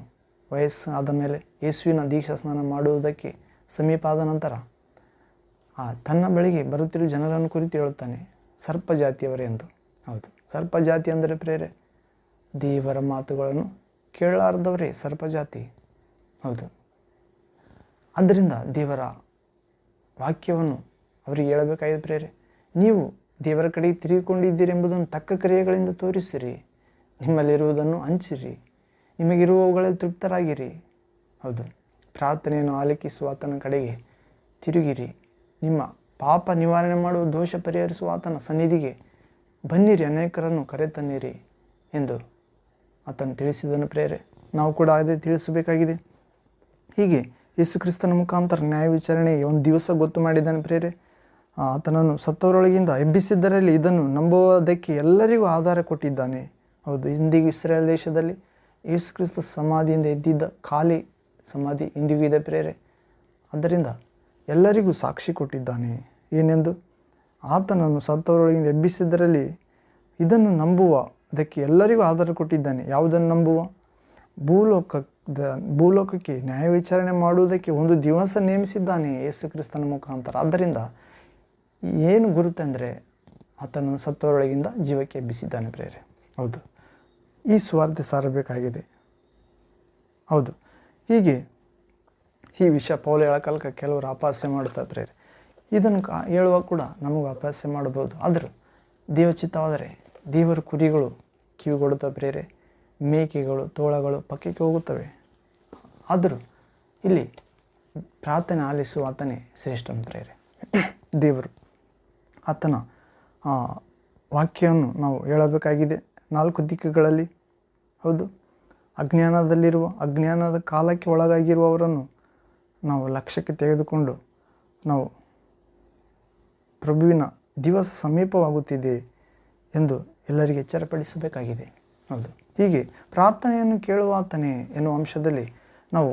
ವಯಸ್ಸಾದ ಮೇಲೆ ಯೇಸುವಿನ ದೀಕ್ಷಾ ಸ್ನಾನ ಮಾಡುವುದಕ್ಕೆ ಸಮೀಪ ಆದ ನಂತರ ತನ್ನ ಬಳಿಗೆ ಬರುತ್ತಿರುವ ಜನರನ್ನು ಕುರಿತು ಹೇಳುತ್ತಾನೆ, ಸರ್ಪ ಜಾತಿಯವರೇ ಎಂದು. ಹೌದು, ಸರ್ಪ ಜಾತಿ ಅಂದರೆ ಪ್ರೇರೆ ದೇವರ ಮಾತುಗಳನ್ನು ಕೇಳಲಾರದವರೇ ಸರ್ಪ ಜಾತಿ. ಹೌದು, ಆದ್ದರಿಂದ ದೇವರ ವಾಕ್ಯವನ್ನು ಅವರಿಗೆ ಹೇಳಬೇಕಾಗಿದೆ ಪ್ರೇರೆ. ನೀವು ದೇವರ ಕಡೆಗೆ ತಿರುಗಿಕೊಂಡಿದ್ದೀರಿ ಎಂಬುದನ್ನು ತಕ್ಕ ಕ್ರಿಯೆಗಳಿಂದ ತೋರಿಸಿರಿ. ನಿಮ್ಮಲ್ಲಿರುವುದನ್ನು ಹಂಚಿರಿ. ನಿಮಗಿರುವವುಗಳಲ್ಲಿ ತೃಪ್ತರಾಗಿರಿ. ಹೌದು, ಪ್ರಾರ್ಥನೆಯನ್ನು ಆಲಿಕಿಸುವ ಆತನ ಕಡೆಗೆ ತಿರುಗಿರಿ. ನಿಮ್ಮ ಪಾಪ ನಿವಾರಣೆ ಮಾಡುವ ದೋಷ ಪರಿಹರಿಸುವ ಆತನ ಸನ್ನಿಧಿಗೆ ಬನ್ನಿರಿ, ಅನೇಕರನ್ನು ಕರೆತನ್ನಿರಿ ಎಂದು ಆತನು ತಿಳಿಸಿದನು ಪ್ರೇರೆ. ನಾವು ಕೂಡ ಅದೇ ತಿಳಿಸಬೇಕಾಗಿದೆ. ಹೀಗೆ ಯೇಸು ಕ್ರಿಸ್ತನ ಮುಖಾಂತರ ನ್ಯಾಯ ವಿಚಾರಣೆಗೆ ಒಂದು ದಿವಸ ಗೊತ್ತು ಮಾಡಿದ್ದಾನೆ ಪ್ರೇರೆ. ಆತನನ್ನು ಸತ್ತವರೊಳಗಿಂದ ಎಬ್ಬಿಸಿದ್ದರಲ್ಲಿ ಇದನ್ನು ನಂಬುವುದಕ್ಕೆ ಎಲ್ಲರಿಗೂ ಆಧಾರ ಕೊಟ್ಟಿದ್ದಾನೆ. ಹೌದು, ಇಂದಿಗೂ ಇಸ್ರೇಲ್ ದೇಶದಲ್ಲಿ ಯೇಸು ಕ್ರಿಸ್ತ ಸಮಾಧಿಯಿಂದ ಎದ್ದಿದ್ದ ಖಾಲಿ ಸಮಾಧಿ ಇಂದಿಗೂ ಇದೆ ಪ್ರೇರೆ. ಆದ್ದರಿಂದ ಎಲ್ಲರಿಗೂ ಸಾಕ್ಷಿ ಕೊಟ್ಟಿದ್ದಾನೆ. ಏನೆಂದು? ಆತನನ್ನು ಸತ್ತವರೊಳಗಿಂದ ಎಬ್ಬಿಸಿದ್ದರಲ್ಲಿ ಇದನ್ನು ನಂಬುವುದಕ್ಕೆ ಎಲ್ಲರಿಗೂ ಆಧಾರ ಕೊಟ್ಟಿದ್ದಾನೆ. ಯಾವುದನ್ನು ನಂಬುವ? ಭೂಲೋಕಕ್ಕೆ ನ್ಯಾಯ ವಿಚಾರಣೆ ಮಾಡುವುದಕ್ಕೆ ಒಂದು ದಿವಸ ನೇಮಿಸಿದ್ದಾನೆ ಯೇಸು ಕ್ರಿಸ್ತನ ಮುಖಾಂತರ. ಆದ್ದರಿಂದ ಏನು ಗುರುತೆಂದರೆ ಆತನನ್ನು ಸತ್ತವರೊಳಗಿಂದ ಜೀವಕ್ಕೆ ಎಬ್ಬಿಸಿದ್ದಾನೆ ಪ್ರೇರೆ. ಹೌದು, ಈ ಸ್ವಾರ್ಥ ಸಾರಬೇಕಾಗಿದೆ. ಹೌದು, ಹೀಗೆ ಈ ವಿಷಯ ಪೌಲ ಹೇಳಕಲ್ಕ ಕೆಲವರು ಅಪಹಾಸ್ಯ ಮಾಡುತ್ತಾರೆ ಪ್ರೇರೆ. ಇದನ್ನು ಹೇಳುವಾಗ ಕೂಡ ನಮಗೂ ಅಪಹಾಸ್ಯ ಮಾಡಬಹುದು. ಆದರೂ ದೇವಚಿತ್ತವಾದರೆ ದೇವರ ಕುರಿಗಳು ಕಿವಿಗೊಡುತ್ತವೆ ಪ್ರೇರೆ. ಮೇಕೆಗಳು ತೋಳಗಳು ಪಕ್ಕಕ್ಕೆ ಹೋಗುತ್ತವೆ. ಆದರೂ ಇಲ್ಲಿ ಪ್ರಾರ್ಥನೆ ಆಲಿಸುವ ಆತನೇ ಶ್ರೇಷ್ಠನ ಪ್ರೇರೆ. ದೇವರು ಆತನ ವಾಕ್ಯವನ್ನು ನಾವು ಹೇಳಬೇಕಾಗಿದೆ 4 ದಿಕ್ಕುಗಳಲ್ಲಿ. ಹೌದು, ಅಜ್ಞಾನದ ಕಾಲಕ್ಕೆ ಒಳಗಾಗಿರುವವರನ್ನು ನಾವು ಲಕ್ಷ್ಯಕ್ಕೆ ತೆಗೆದುಕೊಂಡು ನಾವು ಪ್ರಭುವಿನ ದಿವಸ ಸಮೀಪವಾಗುತ್ತಿದೆ ಎಂದು ಎಲ್ಲರಿಗೆ ಎಚ್ಚರಪಡಿಸಬೇಕಾಗಿದೆ. ಹೌದು, ಹೀಗೆ ಪ್ರಾರ್ಥನೆಯನ್ನು ಕೇಳುವ ಆತನೇ ಎನ್ನುವ ಅಂಶದಲ್ಲಿ ನಾವು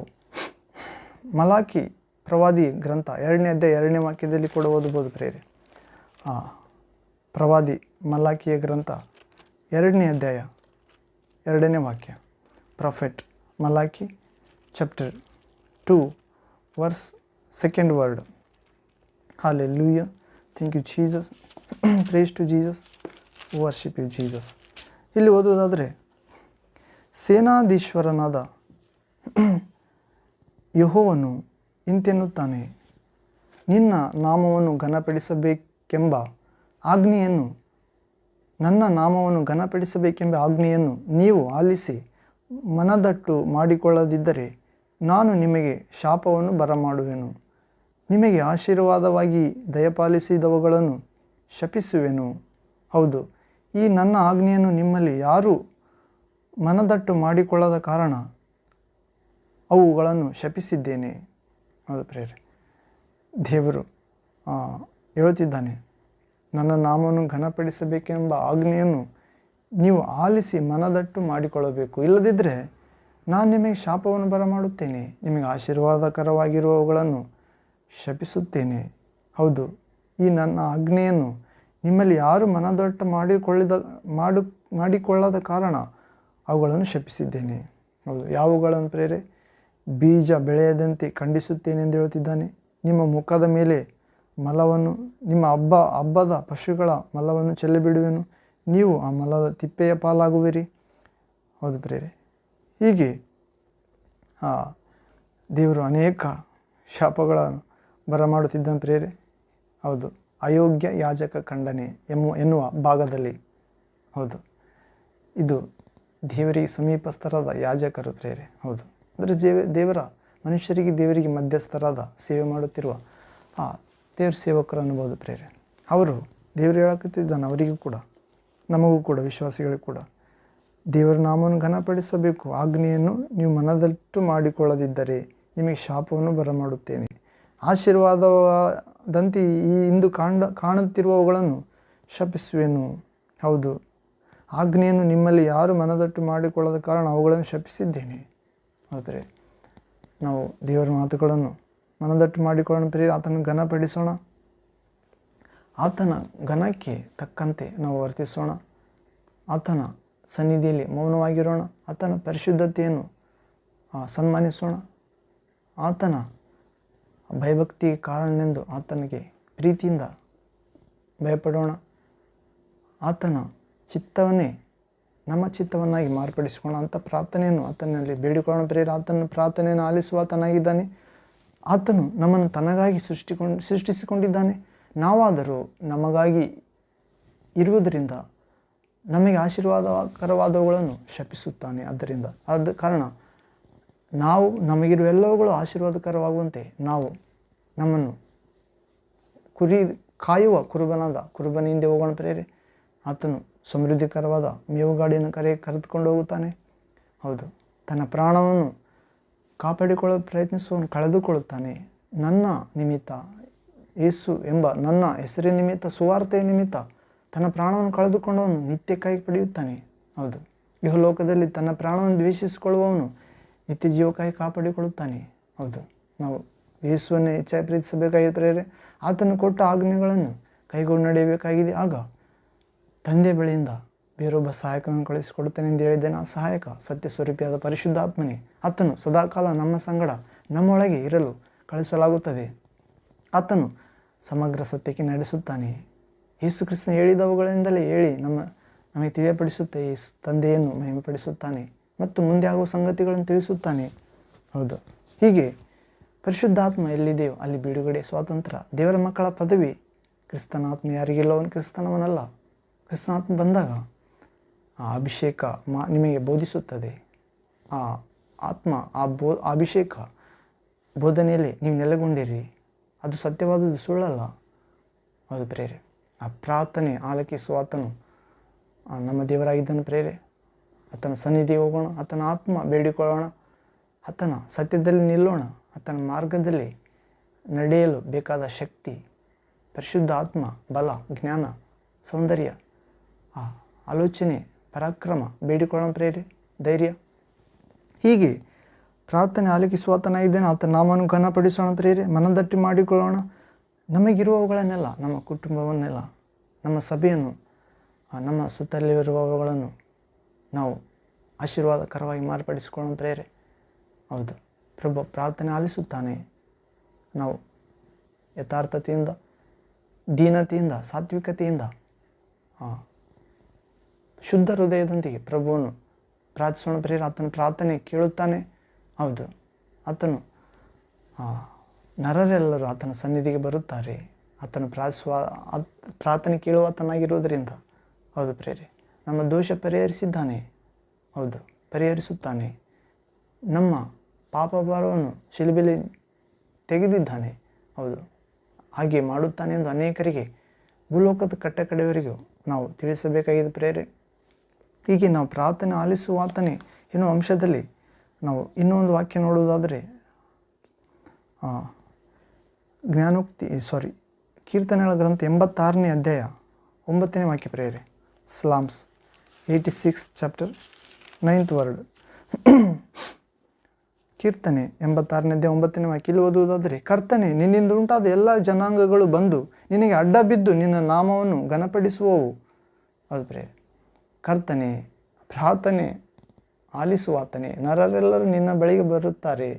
ಮಲಾಕಿ ಪ್ರವಾದಿ ಗ್ರಂಥ 2ನೇ ಅಧ್ಯಾಯ 2ನೇ ವಾಕ್ಯದಲ್ಲಿ ಕೂಡ ಓದಬಹುದು ಪ್ರೇರೆ. ಪ್ರವಾದಿ ಮಲಾಕಿಯ ಗ್ರಂಥ 2ನೇ ಅಧ್ಯಾಯ 2ನೇ ವಾಕ್ಯ. Prophet Malachi chapter 2 verse 2nd word. Hallelujah. Thank you Jesus. Praise to Jesus. Worship you Jesus. ಇಲ್ಲಿ ಓದುವುದಾದರೆ, ಸೇನಾಧೀಶ್ವರನಾದ ಯೆಹೋವನು ಇಂತೆನ್ನುತ್ತಾನೆ, ನಿನ್ನ ನಾಮವನ್ನು ಘನಪಡಿಸಬೇಕೆಂಬ ಆಜ್ಞೆಯನ್ನು ನೀವು ಆಲಿಸಿ ಮನದಟ್ಟು ಮಾಡಿಕೊಳ್ಳದಿದ್ದರೆ ನಾನು ನಿಮಗೆ ಶಾಪವನ್ನು ಬರಮಾಡುವೆನು. ನಿಮಗೆ ಆಶೀರ್ವಾದವಾಗಿ ದಯಪಾಲಿಸಿದವುಗಳನ್ನು ಶಪಿಸುವೆನು. ಹೌದು, ಈ ನನ್ನ ಆಜ್ಞೆಯನ್ನು ನಿಮ್ಮಲ್ಲಿ ಯಾರೂ ಮನದಟ್ಟು ಮಾಡಿಕೊಳ್ಳದ ಕಾರಣ ಅವುಗಳನ್ನು ಶಪಿಸಿದ್ದೇನೆ. ಹೌದು ಪ್ರೇರೆ, ದೇವರು ಹೇಳುತ್ತಿದ್ದಾನೆ, ನನ್ನ ನಾಮವನ್ನು ಘನಪಡಿಸಬೇಕೆಂಬ ಆಜ್ಞೆಯನ್ನು ನೀವು ಆಲಿಸಿ ಮನದಟ್ಟು ಮಾಡಿಕೊಳ್ಳಬೇಕು. ಇಲ್ಲದಿದ್ದರೆ ನಾನು ನಿಮಗೆ ಶಾಪವನ್ನು ಬರಮಾಡುತ್ತೇನೆ, ನಿಮಗೆ ಆಶೀರ್ವಾದಕರವಾಗಿರುವವುಗಳನ್ನು ಶಪಿಸುತ್ತೇನೆ. ಹೌದು, ಈ ನನ್ನ ಆಜ್ಞೆಯನ್ನು ನಿಮ್ಮಲ್ಲಿ ಯಾರು ಮನದಟ್ಟು ಮಾಡಿಕೊಳ್ಳದ ಕಾರಣ ಅವುಗಳನ್ನು ಶಪಿಸಿದ್ದೇನೆ. ಹೌದು, ಯಾವುಗಳನ್ನು ಪ್ರೇರೆ? ಬೀಜ ಬೆಳೆಯದಂತೆ ಖಂಡಿಸುತ್ತೇನೆ ಎಂದು ಹೇಳುತ್ತಿದ್ದಾನೆ. ನಿಮ್ಮ ಮುಖದ ಮೇಲೆ ಮಲವನ್ನು, ನಿಮ್ಮ ಹಬ್ಬದ ಪಶುಗಳ ಮಲವನ್ನು ಚೆಲ್ಲಿಬಿಡುವೆನು, ನೀವು ಆ ಮಲದ ತಿಪ್ಪೆಯ ಪಾಲಾಗುವಿರಿ. ಹೌದು ಪ್ರೇರೆ, ಹೀಗೆ ದೇವರು ಅನೇಕ ಶಾಪಗಳನ್ನು ಬರಮಾಡುತ್ತಿದ್ದಾನೆ ಪ್ರೇರೆ. ಹೌದು, ಅಯೋಗ್ಯ ಯಾಜಕ ಖಂಡನೆ ಎನ್ನುವ ಭಾಗದಲ್ಲಿ. ಹೌದು, ಇದು ದೇವರಿಗೆ ಸಮೀಪಸ್ಥರಾದ ಯಾಜಕರು ಪ್ರೇರೆ. ಹೌದು, ಅಂದರೆ ಮನುಷ್ಯರಿಗೆ ದೇವರಿಗೆ ಮಧ್ಯಸ್ಥರಾದ ಸೇವೆ ಮಾಡುತ್ತಿರುವ ದೇವ್ರ ಸೇವಕರು ಅನ್ನಬಹುದು ಪ್ರೇರೆ. ಅವರು ದೇವರು ಹೇಳಕತ್ತಿದ್ದಾನೆ, ಅವರಿಗೂ ಕೂಡ ನಮಗೂ ಕೂಡ ವಿಶ್ವಾಸಿಗಳಿಗೂ ಕೂಡ ದೇವರ ನಾಮವನ್ನು ಘನಪಡಿಸಬೇಕು. ಆಜ್ಞೆಯನ್ನು ನೀವು ಮನದಟ್ಟು ಮಾಡಿಕೊಳ್ಳದಿದ್ದರೆ ನಿಮಗೆ ಶಾಪವನ್ನು ಬರಮಾಡುತ್ತೇನೆ. ಆಶೀರ್ವಾದದಂತೆ ಈ ಇಂದು ಕಾಣುತ್ತಿರುವವುಗಳನ್ನು ಶಪಿಸುವೆನು. ಹೌದು, ಆಜ್ಞೆಯನ್ನು ನಿಮ್ಮಲ್ಲಿ ಯಾರು ಮನದಟ್ಟು ಮಾಡಿಕೊಳ್ಳದ ಕಾರಣ ಅವುಗಳನ್ನು ಶಪಿಸಿದ್ದೇನೆ. ಆದರೆ ನಾವು ದೇವರ ಮಾತುಗಳನ್ನು ಮನದಟ್ಟು ಮಾಡಿಕೊಳ್ಳೋಣ ಪ್ರಿಯ, ಆತನ ಘನಪಡಿಸೋಣ, ಆತನ ಘನಕ್ಕೆ ತಕ್ಕಂತೆ ನಾವು ವರ್ತಿಸೋಣ, ಆತನ ಸನ್ನಿಧಿಯಲ್ಲಿ ಮೌನವಾಗಿರೋಣ, ಆತನ ಪರಿಶುದ್ಧತೆಯನ್ನು ಸನ್ಮಾನಿಸೋಣ, ಆತನ ಭಯಭಕ್ತಿಗೆ ಕಾರಣನೆಂದು ಆತನಿಗೆ ಪ್ರೀತಿಯಿಂದ ಭಯಪಡೋಣ, ಆತನ ಚಿತ್ತವನ್ನೇ ನಮ್ಮ ಚಿತ್ತವನ್ನಾಗಿ ಮಾರ್ಪಡಿಸಿಕೊಳ್ಳೋಣ ಅಂತ ಪ್ರಾರ್ಥನೆಯನ್ನು ಆತನಲ್ಲಿ ಬೇಡಿಕೊಳ್ಳೋಣ ಪ್ರೇರ. ಆತನ ಪ್ರಾರ್ಥನೆಯನ್ನು ಆಲಿಸುವ ಆತನಾಗಿದ್ದಾನೆ. ಆತನು ನಮ್ಮನ್ನು ತನಗಾಗಿ ಸೃಷ್ಟಿಸಿಕೊಂಡಿದ್ದಾನೆ. ನಾವಾದರೂ ನಮಗಾಗಿ ಇರುವುದರಿಂದ ನಮಗೆ ಆಶೀರ್ವಾದಕರವಾದವುಗಳನ್ನು ಶಪಿಸುತ್ತಾನೆ. ಆದ್ದರಿಂದ ಆದ ಕಾರಣ ನಾವು ನಮಗಿರುವ ಎಲ್ಲವುಗಳು ಆಶೀರ್ವಾದಕರವಾಗುವಂತೆ ನಾವು ನಮ್ಮನ್ನು ಕಾಯುವ ಕುರುಬನಿಂದ ಹೋಗೋಣ ಪ್ರೇರೆ. ಆತನು ಸಮೃದ್ಧಿಕರವಾದ ಮೇವುಗಾಡಿಯನ್ನು ಕರೆದುಕೊಂಡು ಹೋಗುತ್ತಾನೆ. ಹೌದು, ತನ್ನ ಪ್ರಾಣವನ್ನು ಕಾಪಾಡಿಕೊಳ್ಳಲು ಪ್ರಯತ್ನಿಸುವವನು ಕಳೆದುಕೊಳ್ಳುತ್ತಾನೆ. ನನ್ನ ನಿಮಿತ್ತ, ಯೇಸು ಎಂಬ ನನ್ನ ಹೆಸರಿನ ನಿಮಿತ್ತ, ಸುವಾರ್ತೆಯ ನಿಮಿತ್ತ ತನ್ನ ಪ್ರಾಣವನ್ನು ಕಳೆದುಕೊಂಡವನು ನಿತ್ಯಕ್ಕಾಗಿ ಪಡೆಯುತ್ತಾನೆ. ಹೌದು, ಇಹಲೋಕದಲ್ಲಿ ತನ್ನ ಪ್ರಾಣವನ್ನು ದ್ವೇಷಿಸಿಕೊಳ್ಳುವವನು ನಿತ್ಯ ಜೀವಕ್ಕಾಗಿ ಕಾಪಾಡಿಕೊಳ್ಳುತ್ತಾನೆ. ಹೌದು, ನಾವು ಯೇಸುವನ್ನೇ ಹೆಚ್ಚಾಗಿ ಪ್ರೀತಿಸಬೇಕಾಗಿದೆ ಪ್ರೇರೆ. ಆತನು ಕೊಟ್ಟ ಆಜ್ಞೆಗಳನ್ನು ಕೈಗೊಂಡು ನಡೆಯಬೇಕಾಗಿದೆ. ಆಗ ತಂದೆ ಬಳಿಯಿಂದ ಬೇರೊಬ್ಬ ಸಹಾಯಕನನ್ನು ಕಳಿಸಿಕೊಡುತ್ತೇನೆ ಎಂದು ಹೇಳಿದ್ದೇನೆ. ಆ ಸಹಾಯಕ ಸತ್ಯ ಸ್ವರೂಪಿಯಾದ ಪರಿಶುದ್ಧಾತ್ಮನೇ. ಆತನು ಸದಾಕಾಲ ನಮ್ಮ ಸಂಗಡ ನಮ್ಮೊಳಗೆ ಇರಲು ಕಳಿಸಲಾಗುತ್ತದೆ. ಆತನು ಸಮಗ್ರ ಸತ್ಯಕ್ಕೆ ನಡೆಸುತ್ತಾನೆ. ಯೇಸು ಕ್ರಿಸ್ತನು ಹೇಳಿದವುಗಳಿಂದಲೇ ಹೇಳಿ ನಮಗೆ ತಿಳಿಯಪಡಿಸುತ್ತೆ. ತಂದೆಯನ್ನು ಮಹಿಮೆಪಡಿಸುತ್ತಾನೆ ಮತ್ತು ಮುಂದೆ ಆಗುವ ಸಂಗತಿಗಳನ್ನು ತಿಳಿಸುತ್ತಾನೆ. ಹೌದು, ಹೀಗೆ ಪರಿಶುದ್ಧಾತ್ಮ ಎಲ್ಲಿದೆಯೋ ಅಲ್ಲಿ ಬಿಡುಗಡೆ, ಸ್ವಾತಂತ್ರ್ಯ, ದೇವರ ಮಕ್ಕಳ ಪದವಿ. ಕ್ರಿಸ್ತನಾತ್ಮ ಯಾರಿಗಿಲ್ಲವನು ಕ್ರಿಸ್ತನವನಲ್ಲ. ಕ್ರಿಸ್ತನಾತ್ಮ ಬಂದಾಗ ಆ ಅಭಿಷೇಕ ನಿಮಗೆ ಬೋಧಿಸುತ್ತದೆ. ಆ ಆತ್ಮ ಆ ಅಭಿಷೇಕ ಬೋಧನೆಯಲ್ಲಿ ನೀವು ನೆಲೆಗೊಂಡಿರಿ. ಅದು ಸತ್ಯವಾದದ್ದು, ಸುಳ್ಳಲ್ಲ. ಹೌದು ಪ್ರೇರೆ. ಆ ಪ್ರಾರ್ಥನೆ ಆಲಕಿಸುವ ಆತನು ನಮ್ಮ ದೇವರಾಗಿದ್ದನು ಪ್ರೇರೆ. ಆತನ ಸನ್ನಿಧಿಗೆ ಹೋಗೋಣ, ಆತನ ಆತ್ಮ ಬೇಡಿಕೊಳ್ಳೋಣ, ಆತನ ಸತ್ಯದಲ್ಲಿ ನಿಲ್ಲೋಣ. ಆತನ ಮಾರ್ಗದಲ್ಲಿ ನಡೆಯಲು ಬೇಕಾದ ಶಕ್ತಿ, ಪರಿಶುದ್ಧ ಆತ್ಮ, ಬಲ, ಜ್ಞಾನ, ಸೌಂದರ್ಯ, ಆಲೋಚನೆ, ಪರಾಕ್ರಮ ಬೇಡಿಕೊಳ್ಳೋಣ ಪ್ರೇರೆ, ಧೈರ್ಯ. ಹೀಗೆ ಪ್ರಾರ್ಥನೆ ಆಲಕಿಸುವಾತನಾಗಿದ್ದೇನೆ, ಆತನ ನಾಮವನ್ನು ಘನಪಡಿಸೋಣ ಪ್ರೇರೆ. ಮನದಟ್ಟಿ ಮಾಡಿಕೊಳ್ಳೋಣ. ನಮಗಿರುವವುಗಳನ್ನೆಲ್ಲ, ನಮ್ಮ ಕುಟುಂಬವನ್ನೆಲ್ಲ, ನಮ್ಮ ಸಭೆಯನ್ನು, ನಮ್ಮ ಸುತ್ತಲಿರುವವುಗಳನ್ನು ನಾವು ಆಶೀರ್ವಾದಕರವಾಗಿ ಮಾರ್ಪಡಿಸಿಕೊಳ್ಳೋಣ ಪ್ರೇರೆ. ಹೌದು, ಪ್ರಭು ಪ್ರಾರ್ಥನೆ ಆಲಿಸುತ್ತಾನೆ. ನಾವು ಯಥಾರ್ಥತೆಯಿಂದ, ದೀನತೆಯಿಂದ, ಸಾತ್ವಿಕತೆಯಿಂದ, ಶುದ್ಧ ಹೃದಯದೊಂದಿಗೆ ಪ್ರಭುವನ್ನು ಪ್ರಾರ್ಥಿಸೋಣ ಪ್ರೇರೆ. ಆತನ ಪ್ರಾರ್ಥನೆ ಕೇಳುತ್ತಾನೆ. ಹೌದು, ಆತನು ನರರೆಲ್ಲರೂ ಆತನ ಸನ್ನಿಧಿಗೆ ಬರುತ್ತಾರೆ. ಆತನು ಪ್ರಾರ್ಥನೆ ಕೇಳುವಾತನಾಗಿರುವುದರಿಂದ. ಹೌದು ಪ್ರೇರೆ, ನಮ್ಮ ದೋಷ ಪರಿಹರಿಸಿದ್ದಾನೆ. ಹೌದು, ಪರಿಹರಿಸುತ್ತಾನೆ. ನಮ್ಮ ಪಾಪ ಭಾರವನ್ನು ಶಿಲುಬೆಯಲ್ಲಿ ತೆಗೆದಿದ್ದಾನೆ. ಹೌದು, ಹಾಗೆ ಮಾಡುತ್ತಾನೆ ಎಂದು ಅನೇಕರಿಗೆ, ಭೂಲೋಕದ ಕಡೆಯವರಿಗೂ ನಾವು ತಿಳಿಸಬೇಕಾಗಿದೆ ಪ್ರೇರೆ. ಹೀಗೆ ನಾವು ಪ್ರಾರ್ಥನೆ ಆಲಿಸುವಾತನೇ ಎನ್ನುವ ಅಂಶದಲ್ಲಿ ನಾವು ಇನ್ನೊಂದು ವಾಕ್ಯ ನೋಡುವುದಾದರೆ ಕೀರ್ತನೆಗಳ ಗ್ರಂಥ 86ನೇ ಅಧ್ಯಾಯ 9ನೇ ವಾಕ್ಯ ಪ್ರೇರೆ. Slams 86 chapter 9th word. ಕೀರ್ತನೆ 86ನೇ ಅಧ್ಯಾಯ 9ನೇ ವಾಕ್ಯ ಇಲ್ಲಿ ಓದುವುದಾದರೆ, ಕರ್ತನೆ, ನಿನ್ನಿಂದ ಉಂಟಾದ ಎಲ್ಲ ಜನಾಂಗಗಳು ಬಂದು ನಿನಗೆ ಅಡ್ಡ ಬಿದ್ದು ನಿನ್ನ ನಾಮವನ್ನು ಘನಪಡಿಸುವವು. ಅದು ಪ್ರೇರೆ. ಕರ್ತನೆ, ಪ್ರಾರ್ಥನೆ ಆಲಿಸುವಾತನೇ, ನರರೆಲ್ಲರೂ ನಿನ್ನ ಬಳಿಗೆ ಬರುತ್ತಾರೆ.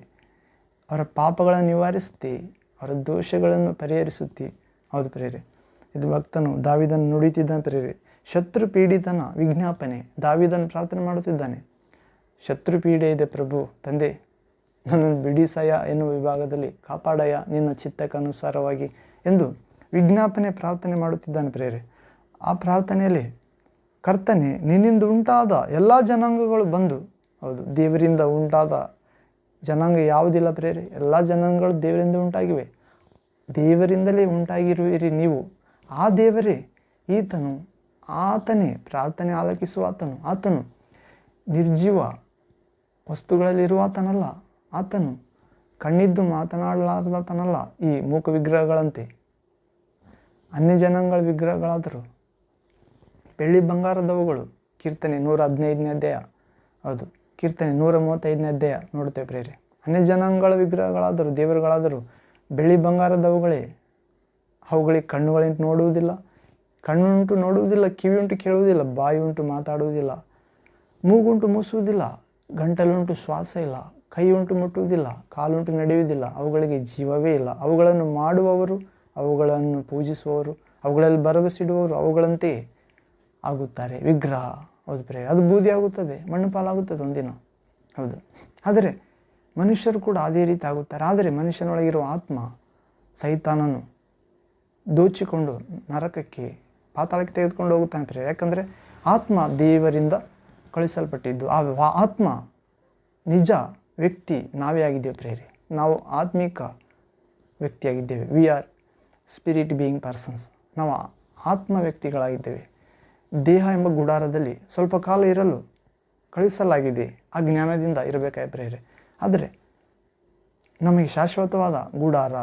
ಅವರ ಪಾಪಗಳನ್ನು ನಿವಾರಿಸುತ್ತಿ, ಅವರ ದೋಷಗಳನ್ನು ಪರಿಹರಿಸುತ್ತಿ. ಹೌದು ಪ್ರೇರೆ. ಇದು ಭಕ್ತನು ದಾವೀದನು ನುಡಿತಿದ್ದಾನೆ ಪ್ರೇರೆ. ಶತ್ರು ಪೀಡಿತನ ವಿಜ್ಞಾಪನೆ. ದಾವೀದನು ಪ್ರಾರ್ಥನೆ ಮಾಡುತ್ತಿದ್ದಾನೆ. ಶತ್ರು ಪೀಡೆ ಇದೆ ಪ್ರಭು, ತಂದೆ ನನ್ನನ್ನು ಬಿಡಿಸಯ ಎನ್ನುವ ವಿಭಾಗದಲ್ಲಿ ಕಾಪಾಡಯ ನಿನ್ನ ಚಿತ್ತಕ್ಕನುಸಾರವಾಗಿ ಎಂದು ವಿಜ್ಞಾಪನೆ ಪ್ರಾರ್ಥನೆ ಮಾಡುತ್ತಿದ್ದಾನೆ ಪ್ರೇರೆ. ಆ ಪ್ರಾರ್ಥನೆಯಲ್ಲಿ ಕರ್ತನೆ, ನಿನ್ನಿಂದ ಉಂಟಾದ ಎಲ್ಲ ಜನಾಂಗಗಳು ಬಂದು. ಹೌದು, ದೇವರಿಂದ ಉಂಟಾದ ಜನಾಂಗ ಯಾವುದಿಲ್ಲ ಪ್ರೇರೆ. ಎಲ್ಲ ಜನಾಂಗಗಳು ದೇವರಿಂದ ಉಂಟಾಗಿವೆ. ದೇವರಿಂದಲೇ ಉಂಟಾಗಿರುವಿರಿ ನೀವು. ಆ ದೇವರೇ ಈತನು. ಆತನೇ ಪ್ರಾರ್ಥನೆ ಆಲಕಿಸುವಾತನು. ಆತನು ನಿರ್ಜೀವ ವಸ್ತುಗಳಲ್ಲಿರುವಾತನಲ್ಲ. ಆತನು ಕಣ್ಣಿದ್ದು ಮಾತನಾಡಲಾರದಾತನಲ್ಲ. ಈ ಮೂಕ ವಿಗ್ರಹಗಳಂತೆ ಅನ್ಯ ಜನಾಂಗಗಳ ವಿಗ್ರಹಗಳಾದರೂ ಬೆಳ್ಳಿ ಬಂಗಾರದವುಗಳು. ಕೀರ್ತನೆ 115ನೇ ಅಧ್ಯಾಯ. ಹೌದು, ಕೀರ್ತನೆ 135ನೇ ಅಧ್ಯಾಯ ನೋಡುತ್ತೇವೆ ಪ್ರೇರೆ. ಅನ್ಯ ಜನಾಂಗಗಳ ವಿಗ್ರಹಗಳಾದರೂ, ದೇವರುಗಳಾದರೂ ಬೆಳ್ಳಿ ಬಂಗಾರದವುಗಳೇ. ಅವುಗಳಿಗೆ ಕಣ್ಣುಗಳುಂಟು ನೋಡುವುದಿಲ್ಲ, ಕಣ್ಣುಂಟು ನೋಡುವುದಿಲ್ಲ, ಕಿವಿಯುಂಟು ಕೇಳುವುದಿಲ್ಲ, ಬಾಯಿ ಉಂಟು ಮಾತಾಡುವುದಿಲ್ಲ, ಮೂಗುಂಟು ಮುಸುವುದಿಲ್ಲ, ಗಂಟಲುಂಟು ಶ್ವಾಸ ಇಲ್ಲ, ಕೈ ಉಂಟು ಮುಟ್ಟುವುದಿಲ್ಲ, ಕಾಲುಂಟು ನಡೆಯುವುದಿಲ್ಲ. ಅವುಗಳಿಗೆ ಜೀವವೇ ಇಲ್ಲ. ಅವುಗಳನ್ನು ಮಾಡುವವರು, ಅವುಗಳನ್ನು ಪೂಜಿಸುವವರು, ಅವುಗಳಲ್ಲಿ ಭರವಸೆಡುವವರು ಅವುಗಳಂತೆಯೇ ಆಗುತ್ತಾರೆ. ವಿಗ್ರಹ. ಹೌದು ಪ್ರೇರೆ, ಅದು ಬೂದಿ ಆಗುತ್ತದೆ, ಮಣ್ಣು ಪಾಲಾಗುತ್ತದೆ ಒಂದಿನ. ಹೌದು, ಆದರೆ ಮನುಷ್ಯರು ಕೂಡ ಅದೇ ರೀತಿ ಆಗುತ್ತಾರೆ. ಆದರೆ ಮನುಷ್ಯನೊಳಗಿರುವ ಆತ್ಮ ಸೈತಾನನು ದೋಚಿಕೊಂಡು ನರಕಕ್ಕೆ, ಪಾತಾಳಕ್ಕೆ ತೆಗೆದುಕೊಂಡು ಹೋಗುತ್ತಾನೆ ಪ್ರೇರೆ. ಯಾಕಂದರೆ ಆತ್ಮ ದೇವರಿಂದ ಕಳಿಸಲ್ಪಟ್ಟಿದ್ದು. ಆ ಆತ್ಮ ನಿಜ ವ್ಯಕ್ತಿ ನಾವೇ ಆಗಿದ್ದೇವೆ ಪ್ರೇರೆ. ನಾವು ಆತ್ಮಿಕ ವ್ಯಕ್ತಿಯಾಗಿದ್ದೇವೆ. We are spirit being persons. ನಾವು ಆತ್ಮ ವ್ಯಕ್ತಿಗಳಾಗಿದ್ದೇವೆ. ದೇಹ ಎಂಬ ಗುಡಾರದಲ್ಲಿ ಸ್ವಲ್ಪ ಕಾಲ ಇರಲು ಕಳಿಸಲಾಗಿದೆ. ಆ ಜ್ಞಾನದಿಂದ ಇರಬೇಕಾಗಿ ಪ್ರೇರೆ. ಆದರೆ ನಮಗೆ ಶಾಶ್ವತವಾದ ಗುಡಾರ,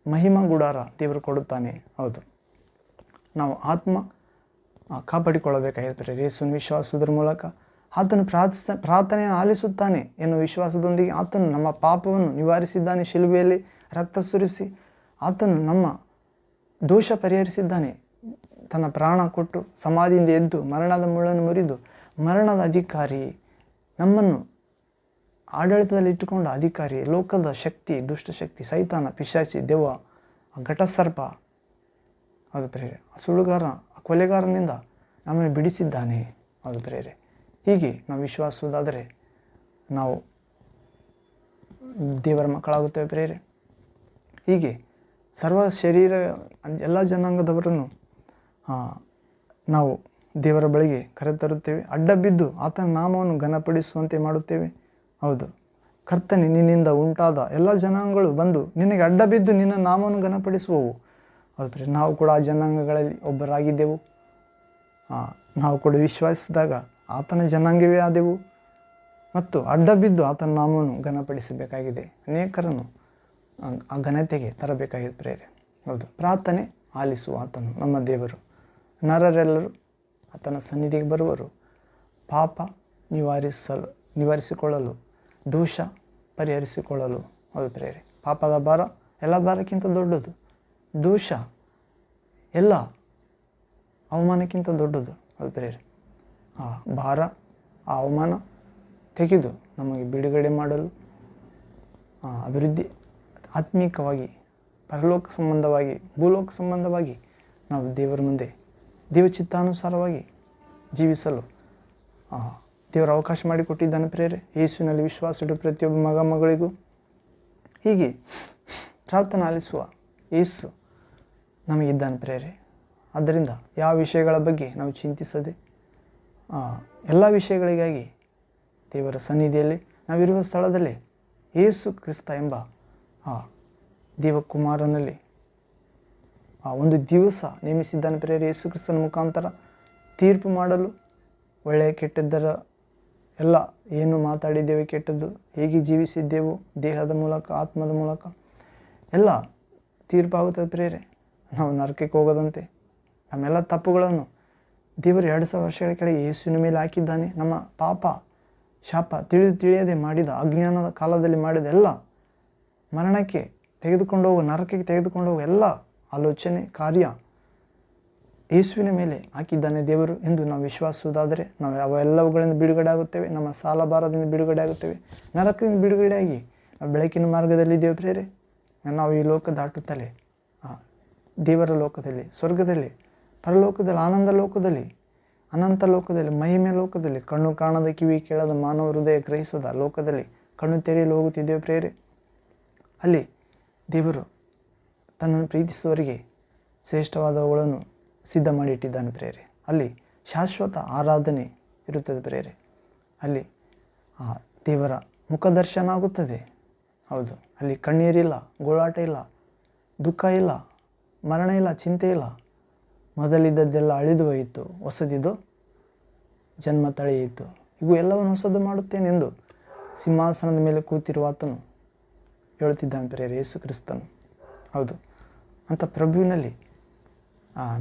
ಮಹಿಮಾ ಗುಡಾರ ದೇವರು ಕೊಡುತ್ತಾನೆ. ಹೌದು, ನಾವು ಆತ್ಮ ಕಾಪಾಡಿಕೊಳ್ಳಬೇಕಾಗಿದೆ ಪ್ರೇರೆ. ಯೇಸುವಿನ ವಿಶ್ವಾಸದ ಮೂಲಕ ಆತನು ಪ್ರಾರ್ಥನೆಯನ್ನು ಆಲಿಸುತ್ತಾನೆ ಎನ್ನುವ ವಿಶ್ವಾಸದೊಂದಿಗೆ ಆತನು ನಮ್ಮ ಪಾಪವನ್ನು ನಿವಾರಿಸಿದ್ದಾನೆ. ಶಿಲುಬೆಯಲ್ಲಿ ರಕ್ತ ಸುರಿಸಿ ಆತನು ನಮ್ಮ ದೋಷ ಪರಿಹರಿಸಿದ್ದಾನೆ. ತನ್ನ ಪ್ರಾಣ ಕೊಟ್ಟು ಸಮಾಧಿಯಿಂದ ಎದ್ದು ಮರಣದ ಮುಳ್ಳನ್ನು ಮುರಿದು, ಮರಣದ ಅಧಿಕಾರಿ, ನಮ್ಮನ್ನು ಆಡಳಿತದಲ್ಲಿ ಇಟ್ಟುಕೊಂಡ ಅಧಿಕಾರಿ, ಲೋಕದ ಶಕ್ತಿ, ದುಷ್ಟಶಕ್ತಿ, ಸೈತಾನ, ಪಿಶಾಚಿ, ದೆವ್ವ, ಘಟಸರ್ಪ, ಅದು ಪ್ರೇರೆ, ಸುಳ್ಳುಗಾರ, ಕೊಲೆಗಾರನಿಂದ ನಮ್ಮನ್ನು ಬಿಡಿಸಿದ್ದಾನೆ. ಅದು ಪ್ರೇರೆ. ಹೀಗೆ ನಾವು ವಿಶ್ವಾಸವಾದರೆ ನಾವು ದೇವರ ಮಕ್ಕಳಾಗುತ್ತೇವೆ ಪ್ರೇರೆ. ಹೀಗೆ ಸರ್ವ ಶರೀರ ಎಲ್ಲ ಜನಾಂಗದವರನ್ನು ನಾವು ದೇವರ ಬಳಿಗೆ ಕರೆತರುತ್ತೇವೆ. ಅಡ್ಡ ಬಿದ್ದು ಆತನ ನಾಮವನ್ನು ಘನಪಡಿಸುವಂತೆ ಮಾಡುತ್ತೇವೆ. ಹೌದು, ಕರ್ತನೆ, ನಿನ್ನಿಂದ ಉಂಟಾದ ಎಲ್ಲ ಜನಾಂಗಗಳು ಬಂದು ನಿನಗೆ ಅಡ್ಡ ಬಿದ್ದು ನಿನ್ನ ನಾಮವನ್ನು ಘನಪಡಿಸುವವು. ಹೌದು ಪ್ರಿಯರೇ, ನಾವು ಕೂಡ ಆ ಜನಾಂಗಗಳಲ್ಲಿ ಒಬ್ಬರಾಗಿದ್ದೆವು. ನಾವು ಕೂಡ ವಿಶ್ವಾಸಿಸಿದಾಗ ಆತನ ಜನಾಂಗವೇ ಆದೆವು ಮತ್ತು ಅಡ್ಡ ಬಿದ್ದು ಆತನ ನಾಮವನ್ನು ಘನಪಡಿಸಬೇಕಾಗಿದೆ. ಅನೇಕರನ್ನು ಆ ಘನತೆಗೆ ತರಬೇಕಾಗಿದೆ ಪ್ರಿಯರೇ. ಹೌದು, ಪ್ರಾರ್ಥನೆ ಆಲಿಸುವ ಆತನು ನಮ್ಮ ದೇವರು. ನರರೆಲ್ಲರೂ ಆತನ ಸನ್ನಿಧಿಗೆ ಬರುವರು. ಪಾಪ ನಿವಾರಿಸಿಕೊಳ್ಳಲು, ದೋಷ ಪರಿಹರಿಸಿಕೊಳ್ಳಲು. ಹೌದು ಪ್ರಿಯರೇ, ಪಾಪದ ಭಾರ ಎಲ್ಲ ಭಾರಕ್ಕಿಂತ ದೊಡ್ಡದು. ದೋಷ ಎಲ್ಲ ಅವಮಾನಕ್ಕಿಂತ ದೊಡ್ಡದು. ಹೌದು ಪ್ರಿಯರೇ, ಆ ಭಾರ, ಆ ಅವಮಾನ ತೆಗೆದು ನಮಗೆ ಬಿಡುಗಡೆ ಮಾಡಲು, ಅಭಿವೃದ್ಧಿ ಆತ್ಮೀಕವಾಗಿ, ಪರಲೋಕ ಸಂಬಂಧವಾಗಿ, ಭೂಲೋಕ ಸಂಬಂಧವಾಗಿ ನಾವು ದೇವರ ಮುಂದೆ ದೇವಚಿತ್ತಾನುಸಾರವಾಗಿ ಜೀವಿಸಲು ದೇವರು ಅವಕಾಶ ಮಾಡಿಕೊಟ್ಟಿದ್ದಾನೆ ಪ್ರಿಯರೇ. ಯೇಸುವಿನಲ್ಲಿ ವಿಶ್ವಾಸವಿಟ್ಟು ಪ್ರತಿಯೊಬ್ಬ ಮಗ ಮಗಳಿಗೂ ಹೀಗೆ ಪ್ರಾರ್ಥನೆ ಆಲಿಸುವ ಯೇಸು ನಮಗಿದ್ದಾನೆ ಪ್ರಿಯರೇ. ಆದ್ದರಿಂದ ಯಾವ ವಿಷಯಗಳ ಬಗ್ಗೆ ನಾವು ಚಿಂತಿಸದೆ ಎಲ್ಲ ವಿಷಯಗಳಿಗಾಗಿ ದೇವರ ಸನ್ನಿಧಿಯಲ್ಲಿ ನಾವಿರುವ ಸ್ಥಳದಲ್ಲಿ ಯೇಸು ಕ್ರಿಸ್ತ ಎಂಬ ದೇವಕುಮಾರನಲ್ಲಿ ಒಂದು ದಿವಸ ನೇಮಿಸಿದ್ದಾನೆ ಪ್ರಿಯರೇ. ಯೇಸು ಕ್ರಿಸ್ತನ ಮುಖಾಂತರ ತೀರ್ಪು ಮಾಡಲು, ಒಳ್ಳೆಯ ಕೆಟ್ಟದ್ದರ ಎಲ್ಲ ಏನು ಮಾತಾಡಿದ್ದೇವೆ, ಕೆಟ್ಟದ್ದು ಹೇಗೆ ಜೀವಿಸಿದ್ದೆವು, ದೇಹದ ಮೂಲಕ ಆತ್ಮದ ಮೂಲಕ ಎಲ್ಲ ತೀರ್ಪಾಗುತ್ತದೆ ಪ್ರಿಯರೇ. ನಾವು ನರಕಕ್ಕೆ ಹೋಗದಂತೆ ನಮ್ಮೆಲ್ಲ ತಪ್ಪುಗಳನ್ನು ದೇವರು 2000 ವರ್ಷಗಳ ಕೆಳಗೆ ಯೇಸುವಿನ ಮೇಲೆ ಹಾಕಿದ್ದಾನೆ. ನಮ್ಮ ಪಾಪ ಶಾಪ ತಿಳಿಯದೆ ಮಾಡಿದ, ಅಜ್ಞಾನದ ಕಾಲದಲ್ಲಿ ಮಾಡಿದ ಎಲ್ಲ ಮರಣಕ್ಕೆ ತೆಗೆದುಕೊಂಡು ಹೋಗುವ, ನರಕಕ್ಕೆ ತೆಗೆದುಕೊಂಡು ಹೋಗುವ ಎಲ್ಲ ಆಲೋಚನೆ ಕಾರ್ಯ ಯೇಸುವಿನ ಮೇಲೆ ಹಾಕಿದ್ದಾನೆ ದೇವರು ಎಂದು ನಾವು ವಿಶ್ವಾಸುವುದಾದರೆ ನಾವು ಅವೆಲ್ಲವುಗಳಿಂದ ಬಿಡುಗಡೆ ಆಗುತ್ತೇವೆ. ನಮ್ಮ ಸಾಲ ಭಾರದಿಂದ ಬಿಡುಗಡೆ ಆಗುತ್ತೇವೆ. ನರಕದಿಂದ ಬಿಡುಗಡೆಯಾಗಿ ನಾವು ಬೆಳಕಿನ ಮಾರ್ಗದಲ್ಲಿದ್ದೇವೆ ಪ್ರಿಯರೇ. ನಾವು ಈ ಲೋಕ ದಾಟುತ್ತಲೇ ದೇವರ ಲೋಕದಲ್ಲಿ, ಸ್ವರ್ಗದಲ್ಲಿ, ಪರಲೋಕದಲ್ಲಿ, ಆನಂದ ಲೋಕದಲ್ಲಿ, ಅನಂತ ಲೋಕದಲ್ಲಿ, ಮಹಿಮೆ ಲೋಕದಲ್ಲಿ, ಕಣ್ಣು ಕಾಣದ ಕಿವಿ ಕೇಳದ ಮಾನವ ಹೃದಯ ಗ್ರಹಿಸದ ಲೋಕದಲ್ಲಿ ಕಣ್ಣು ತೆರೆಯಲು ಹೋಗುತ್ತಿದ್ದೇವೆ ಪ್ರಿಯರೇ. ಅಲ್ಲಿ ದೇವರು ತನ್ನನ್ನು ಪ್ರೀತಿಸುವವರಿಗೆ ಶ್ರೇಷ್ಠವಾದವುಗಳನ್ನು ಸಿದ್ಧ ಮಾಡಿಟ್ಟಿದ್ದಾನೆ ಪ್ರಿಯರೇ. ಅಲ್ಲಿ ಶಾಶ್ವತ ಆರಾಧನೆ ಇರುತ್ತದೆ ಪ್ರಿಯರೇ. ಅಲ್ಲಿ ದೇವರ ಮುಖದರ್ಶನ ಆಗುತ್ತದೆ. ಹೌದು, ಅಲ್ಲಿ ಕಣ್ಣೀರಿಲ್ಲ, ಗೋಳಾಟ ಇಲ್ಲ, ದುಃಖ ಇಲ್ಲ, ಮರಣ ಇಲ್ಲ, ಚಿಂತೆ ಇಲ್ಲ. ಮೊದಲಿದ್ದದ್ದೆಲ್ಲ ಅಳಿದು ಹೋಯಿತು, ಹೊಸದಿದ್ದು ಜನ್ಮ ತಳೆಯಿತು. ಇವು ಎಲ್ಲವನ್ನು ಹೊಸದು ಮಾಡುತ್ತೇನೆಂದು ಸಿಂಹಾಸನದ ಮೇಲೆ ಕೂತಿರುವ ಆತನು ಹೇಳುತ್ತಿದ್ದಾನೆ ಪ್ರಿಯರೇ, ಯೇಸು ಕ್ರಿಸ್ತನು. ಹೌದು, ಅಂಥ ಪ್ರಭುವಿನಲ್ಲಿ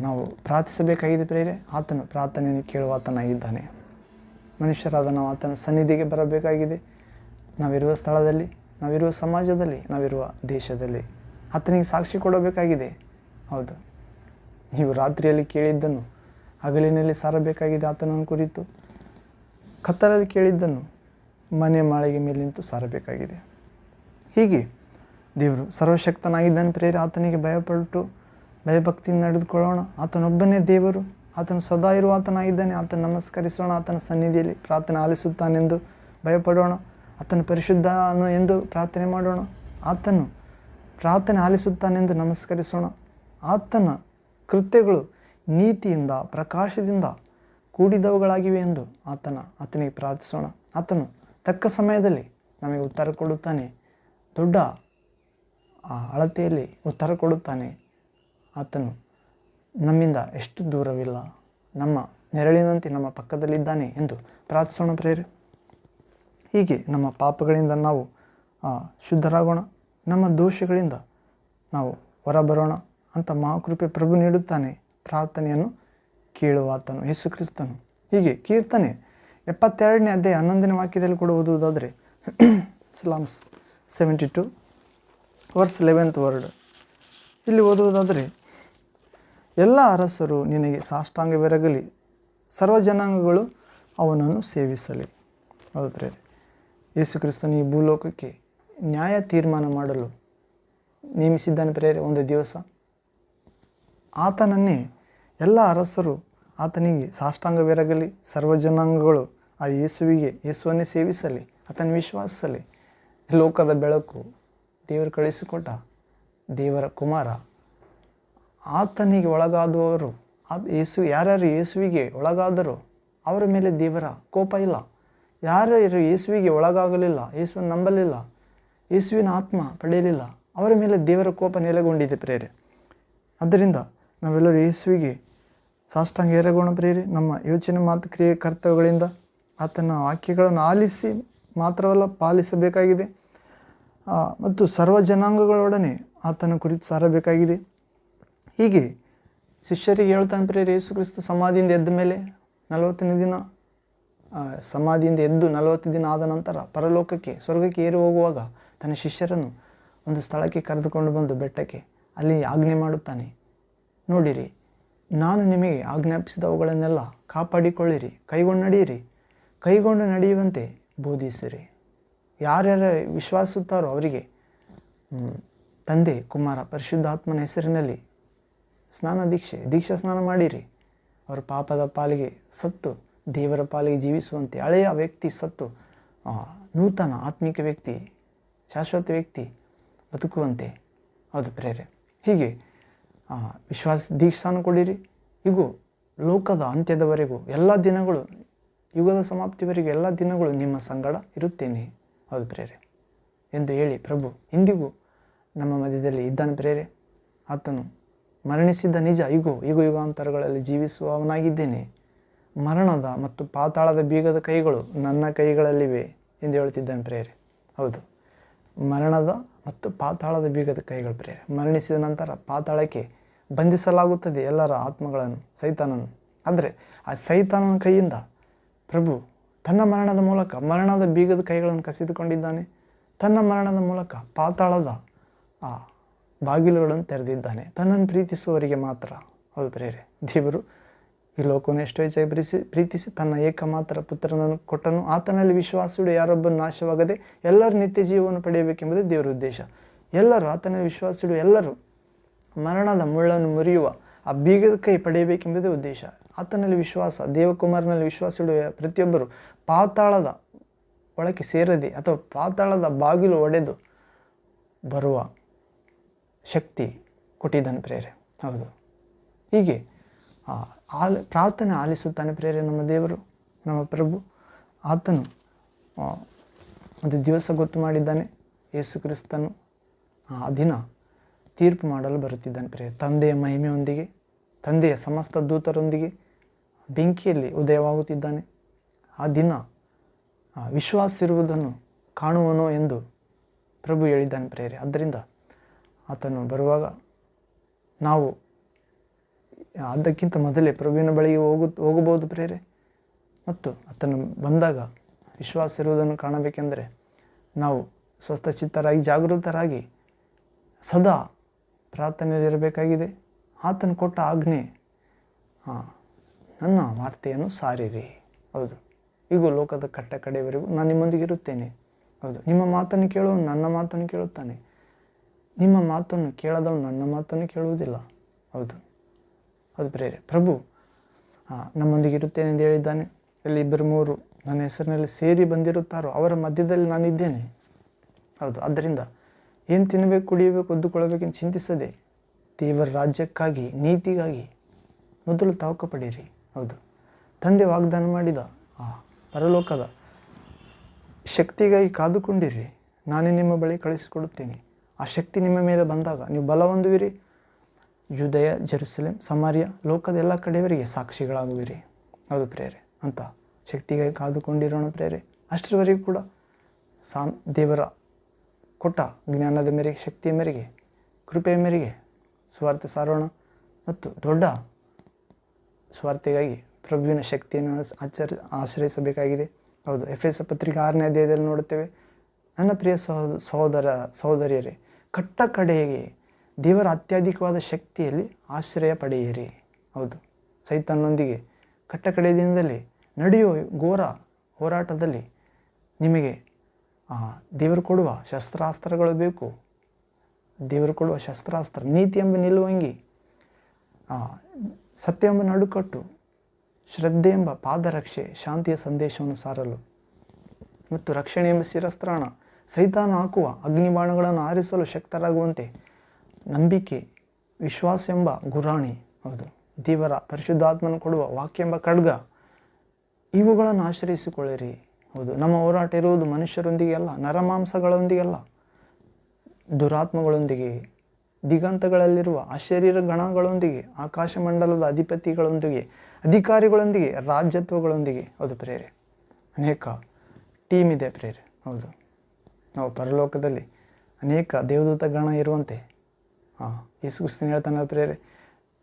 ನಾವು ಪ್ರಾರ್ಥಿಸಬೇಕಾಗಿದೆ ಪ್ರಿಯರೇ. ಆತನು ಪ್ರಾರ್ಥನೆಯನ್ನು ಕೇಳುವ ಆತನಾಗಿದ್ದಾನೆ. ಮನುಷ್ಯರಾದ ನಾವು ಆತನ ಸನ್ನಿಧಿಗೆ ಬರಬೇಕಾಗಿದೆ. ನಾವಿರುವ ಸ್ಥಳದಲ್ಲಿ, ನಾವಿರುವ ಸಮಾಜದಲ್ಲಿ, ನಾವಿರುವ ದೇಶದಲ್ಲಿ ಆತನಿಗೆ ಸಾಕ್ಷಿ ಕೊಡಬೇಕಾಗಿದೆ. ಹೌದು, ನೀವು ರಾತ್ರಿಯಲ್ಲಿ ಕೇಳಿದ್ದನ್ನು ಹಗಲಿನಲ್ಲಿ ಸಾರಬೇಕಾಗಿದೆ. ಆತನನ್ನು ಕುರಿತು ಕತ್ತಲಲ್ಲಿ ಕೇಳಿದ್ದನ್ನು ಮನೆ ಮಾಳಿಗೆ ಮೇಲೆ ನಿಂತು ಸಾರಬೇಕಾಗಿದೆ. ಹೀಗೆ ದೇವರು ಸರ್ವಶಕ್ತನಾಗಿದ್ದಾನೆ ಪ್ರಿಯರೇ. ಆತನಿಗೆ ಭಯಭಕ್ತಿಯಿಂದ ನಡೆದುಕೊಳ್ಳೋಣ. ಆತನೊಬ್ಬನೇ ದೇವರು, ಆತನು ಸದಾ ಇರುವ ಆತನಾಗಿದ್ದಾನೆ. ಆತನ ನಮಸ್ಕರಿಸೋಣ. ಆತನ ಸನ್ನಿಧಿಯಲ್ಲಿ ಪ್ರಾರ್ಥನೆ ಆಲಿಸುತ್ತಾನೆಂದು ಭಯಪಡೋಣ. ಆತನು ಪರಿಶುದ್ಧನು ಎಂದು ಪ್ರಾರ್ಥನೆ ಮಾಡೋಣ. ಆತನು ಪ್ರಾರ್ಥನೆ ಆಲಿಸುತ್ತಾನೆಂದು ನಮಸ್ಕರಿಸೋಣ. ಆತನ ಕೃತ್ಯಗಳು ನೀತಿಯಿಂದ, ಪ್ರಕಾಶದಿಂದ ಕೂಡಿದವುಗಳಾಗಿವೆ ಎಂದು ಆತನಿಗೆ ಪ್ರಾರ್ಥಿಸೋಣ. ಆತನು ತಕ್ಕ ಸಮಯದಲ್ಲಿ ನಮಗೆ ಉತ್ತರ ಕೊಡುತ್ತಾನೆ. ದೊಡ್ಡ ಅಳತೆಯಲ್ಲಿ ಉತ್ತರ ಕೊಡುತ್ತಾನೆ. ಆತನು ನಮ್ಮಿಂದ ಎಷ್ಟು ದೂರವಿಲ್ಲ, ನಮ್ಮ ನೆರಳಿನಂತೆ ನಮ್ಮ ಪಕ್ಕದಲ್ಲಿದ್ದಾನೆ ಎಂದು ಪ್ರಾರ್ಥಿಸೋಣ ಪ್ರಿಯರೇ. ಹೀಗೆ ನಮ್ಮ ಪಾಪಗಳಿಂದ ನಾವು ಶುದ್ಧರಾಗೋಣ. ನಮ್ಮ ದೋಷಗಳಿಂದ ನಾವು ಹೊರಬರೋಣ ಅಂತ ಮಹಾಕೃಪೆ ಪ್ರಭು ನೀಡುತ್ತಾನೆ. ಪ್ರಾರ್ಥನೆಯನ್ನು ಕೇಳುವ ಆತನು ಯೇಸು ಕ್ರಿಸ್ತನು. ಹೀಗೆ ಕೀರ್ತನೆ 72ನೇ ಅಧ್ಯಾಯ 11ನೇ ವಾಕ್ಯದಲ್ಲಿ ಕೂಡ ಓದುವುದಾದರೆ Psalms 72 verse 11th ವರ್ಡ್ ಇಲ್ಲಿ ಓದುವುದಾದರೆ, ಎಲ್ಲ ಅರಸರು ನಿನಗೆ ಸಾಷ್ಟಾಂಗವೆರಗಲಿ, ಸರ್ವ ಜನಾಂಗಗಳು ಅವನನ್ನು ಸೇವಿಸಲಿ. ಹೌದು ಪ್ರಿಯರೇ, ಯೇಸು ಕ್ರಿಸ್ತನು ಈ ಭೂಲೋಕಕ್ಕೆ ನ್ಯಾಯ ತೀರ್ಮಾನ ಮಾಡಲು ನೇಮಿಸಿದ್ದಾನೆ ಪ್ರಿಯರೇ. ಒಂದು ದಿವಸ ಆತನನ್ನೇ ಎಲ್ಲ ಅರಸರು ಆತನಿಗೆ ಸಾಷ್ಟಾಂಗವೆರಗಲಿ, ಸರ್ವ ಜನಾಂಗಗಳು ಆ ಯೇಸುವನ್ನೇ ಸೇವಿಸಲಿ, ಆತನ ವಿಶ್ವಾಸಿಸಲಿ. ಲೋಕದ ಬೆಳಕು, ದೇವರು ಕಳಿಸಿಕೊಟ್ಟ ದೇವರ ಕುಮಾರ, ಆತನಿಗೆ ಒಳಗಾದವರು, ಯಾರ್ಯಾರು ಯೇಸುವಿಗೆ ಒಳಗಾದರೋ ಅವರ ಮೇಲೆ ದೇವರ ಕೋಪ ಇಲ್ಲ. ಯಾರು ಯೇಸುವಿಗೆ ಒಳಗಾಗಲಿಲ್ಲ, ಯೇಸುವನ್ನು ನಂಬಲಿಲ್ಲ, ಯೇಸುವಿನ ಆತ್ಮ ಪಡೆಯಲಿಲ್ಲ, ಅವರ ಮೇಲೆ ದೇವರ ಕೋಪ ನೆಲೆಗೊಂಡಿದೆ ಪ್ರೇರೆ. ಆದ್ದರಿಂದ ನಾವೆಲ್ಲರೂ ಯೇಸುವಿಗೆ ಸಾಷ್ಟಾಂಗ ಎರಗೋಣ ಪ್ರೇರೆ. ನಮ್ಮ ಯೋಚನೆ, ಮಾತು, ಕ್ರಿಯೆ, ಕರ್ತವ್ಯಗಳಿಂದ ಆತನ ವಾಕ್ಯಗಳನ್ನು ಆಲಿಸಿ ಮಾತ್ರವಲ್ಲ ಪಾಲಿಸಬೇಕಾಗಿದೆ ಮತ್ತು ಸರ್ವ ಜನಾಂಗಗಳೊಡನೆ ಆತನ ಕುರಿತು ಸಾರಬೇಕಾಗಿದೆ. ಹೀಗೆ ಶಿಷ್ಯರಿಗೆ ಹೇಳ್ತಾನೆ ಪ್ರೇರೆ, ಯೇಸು ಕ್ರಿಸ್ತ ಸಮಾಧಿಯಿಂದ ಎದ್ದ ಮೇಲೆ 40ನೇ ದಿನ ಸಮಾಧಿಯಿಂದ ಎದ್ದು 40 ದಿನ ಆದ ನಂತರ ಪರಲೋಕಕ್ಕೆ ಸ್ವರ್ಗಕ್ಕೆ ಏರಿ ಹೋಗುವಾಗ ತನ್ನ ಶಿಷ್ಯರನ್ನು ಒಂದು ಸ್ಥಳಕ್ಕೆ ಕರೆದುಕೊಂಡು ಬಂದು ಬೆಟ್ಟಕ್ಕೆ ಅಲ್ಲಿ ಆಜ್ಞೆ ಮಾಡುತ್ತಾನೆ. ನೋಡಿರಿ, ನಾನು ನಿಮಗೆ ಆಜ್ಞಾಪಿಸಿದವುಗಳನ್ನೆಲ್ಲ ಕಾಪಾಡಿಕೊಳ್ಳಿರಿ, ಕೈಗೊಂಡು ನಡೆಯಿರಿ, ಕೈಗೊಂಡು ನಡೆಯುವಂತೆ ಬೋಧಿಸಿರಿ. ಯಾರ್ಯಾರ ವಿಶ್ವಾಸುತ್ತಾರೋ ಅವರಿಗೆ ತಂದೆ, ಕುಮಾರ, ಪರಿಶುದ್ಧಾತ್ಮನ ಹೆಸರಿನಲ್ಲಿ ದೀಕ್ಷಾ ಸ್ನಾನ ಮಾಡಿರಿ. ಅವರ ಪಾಪದ ಪಾಲಿಗೆ ಸತ್ತು ದೇವರ ಪಾಲಿಗೆ ಜೀವಿಸುವಂತೆ, ಹಳೆಯ ವ್ಯಕ್ತಿ ಸತ್ತು ನೂತನ ಆತ್ಮಿಕ ವ್ಯಕ್ತಿ, ಶಾಶ್ವತ ವ್ಯಕ್ತಿ ಬದುಕುವಂತೆ. ಹೌದು ಪ್ರೇರೆ. ಹೀಗೆ ದೀಕ್ಷಾನ ಕೊಡಿರಿ. ಇಗೂ ಲೋಕದ ಅಂತ್ಯದವರೆಗೂ ಎಲ್ಲ ದಿನಗಳು, ಯುಗದ ಸಮಾಪ್ತಿವರೆಗೂ ಎಲ್ಲ ದಿನಗಳು ನಿಮ್ಮ ಸಂಗಡ ಇರುತ್ತೇನೆ. ಹೌದು ಪ್ರೇರೆ ಎಂದು ಹೇಳಿ ಪ್ರಭು ಇಂದಿಗೂ ನಮ್ಮ ಮಧ್ಯದಲ್ಲಿ ಇದ್ದಾನೆ ಪ್ರೇರೆ. ಆತನು ಮರಣಿಸಿದ್ದ ನಿಜ, ಯುಗಾಂತರಗಳಲ್ಲಿ ಜೀವಿಸುವವನಾಗಿದ್ದೇನೆ. ಮರಣದ ಮತ್ತು ಪಾತಾಳದ ಬೀಗದ ಕೈಗಳು ನನ್ನ ಕೈಗಳಲ್ಲಿವೆ ಎಂದು ಹೇಳ್ತಿದ್ದಾನೆ ಪ್ರೇರೆ. ಹೌದು, ಮರಣದ ಮತ್ತು ಪಾತಾಳದ ಬೀಗದ ಕೈಗಳು ಪ್ರೇರೆ. ಮರಣಿಸಿದ ನಂತರ ಪಾತಾಳಕ್ಕೆ ಬಂಧಿಸಲಾಗುತ್ತದೆ ಎಲ್ಲರ ಆತ್ಮಗಳನ್ನು, ಸೈತಾನನು. ಆದರೆ ಆ ಸೈತಾನನ ಕೈಯಿಂದ ಪ್ರಭು ತನ್ನ ಮರಣದ ಮೂಲಕ ಮರಣದ ಬೀಗದ ಕೈಗಳನ್ನು ಕಸಿದುಕೊಂಡಿದ್ದಾನೆ. ತನ್ನ ಮರಣದ ಮೂಲಕ ಪಾತಾಳದ ಆ ಬಾಗಿಲುಗಳನ್ನು ತೆರೆದಿದ್ದಾನೆ, ತನ್ನನ್ನು ಪ್ರೀತಿಸುವವರಿಗೆ ಮಾತ್ರ. ಹೌದು ಪ್ರೇರೆ. ದೇವರು ಈ ಲೋಕವನ್ನು ಎಷ್ಟೋ ಹೆಚ್ಚಾಗಿ ಪ್ರೀತಿಸಿ ತನ್ನ ಏಕಮಾತ್ರ ಪುತ್ರನನ್ನು ಕೊಟ್ಟನು. ಆತನಲ್ಲಿ ವಿಶ್ವಾಸವಿಡು ಯಾರೊಬ್ಬನು ನಾಶವಾಗದೆ ಎಲ್ಲರೂ ನಿತ್ಯ ಜೀವವನ್ನು ಪಡೆಯಬೇಕೆಂಬುದೇ ದೇವರ ಉದ್ದೇಶ. ಎಲ್ಲರೂ ಆತನಲ್ಲಿ ವಿಶ್ವಾಸವಿಡು, ಎಲ್ಲರೂ ಮರಣದ ಮುಳ್ಳನ್ನು ಮುರಿಯುವ ಆ ಬೀಗದ ಕೈ ಪಡೆಯಬೇಕೆಂಬುದೇ ಉದ್ದೇಶ. ಆತನಲ್ಲಿ ವಿಶ್ವಾಸ, ದೇವಕುಮಾರನಲ್ಲಿ ವಿಶ್ವಾಸವಿಡುವ ಪ್ರತಿಯೊಬ್ಬರು ಪಾತಾಳದ ಒಳಕ್ಕೆ ಸೇರದೆ ಅಥವಾ ಪಾತಾಳದ ಬಾಗಿಲು ಒಡೆದು ಬರುವ ಶಕ್ತಿ ಕೊಟ್ಟಿದ್ದಾನೆ ಪ್ರೇರೆ. ಹೌದು, ಹೀಗೆ ಪ್ರಾರ್ಥನೆ ಆಲಿಸುತ್ತಾನೆ ಪ್ರೇರೆ ನಮ್ಮ ದೇವರು, ನಮ್ಮ ಪ್ರಭು. ಆತನು ಒಂದು ದಿವಸ ಗೊತ್ತು ಮಾಡಿದ್ದಾನೆ. ಯೇಸು ಕ್ರಿಸ್ತನು ಆ ದಿನ ತೀರ್ಪು ಮಾಡಲು ಬರುತ್ತಿದ್ದಾನೆ ಪ್ರೇರೆ. ತಂದೆಯ ಮಹಿಮೆಯೊಂದಿಗೆ, ತಂದೆಯ ಸಮಸ್ತ ದೂತರೊಂದಿಗೆ ಬೆಂಕಿಯಲ್ಲಿ ಉದಯವಾಗುತ್ತಿದ್ದಾನೆ. ಆ ದಿನ ವಿಶ್ವಾಸ ಇರುವುದನ್ನು ಕಾಣುವನೋ ಎಂದು ಪ್ರಭು ಹೇಳಿದ್ದಾನೆ ಪ್ರೇರೆ. ಆದ್ದರಿಂದ ಆತನು ಬರುವಾಗ ನಾವು ಅದಕ್ಕಿಂತ ಮೊದಲೇ ಪ್ರಭುವಿನ ಬಳಿಗೆ ಹೋಗಬಹುದು ಪ್ರೇರೆ. ಮತ್ತು ಆತನು ಬಂದಾಗ ವಿಶ್ವಾಸ ಇರುವುದನ್ನು ಕಾಣಬೇಕೆಂದರೆ ನಾವು ಸ್ವಸ್ಥಚಿತ್ತರಾಗಿ, ಜಾಗೃತರಾಗಿ ಸದಾ ಪ್ರಾರ್ಥನೆಯಲ್ಲಿರಬೇಕಾಗಿದೆ. ಆತನು ಕೊಟ್ಟ ಆಜ್ಞೆ, ನನ್ನ ವಾರ್ತೆಯನ್ನು ಸಾರಿರಿ. ಹೌದು, ಈಗೂ ಲೋಕದ ಕಟ್ಟ ಕಡೆಯವರೆಗೂ ನಾನು ನಿಮ್ಮೊಂದಿಗೆ ಇರುತ್ತೇನೆ. ಹೌದು, ನಿಮ್ಮ ಮಾತನ್ನು ಕೇಳುವನು ನನ್ನ ಮಾತನ್ನು ಕೇಳುತ್ತಾನೆ, ನಿಮ್ಮ ಮಾತನ್ನು ಕೇಳದವನು ನನ್ನ ಮಾತನ್ನು ಕೇಳುವುದಿಲ್ಲ. ಹೌದು, ಹೌದು ಪ್ರೇರೆ. ಪ್ರಭು ನಮ್ಮೊಂದಿಗೆ ಇರುತ್ತೇನೆ ಎಂದು ಹೇಳಿದ್ದಾನೆ. ಇಲ್ಲಿ 2-3 ನನ್ನ ಹೆಸರಿನಲ್ಲಿ ಸೇರಿ ಬಂದಿರುತ್ತಾರೋ ಅವರ ಮಧ್ಯದಲ್ಲಿ ನಾನಿದ್ದೇನೆ. ಹೌದು, ಆದ್ದರಿಂದ ಏನು ತಿನ್ನಬೇಕು, ಕುಡಿಯಬೇಕು, ಒದ್ದುಕೊಳ್ಳಬೇಕೆಂದು ಚಿಂತಿಸದೆ ದೇವರ ರಾಜ್ಯಕ್ಕಾಗಿ, ನೀತಿಗಾಗಿ ಮೊದಲು ತವಕ ಪಡೀರಿ. ಹೌದು, ತಂದೆ ವಾಗ್ದಾನ ಮಾಡಿದ ಆ ಪರಲೋಕದ ಶಕ್ತಿಗಾಗಿ ಕಾದುಕೊಂಡಿರಿ. ನಾನೇ ನಿಮ್ಮ ಬಳಿ ಕಳಿಸಿಕೊಡುತ್ತೇನೆ. ಆ ಶಕ್ತಿ ನಿಮ್ಮ ಮೇಲೆ ಬಂದಾಗ ನೀವು ಬಲ ಹೊಂದುವಿರಿ. ಜುದಯ, ಜೆರುಸಲೇಮ್, ಸಮಾರ್ಯ, ಲೋಕದ ಎಲ್ಲ ಕಡೆಯವರಿಗೆ ಸಾಕ್ಷಿಗಳಾಗುವಿರಿ. ಹೌದು ಪ್ರೇರೆ, ಅಂತ ಶಕ್ತಿಗಾಗಿ ಕಾದುಕೊಂಡಿರೋಣ ಪ್ರೇರೆ. ಅಷ್ಟರವರೆಗೂ ಕೂಡ ದೇವರ ಕೊಟ್ಟ ಜ್ಞಾನದ ಮೇರೆಗೆ, ಶಕ್ತಿಯ ಮೇರೆಗೆ, ಕೃಪೆಯ ಮೇರೆಗೆ ಸ್ವಾರ್ಥ ಸಾರೋಣ ಮತ್ತು ದೊಡ್ಡ ಸ್ವಾರ್ಥಿಗಾಗಿ ಪ್ರಭುವಿನ ಶಕ್ತಿಯನ್ನು ಆಶ್ರಯಿಸಬೇಕಾಗಿದೆ. ಹೌದು, ಎಫೆಸ ಪತ್ರಿಕೆ 6ನೇ ಅಧ್ಯಾಯದಲ್ಲಿ ನೋಡುತ್ತೇವೆ. ನನ್ನ ಪ್ರಿಯ ಸಹೋದರಿಯರೇ, ಕಟ್ಟ ಕಡೆಗೆ ದೇವರ ಅತ್ಯಧಿಕವಾದ ಶಕ್ತಿಯಲ್ಲಿ ಆಶ್ರಯ ಪಡೆಯಿರಿ. ಹೌದು, ಸೈತಾನನೊಂದಿಗೆ ಕಟ್ಟ ಕಡೆಯ ದಿನದಲ್ಲಿ ನಡೆಯುವ ಘೋರ ಹೋರಾಟದಲ್ಲಿ ನಿಮಗೆ ದೇವರು ಕೊಡುವ ಶಸ್ತ್ರಾಸ್ತ್ರಗಳು ಬೇಕು. ದೇವರು ಕೊಡುವ ಶಸ್ತ್ರಾಸ್ತ್ರ ನೀತಿ ಎಂಬ ನಿಲುವಂಗಿ, ಸತ್ಯ ಎಂಬ ನಡುಕಟ್ಟು, ಶ್ರದ್ಧೆ ಎಂಬ ಪಾದರಕ್ಷೆ, ಶಾಂತಿಯ ಸಂದೇಶವನ್ನು ಸಾರಲು ಮತ್ತು ರಕ್ಷಣೆ ಎಂಬ ಶಿರಸ್ತ್ರಾಣ, ಸೈತಾನ ಹಾಕುವ ಅಗ್ನಿಬಾಣಗಳನ್ನು ಆರಿಸಲು ಶಕ್ತರಾಗುವಂತೆ ನಂಬಿಕೆ, ವಿಶ್ವಾಸ ಎಂಬ ಗುರಾಣಿ. ಹೌದು, ದೇವರ ಪರಿಶುದ್ಧಾತ್ಮನ ಕೊಡುವ ವಾಕ್ಯ ಎಂಬ ಖಡ್ಗ, ಇವುಗಳನ್ನು ಆಶ್ರಯಿಸಿಕೊಳ್ಳಿರಿ. ಹೌದು, ನಮ್ಮ ಹೋರಾಟ ಇರುವುದು ಮನುಷ್ಯರೊಂದಿಗೆ ಅಲ್ಲ, ನರಮಾಂಸಗಳೊಂದಿಗೆ ಅಲ್ಲ, ದುರಾತ್ಮಗಳೊಂದಿಗೆ, ದಿಗಂತಗಳಲ್ಲಿರುವ ಅಶರೀರ ಗಣಗಳೊಂದಿಗೆ, ಆಕಾಶಮಂಡಲದ ಅಧಿಪತಿಗಳೊಂದಿಗೆ, ಅಧಿಕಾರಿಗಳೊಂದಿಗೆ, ರಾಜ್ಯತ್ವಗಳೊಂದಿಗೆ. ಹೌದು ಪ್ರೇರೆ, ಅನೇಕ ಟೀಮ್ ಇದೆ ಪ್ರೇರೆ. ಹೌದು, ನಾವು ಪರಲೋಕದಲ್ಲಿ ಅನೇಕ ದೇವದೂತ ಗಣ ಇರುವಂತೆ ಯೇಸು ಕ್ರಿಸ್ತನು ಹೇಳ್ತಾನೆ ಪ್ರೇರೆ.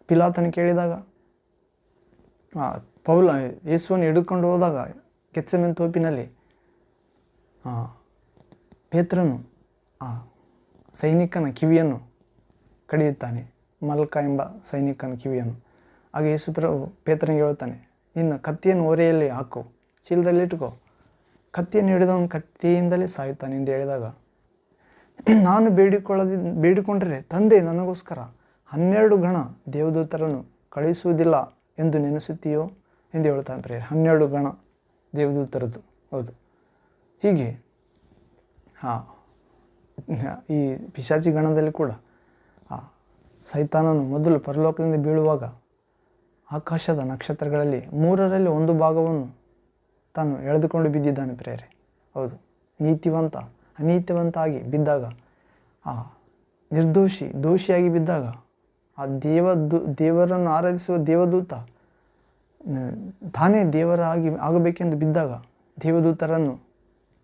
ಪಿಲಾತನ ಕೇಳಿದಾಗ ಪೌಲ ಯೇಸುವನ್ನು ಹಿಡ್ಕೊಂಡು ಹೋದಾಗ ಗೆತ್ಸೆಮನೆ ತೋಪಿನಲ್ಲಿ ಪೇತ್ರನು ಆ ಸೈನಿಕನ ಕಿವಿಯನ್ನು ಕಡಿಯುತ್ತಾನೆ, ಮಲ್ಕ ಎಂಬ ಸೈನಿಕನ ಕಿವಿಯನ್ನು. ಆಗ ಯೇಸು ಪೇತ್ರನಿಗೆ ಹೇಳ್ತಾನೆ, ನಿನ್ನ ಕತ್ತಿಯನ್ನು ಓರೆಯಲ್ಲಿ ಹಾಕು, ಚೀಲದಲ್ಲಿಟ್ಕೋ, ಕತ್ತಿಯನ್ನು ಹಿಡಿದವನು ಕತ್ತಿಯಿಂದಲೇ ಸಾಯುತ್ತಾನೆ ಎಂದು ಹೇಳಿದಾಗ, ನಾನು ಬೇಡಿಕೊಂಡರೆ ತಂದೆ ನನಗೋಸ್ಕರ 12 ಗಣ ದೇವದೂತರನ್ನು ಕಳುಹಿಸುವುದಿಲ್ಲ ಎಂದು ನೆನೆಸುತ್ತೀಯೋ ಎಂದು ಹೇಳ್ತಾನೆ ಪ್ರೇರೆ. 12 ಗಣ ದೇವದೂತರದ್ದು. ಹೌದು, ಹೀಗೆ ಈ ಪಿಶಾಚಿ ಗಣದಲ್ಲಿ ಕೂಡ ಸೈತಾನನು ಮೊದಲು ಪರಲೋಕದಿಂದ ಬೀಳುವಾಗ ಆಕಾಶದ ನಕ್ಷತ್ರಗಳಲ್ಲಿ 3ರಲ್ಲಿ 1 ಭಾಗವನ್ನು ತಾನು ಎಳೆದುಕೊಂಡು ಬಿದ್ದಿದ್ದಾನೆ ಪ್ರೇರೆ. ಹೌದು, ನೀತಿವಂತ ಅನೀತಿವಂತ ಬಿದ್ದಾಗ, ದೋಷಿಯಾಗಿ ಬಿದ್ದಾಗ, ದೇವರನ್ನು ಆರಾಧಿಸುವ ದೇವದೂತ ತಾನೇ ಆಗಬೇಕೆಂದು ಬಿದ್ದಾಗ ದೇವದೂತರನ್ನು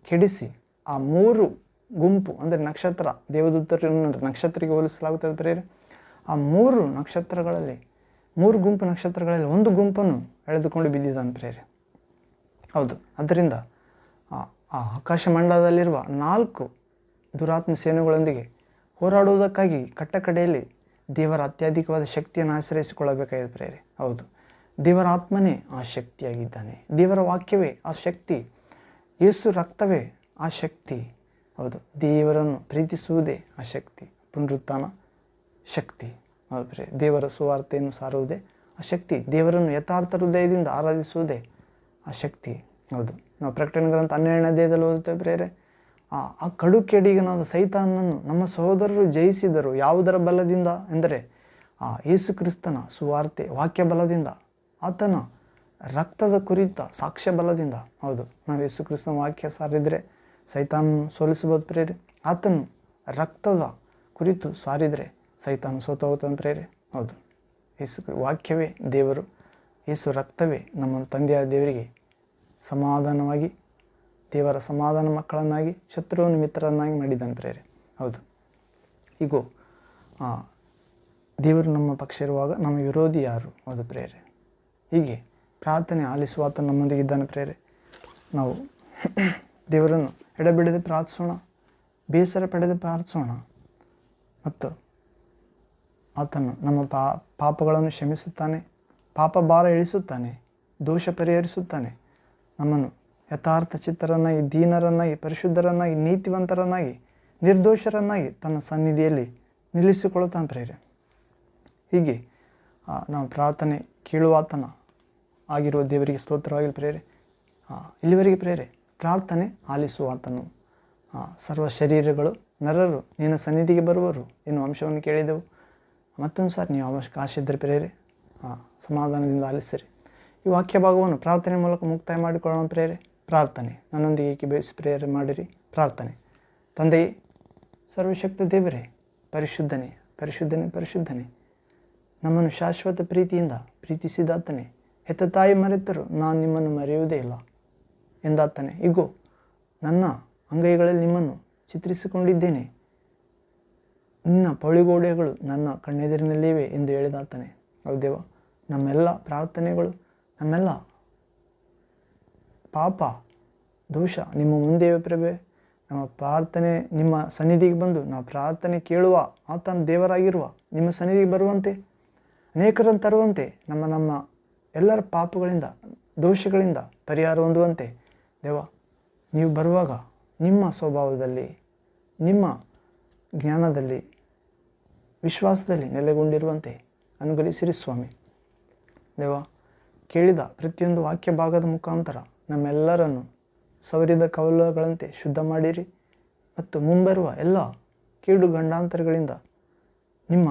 ಕೆಡಿಸಿ ಆ 3 ಗುಂಪು ಅಂದರೆ ನಕ್ಷತ್ರ, ದೇವದೂತರನ್ನು ನಕ್ಷತ್ರಕ್ಕೆ ಹೋಲಿಸಲಾಗುತ್ತದೆ ಪ್ರೇರೆ. ಆ 3 ನಕ್ಷತ್ರಗಳಲ್ಲಿ 3 ಗುಂಪು ನಕ್ಷತ್ರಗಳಲ್ಲಿ 1 ಗುಂಪನ್ನು ಎಳೆದುಕೊಂಡು ಬಿದ್ದಿದ್ದಾನೆ ಪ್ರೇರೆ. ಹೌದು, ಆದ್ದರಿಂದ ಆ ಆಕಾಶಮಂಡಲದಲ್ಲಿರುವ 4 ದುರಾತ್ಮ ಸೇನೆಗಳೊಂದಿಗೆ ಹೋರಾಡುವುದಕ್ಕಾಗಿ ಕಟ್ಟಕಡೆಯಲ್ಲಿ ದೇವರ ಅತ್ಯಧಿಕವಾದ ಶಕ್ತಿಯನ್ನು ಆಶ್ರಯಿಸಿಕೊಳ್ಳಬೇಕಾಗಿದೆ ಪ್ರೇರೆ. ಹೌದು, ದೇವರ ಆತ್ಮನೇ ಆ ಶಕ್ತಿಯಾಗಿದ್ದಾನೆ, ದೇವರ ವಾಕ್ಯವೇ ಆ ಶಕ್ತಿ, ಯೇಸು ರಕ್ತವೇ ಆ ಶಕ್ತಿ. ಹೌದು, ದೇವರನ್ನು ಪ್ರೀತಿಸುವುದೇ ಆ ಶಕ್ತಿ, ಪುನರುತ್ಥಾನ ಶಕ್ತಿ. ಹೌದು ಪ್ರೇರೆ, ದೇವರ ಸುವಾರ್ತೆಯನ್ನು ಸಾರುವುದೇ ಆ ಶಕ್ತಿ, ದೇವರನ್ನು ಯಥಾರ್ಥ ಹೃದಯದಿಂದ ಆರಾಧಿಸುವುದೇ ಆ ಶಕ್ತಿ. ಹೌದು, ನಾವು ಪ್ರಕಟಣೆ ಗ್ರಂಥ 12ನೇ ಅಧ್ಯಾಯದಲ್ಲಿ ಓದುತ್ತೇವೆ ಪ್ರೇರೆ. ಆ ಕಡು ಕೆಡಿಗನಾದ ಸೈತಾನನನ್ನು ನಮ್ಮ ಸಹೋದರರು ಜಯಿಸಿದರು. ಯಾವುದರ ಬಲದಿಂದ ಎಂದರೆ ಯೇಸು ಕ್ರಿಸ್ತನ ಸುವಾರ್ತೆ ವಾಕ್ಯ ಬಲದಿಂದ, ಆತನ ರಕ್ತದ ಕುರಿತ ಸಾಕ್ಷ್ಯ ಬಲದಿಂದ. ಹೌದು, ನಾವು ಯೇಸು ಕ್ರಿಸ್ತನ ವಾಕ್ಯ ಸಾರಿದರೆ ಸೈತಾನನ್ನು ಸೋಲಿಸಬಹುದು ಪ್ರೇರೆ. ಆತನು ರಕ್ತದ ಕುರಿತು ಸಾರಿದರೆ ಸೈತಾನ ಸೋತೋಗುತ್ತಾನೆ ಪ್ರೇರೆ. ಹೌದು, ಯೇಸು ವಾಕ್ಯವೇ ದೇವರು, ಯೇಸು ರಕ್ತವೇ ನಮ್ಮ ತಂದೆಯಾದ ದೇವರಿಗೆ ಸಮಾಧಾನವಾಗಿ, ದೇವರ ಸಮಾಧಾನ ಮಕ್ಕಳನ್ನಾಗಿ, ಶತ್ರುವನ್ನು ಮಿತ್ರರನ್ನಾಗಿ ಮಾಡಿದ್ದಾನೆ ಪ್ರೇರೆ. ಹೌದು, ಹೀಗೂ ದೇವರು ನಮ್ಮ ಪಕ್ಷ ಇರುವಾಗ ನಮ್ಮ ವಿರೋಧಿ ಯಾರು? ಹೌದು ಪ್ರೇರೆ. ಹೀಗೆ ಪ್ರಾರ್ಥನೆ ಆಲಿಸುವ ಆತನು ನಮ್ಮೊಂದಿಗೆ ಇದ್ದಾನೆ ಪ್ರೇರೆ. ನಾವು ದೇವರನ್ನು ಎಡೆಬಿಡದೆ ಪ್ರಾರ್ಥಿಸೋಣ, ಬೇಸರ ಪಡೆದು ಪ್ರಾರ್ಥಿಸೋಣ, ಮತ್ತು ಆತನು ನಮ್ಮ ಪಾಪಗಳನ್ನು ಕ್ಷಮಿಸುತ್ತಾನೆ, ಪಾಪ ಭಾರ ಇಳಿಸುತ್ತಾನೆ, ದೋಷ ಪರಿಹರಿಸುತ್ತಾನೆ, ನಮ್ಮನ್ನು ಯಥಾರ್ಥ ಚಿತ್ತರನ್ನಾಗಿ, ದೀನರನ್ನಾಗಿ, ಪರಿಶುದ್ಧರನ್ನಾಗಿ, ನೀತಿವಂತರನ್ನಾಗಿ, ನಿರ್ದೋಷರನ್ನಾಗಿ ತನ್ನ ಸನ್ನಿಧಿಯಲ್ಲಿ ನಿಲ್ಲಿಸಿಕೊಳ್ಳುತ್ತಾನೆ ಪ್ರೇರೆ. ಹೀಗೆ ನಾವು ಪ್ರಾರ್ಥನೆ ಕೇಳುವಾತನ ಆಗಿರುವ ದೇವರಿಗೆ ಸ್ತೋತ್ರವಾಗಿ ಪ್ರೇರೆ. ಇಲ್ಲಿವರೆಗೆ ಪ್ರೇರೆ ಪ್ರಾರ್ಥನೆ ಆಲಿಸುವಾತನು ಸರ್ವ ಶರೀರಗಳು ನರರು ನಿನ್ನ ಸನ್ನಿಧಿಗೆ ಬರುವರು ಎನ್ನುವ ಅಂಶವನ್ನು ಕೇಳಿದೆವು. ಮತ್ತೊಂದು ಸಾರಿ ನೀವು ಅವಕಾಶ ಇದ್ದರೆ ಪ್ರೇರೆ ಸಮಾಧಾನದಿಂದ ಆಲಿಸಿರಿ. ಈ ವಾಕ್ಯ ಭಾಗವನ್ನು ಪ್ರಾರ್ಥನೆ ಮೂಲಕ ಮುಕ್ತಾಯ ಮಾಡಿಕೊಳ್ಳೋಣ ಪ್ರೇರೆ. ಪ್ರಾರ್ಥನೆ ನನ್ನೊಂದಿಗೆ ಏಕೀಭವಿಸಿ ಪ್ರೇಯರ್ ಮಾಡಿರಿ. ಪ್ರಾರ್ಥನೆ. ತಂದೆಯೇ, ಸರ್ವಶಕ್ತ ದೇವರೇ, ಪರಿಶುದ್ಧನೇ ಪರಿಶುದ್ಧನೇ ಪರಿಶುದ್ಧನೇ, ನಮ್ಮನ್ನು ಶಾಶ್ವತ ಪ್ರೀತಿಯಿಂದ ಪ್ರೀತಿಸಿದಾತನೇ, ಹೆತ್ತ ತಾಯಿ ಮರೆತರು ನಾನು ನಿಮ್ಮನ್ನು ಮರೆಯುವುದೇ ಇಲ್ಲ ಎಂದಾತನೇ, ಇಗೋ ನನ್ನ ಅಂಗೈಗಳಲ್ಲಿ ನಿಮ್ಮನ್ನು ಚಿತ್ರಿಸಿಕೊಂಡಿದ್ದೇನೆ, ನಿನ್ನ ಪೌಳಿಗೋಡೆಗಳು ನನ್ನ ಕಣ್ಣೆದುರಿನಲ್ಲಿವೆ ಎಂದು ಹೇಳಿದಾತನೇ. ಹೌದೇವ, ನಮ್ಮೆಲ್ಲ ಪ್ರಾರ್ಥನೆಗಳು, ನಮ್ಮೆಲ್ಲ ಪಾಪ ದೋಷ ನಿಮ್ಮ ಮುಂದೆಯೇ ಪ್ರಭೆ. ನಮ್ಮ ಪ್ರಾರ್ಥನೆ ನಿಮ್ಮ ಸನ್ನಿಧಿಗೆ ಬಂದು ನಾವು ಪ್ರಾರ್ಥನೆ ಕೇಳುವ ಆತನ ದೇವರಾಗಿರುವ ನಿಮ್ಮ ಸನ್ನಿಧಿಗೆ ಬರುವಂತೆ, ಅನೇಕರನ್ನು ತರುವಂತೆ, ನಮ್ಮ ಎಲ್ಲರ ಪಾಪಗಳಿಂದ ದೋಷಗಳಿಂದ ಪರಿಹಾರ ಹೊಂದುವಂತೆ ದೇವ, ನೀವು ಬರುವಾಗ ನಿಮ್ಮ ಸ್ವಭಾವದಲ್ಲಿ, ನಿಮ್ಮ ಜ್ಞಾನದಲ್ಲಿ, ವಿಶ್ವಾಸದಲ್ಲಿ ನೆಲೆಗೊಂಡಿರುವಂತೆ ಅನುಗ್ರಹಿಸಿರಿ ಸ್ವಾಮಿ. ದೇವ, ಕೇಳಿದ ಪ್ರತಿಯೊಂದು ವಾಕ್ಯ ಭಾಗದ ಮುಖಾಂತರ ನಮ್ಮೆಲ್ಲರನ್ನು ಸವರಿದ ಕವಲುಗಳಂತೆ ಶುದ್ಧ ಮಾಡಿರಿ ಮತ್ತು ಮುಂಬರುವ ಎಲ್ಲ ಕೀಡು ಗಂಡಾಂತರಗಳಿಂದ ನಿಮ್ಮ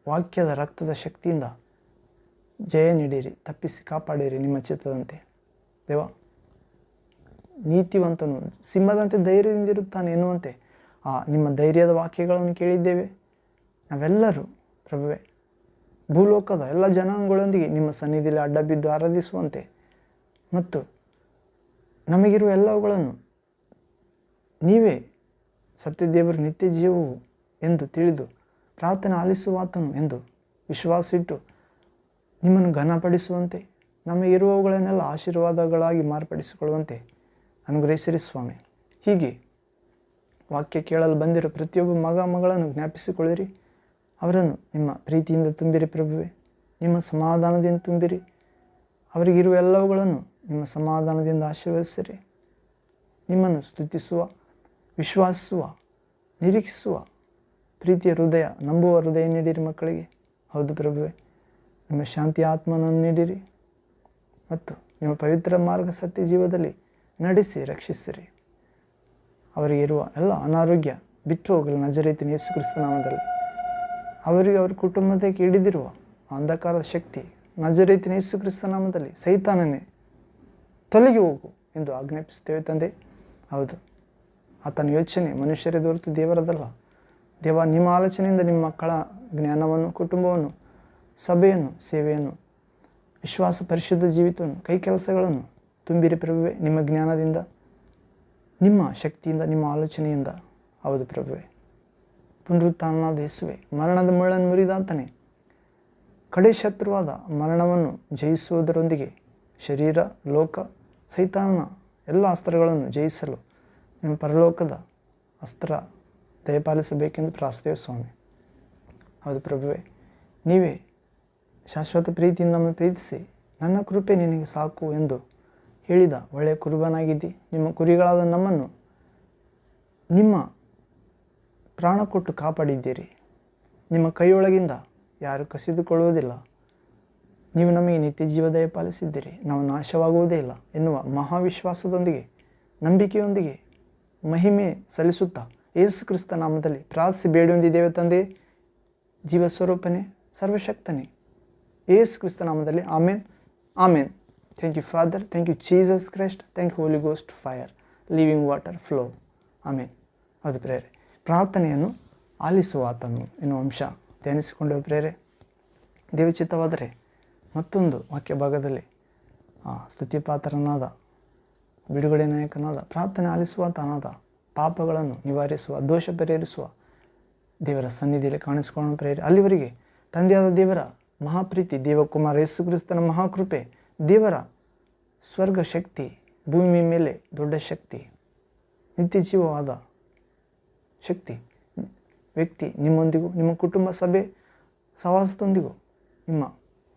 ವಾಕ್ಯದ ರಕ್ತದ ಶಕ್ತಿಯಿಂದ ಜಯ ನೀಡಿರಿ, ತಪ್ಪಿಸಿ ಕಾಪಾಡಿರಿ ನಿಮ್ಮ ಚಿತ್ತದಂತೆ. ದೇವ, ನೀತಿವಂತನು, ಸಿಂಹದಂತೆ ಧೈರ್ಯದಿಂದಿರುತ್ತಾನೆ ಎನ್ನುವಂತೆ ಆ ನಿಮ್ಮ ಧೈರ್ಯದ ವಾಕ್ಯಗಳನ್ನು ಕೇಳಿದ್ದೇವೆ. ನಾವೆಲ್ಲರೂ ಪ್ರಭುವೆ ಭೂಲೋಕದ ಎಲ್ಲ ಜನಾಂಗಗಳೊಂದಿಗೆ ನಿಮ್ಮ ಸನ್ನಿಧಿಯಲ್ಲಿ ಅಡ್ಡಬಿದ್ದು ಆರಾಧಿಸುವಂತೆ ಮತ್ತು ನಮಗಿರುವ ಎಲ್ಲವುಗಳನ್ನು ನೀವೇ ಸತ್ಯದೇವರು ನಿತ್ಯ ಜೀವವು ಎಂದು ತಿಳಿದು ಪ್ರಾರ್ಥನೆ ಆಲಿಸುವಾತನು ಎಂದು ವಿಶ್ವಾಸಿಟ್ಟು ನಿಮ್ಮನ್ನು ಘನಪಡಿಸುವಂತೆ ನಮಗಿರುವವುಗಳನ್ನೆಲ್ಲ ಆಶೀರ್ವಾದಗಳಾಗಿ ಮಾರ್ಪಡಿಸಿಕೊಳ್ಳುವಂತೆ ಅನುಗ್ರಹಿಸಿರಿ ಸ್ವಾಮಿ. ಹೀಗೆ ವಾಕ್ಯ ಕೇಳಲು ಬಂದಿರೋ ಪ್ರತಿಯೊಬ್ಬ ಮಗ ಮಗಳನ್ನು ಜ್ಞಾಪಿಸಿಕೊಳ್ಳಿರಿ. ಅವರನ್ನು ನಿಮ್ಮ ಪ್ರೀತಿಯಿಂದ ತುಂಬಿರಿ ಪ್ರಭುವೆ, ನಿಮ್ಮ ಸಮಾಧಾನದಿಂದ ತುಂಬಿರಿ. ಅವರಿಗಿರುವ ಎಲ್ಲವುಗಳನ್ನು ನಿಮ್ಮ ಸಮಾಧಾನದಿಂದ ಆಶೀರ್ವದಿಸಿರಿ. ನಿಮ್ಮನ್ನು ಸ್ತುತಿಸುವ, ವಿಶ್ವಾಸಿಸುವ, ನಿರೀಕ್ಷಿಸುವ ಪ್ರೀತಿಯ ಹೃದಯ, ನಂಬುವ ಹೃದಯ ನೀಡಿರಿ ಮಕ್ಕಳಿಗೆ. ಹೌದು ಪ್ರಭುವೆ, ನಿಮ್ಮ ಶಾಂತಿ ಆತ್ಮನನ್ನು ನೀಡಿರಿ ಮತ್ತು ನಿಮ್ಮ ಪವಿತ್ರ ಮಾರ್ಗ ಸತ್ಯ ಜೀವದಲ್ಲಿ ನಡೆಸಿ ರಕ್ಷಿಸಿರಿ. ಅವರಿಗಿರುವ ಎಲ್ಲ ಅನಾರೋಗ್ಯ ಬಿಟ್ಟು ಹೋಗಲು ನಜರೇತಿನ ಯೇಸು ಕ್ರಿಸ್ತ ನಾಮದಲ್ಲಿ. ಅವರಿಗೆ ಅವರ ಕುಟುಂಬಕ್ಕೆ ಹಿಡಿದಿರುವ ಅಂಧಕಾರದ ಶಕ್ತಿ ನಜರೇತಿನ ಯೇಸು ಕ್ರಿಸ್ತ ನಾಮದಲ್ಲಿ ಸೈತಾನನೇ ತೊಲಗಿ ಹೋಗು ಎಂದು ಆಜ್ಞಾಪಿಸುತ್ತೇವೆ ತಂದೆ. ಹೌದು, ಆತನ ಯೋಚನೆ ಮನುಷ್ಯರೇ ಹೊರತು ದೇವರದಲ್ಲ. ದೇವ, ನಿಮ್ಮ ಆಲೋಚನೆಯಿಂದ ನಿಮ್ಮ ಮಕ್ಕಳ ಜ್ಞಾನವನ್ನು, ಕುಟುಂಬವನ್ನು, ಸಭೆಯನ್ನು, ಸೇವೆಯನ್ನು, ವಿಶ್ವಾಸ, ಪರಿಶುದ್ಧ ಜೀವಿತವನ್ನು, ಕೈ ಕೆಲಸಗಳನ್ನು ತುಂಬಿರಿ ಪ್ರಭುವೆ. ನಿಮ್ಮ ಜ್ಞಾನದಿಂದ, ನಿಮ್ಮ ಶಕ್ತಿಯಿಂದ, ನಿಮ್ಮ ಆಲೋಚನೆಯಿಂದ. ಹೌದು ಪ್ರಭುವೆ, ಪುನರುತ್ಥಾನನಾದ ಯೇಸುವೆ, ಮರಣದ ಮುಳ್ಳನ್ನು ಮುರಿದಾತನೇ, ಕಡೆ ಶತ್ರುವಾದ ಮರಣವನ್ನು ಜಯಿಸುವುದರೊಂದಿಗೆ ಶರೀರ, ಲೋಕ, ಸೈತಾನನ ಎಲ್ಲ ಅಸ್ತ್ರಗಳನ್ನು ಜಯಿಸಲು ನಿಮ್ಮ ಪರಲೋಕದ ಅಸ್ತ್ರ ದಯಪಾಲಿಸಬೇಕೆಂದು ಪ್ರಾರ್ಥಿಸುತ್ತೇವೆ ಸ್ವಾಮಿ. ಹೌದು ಪ್ರಭುವೆ, ನೀವೇ ಶಾಶ್ವತ ಪ್ರೀತಿಯಿಂದ ನಮ್ಮನ್ನು ಪ್ರೀತಿಸಿ ನನ್ನ ಕೃಪೆ ನಿನಗೆ ಸಾಕು ಎಂದು ಹೇಳಿದ ಒಳ್ಳೆಯ ಕುರುಬನಾಗಿದ್ದಿ. ನಿಮ್ಮ ಕುರಿಗಳಾದ ನಮ್ಮನ್ನು ನಿಮ್ಮ ಪ್ರಾಣ ಕೊಟ್ಟು ಕಾಪಾಡಿದ್ದೀರಿ. ನಿಮ್ಮ ಕೈಯೊಳಗಿಂದ ಯಾರು ಕಸಿದುಕೊಳ್ಳುವುದಿಲ್ಲ. ನೀವು ನಮಗೆ ನಿತ್ಯ ಜೀವ ದಯಪಾಲಿಸಿದ್ದೀರಿ. ನಾವು ನಾಶವಾಗುವುದೇ ಇಲ್ಲ ಎನ್ನುವ ಮಹಾವಿಶ್ವಾಸದೊಂದಿಗೆ, ನಂಬಿಕೆಯೊಂದಿಗೆ ಮಹಿಮೆ ಸಲ್ಲಿಸುತ್ತಾ ಯೇಸು ಕ್ರಿಸ್ತ ನಾಮದಲ್ಲಿ ಪ್ರಾರ್ಥಿಸಿ ಬೇಡಿಕೊಂಡಿದ್ದೇವೆ ತಂದೆ. ಜೀವ ಸ್ವರೂಪನೇ, ಸರ್ವಶಕ್ತನೇ, ಯೇಸು ಕ್ರಿಸ್ತ ನಾಮದಲ್ಲಿ amen, amen. Thank you father, thank you Jesus Christ, thank you holy ghost fire, living water flow. Amen. ಅದು ಪ್ರೇರೆ, ಪ್ರಾರ್ಥನೆಯನ್ನು ಆಲಿಸುವ ಆತನು ಎನ್ನುವ ಅಂಶ ಧ್ಯಾನಿಸಿಕೊಂಡೇವೆ ಪ್ರೇರೆ. ದೇವಚಿತ್ತವಾದರೆ ಮತ್ತೊಂದು ವಾಕ್ಯ ಭಾಗದಲ್ಲಿ ಸ್ತುತಿಪಾತ್ರನಾದ, ಬಿಡುಗಡೆ ನಾಯಕನಾದ, ಪ್ರಾರ್ಥನೆ ಆಲಿಸುವ ಆತನಾದ, ಪಾಪಗಳನ್ನು ನಿವಾರಿಸುವ, ದೋಷ ಪರಿಹರಿಸುವ ದೇವರ ಸನ್ನಿಧಿಯಲ್ಲಿ ಕಾಣಿಸಿಕೊಳ್ಳೋಣ ಪ್ರೇರೆ. ಅಲ್ಲಿವರೆಗೆ ತಂದೆಯಾದ ದೇವರ ಮಹಾಪ್ರೀತಿ, ದೇವಕುಮಾರ ಯೇಸು ಕ್ರಿಸ್ತನ ಮಹಾಕೃಪೆ, ದೇವರ ಸ್ವರ್ಗ ಶಕ್ತಿ, ಭೂಮಿ ಮೇಲೆ ದೊಡ್ಡ ಶಕ್ತಿ, ನಿತ್ಯ ಜೀವವಾದ ಶಕ್ತಿ, ವ್ಯಕ್ತಿ ನಿಮ್ಮೊಂದಿಗೂ, ನಿಮ್ಮ ಕುಟುಂಬ, ಸಭೆ, ಸಹವಾಸದೊಂದಿಗೂ, ನಿಮ್ಮ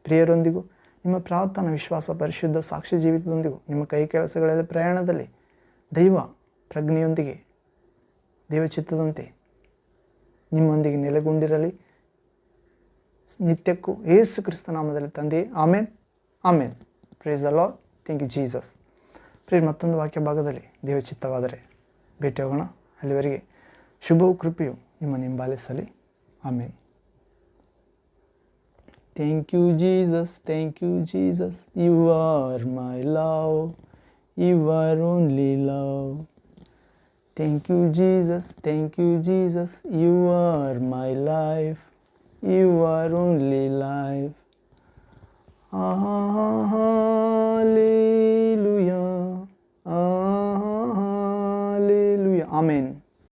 ಪ್ರಿಯರೊಂದಿಗೂ, ನಿಮ್ಮ ಪ್ರಾರ್ಥನಾ, ವಿಶ್ವಾಸ, ಪರಿಶುದ್ಧ ಸಾಕ್ಷ್ಯ ಜೀವಿತದೊಂದಿಗೂ, ನಿಮ್ಮ ಕೈ ಕೆಲಸಗಳಲ್ಲಿ, ಪ್ರಯಾಣದಲ್ಲಿ ದೈವ ಪ್ರಜ್ಞೆಯೊಂದಿಗೆ, ದೇವಚಿತ್ತದಂತೆ ನಿಮ್ಮೊಂದಿಗೆ ನೆಲೆಗೊಂಡಿರಲಿ ನಿತ್ಯಕ್ಕೂ ಯೇಸು ಕ್ರಿಸ್ತ ನಾಮದಲ್ಲಿ ತಂದೆ. Amen, amen. Praise the Lord. Thank you Jesus. Praise ಮತ್ತೊಂದು ವಾಕ್ಯ ಭಾಗದಲ್ಲಿ ದೇವಚಿತ್ತವಾದರೆ ಭೇಟಿ ಹೋಗೋಣ. ಅಲ್ಲಿವರೆಗೆ ಶುಭವು ಕೃಪೆಯು ನಿಮ್ಮನ್ನು ಹಿಂಬಾಲಿಸಲಿ. ಆಮೇನ್. Thank you Jesus, thank you Jesus, you are my love, you are only love. Thank you Jesus, thank you Jesus, you are my life, you are only life. Ah, ah, ah.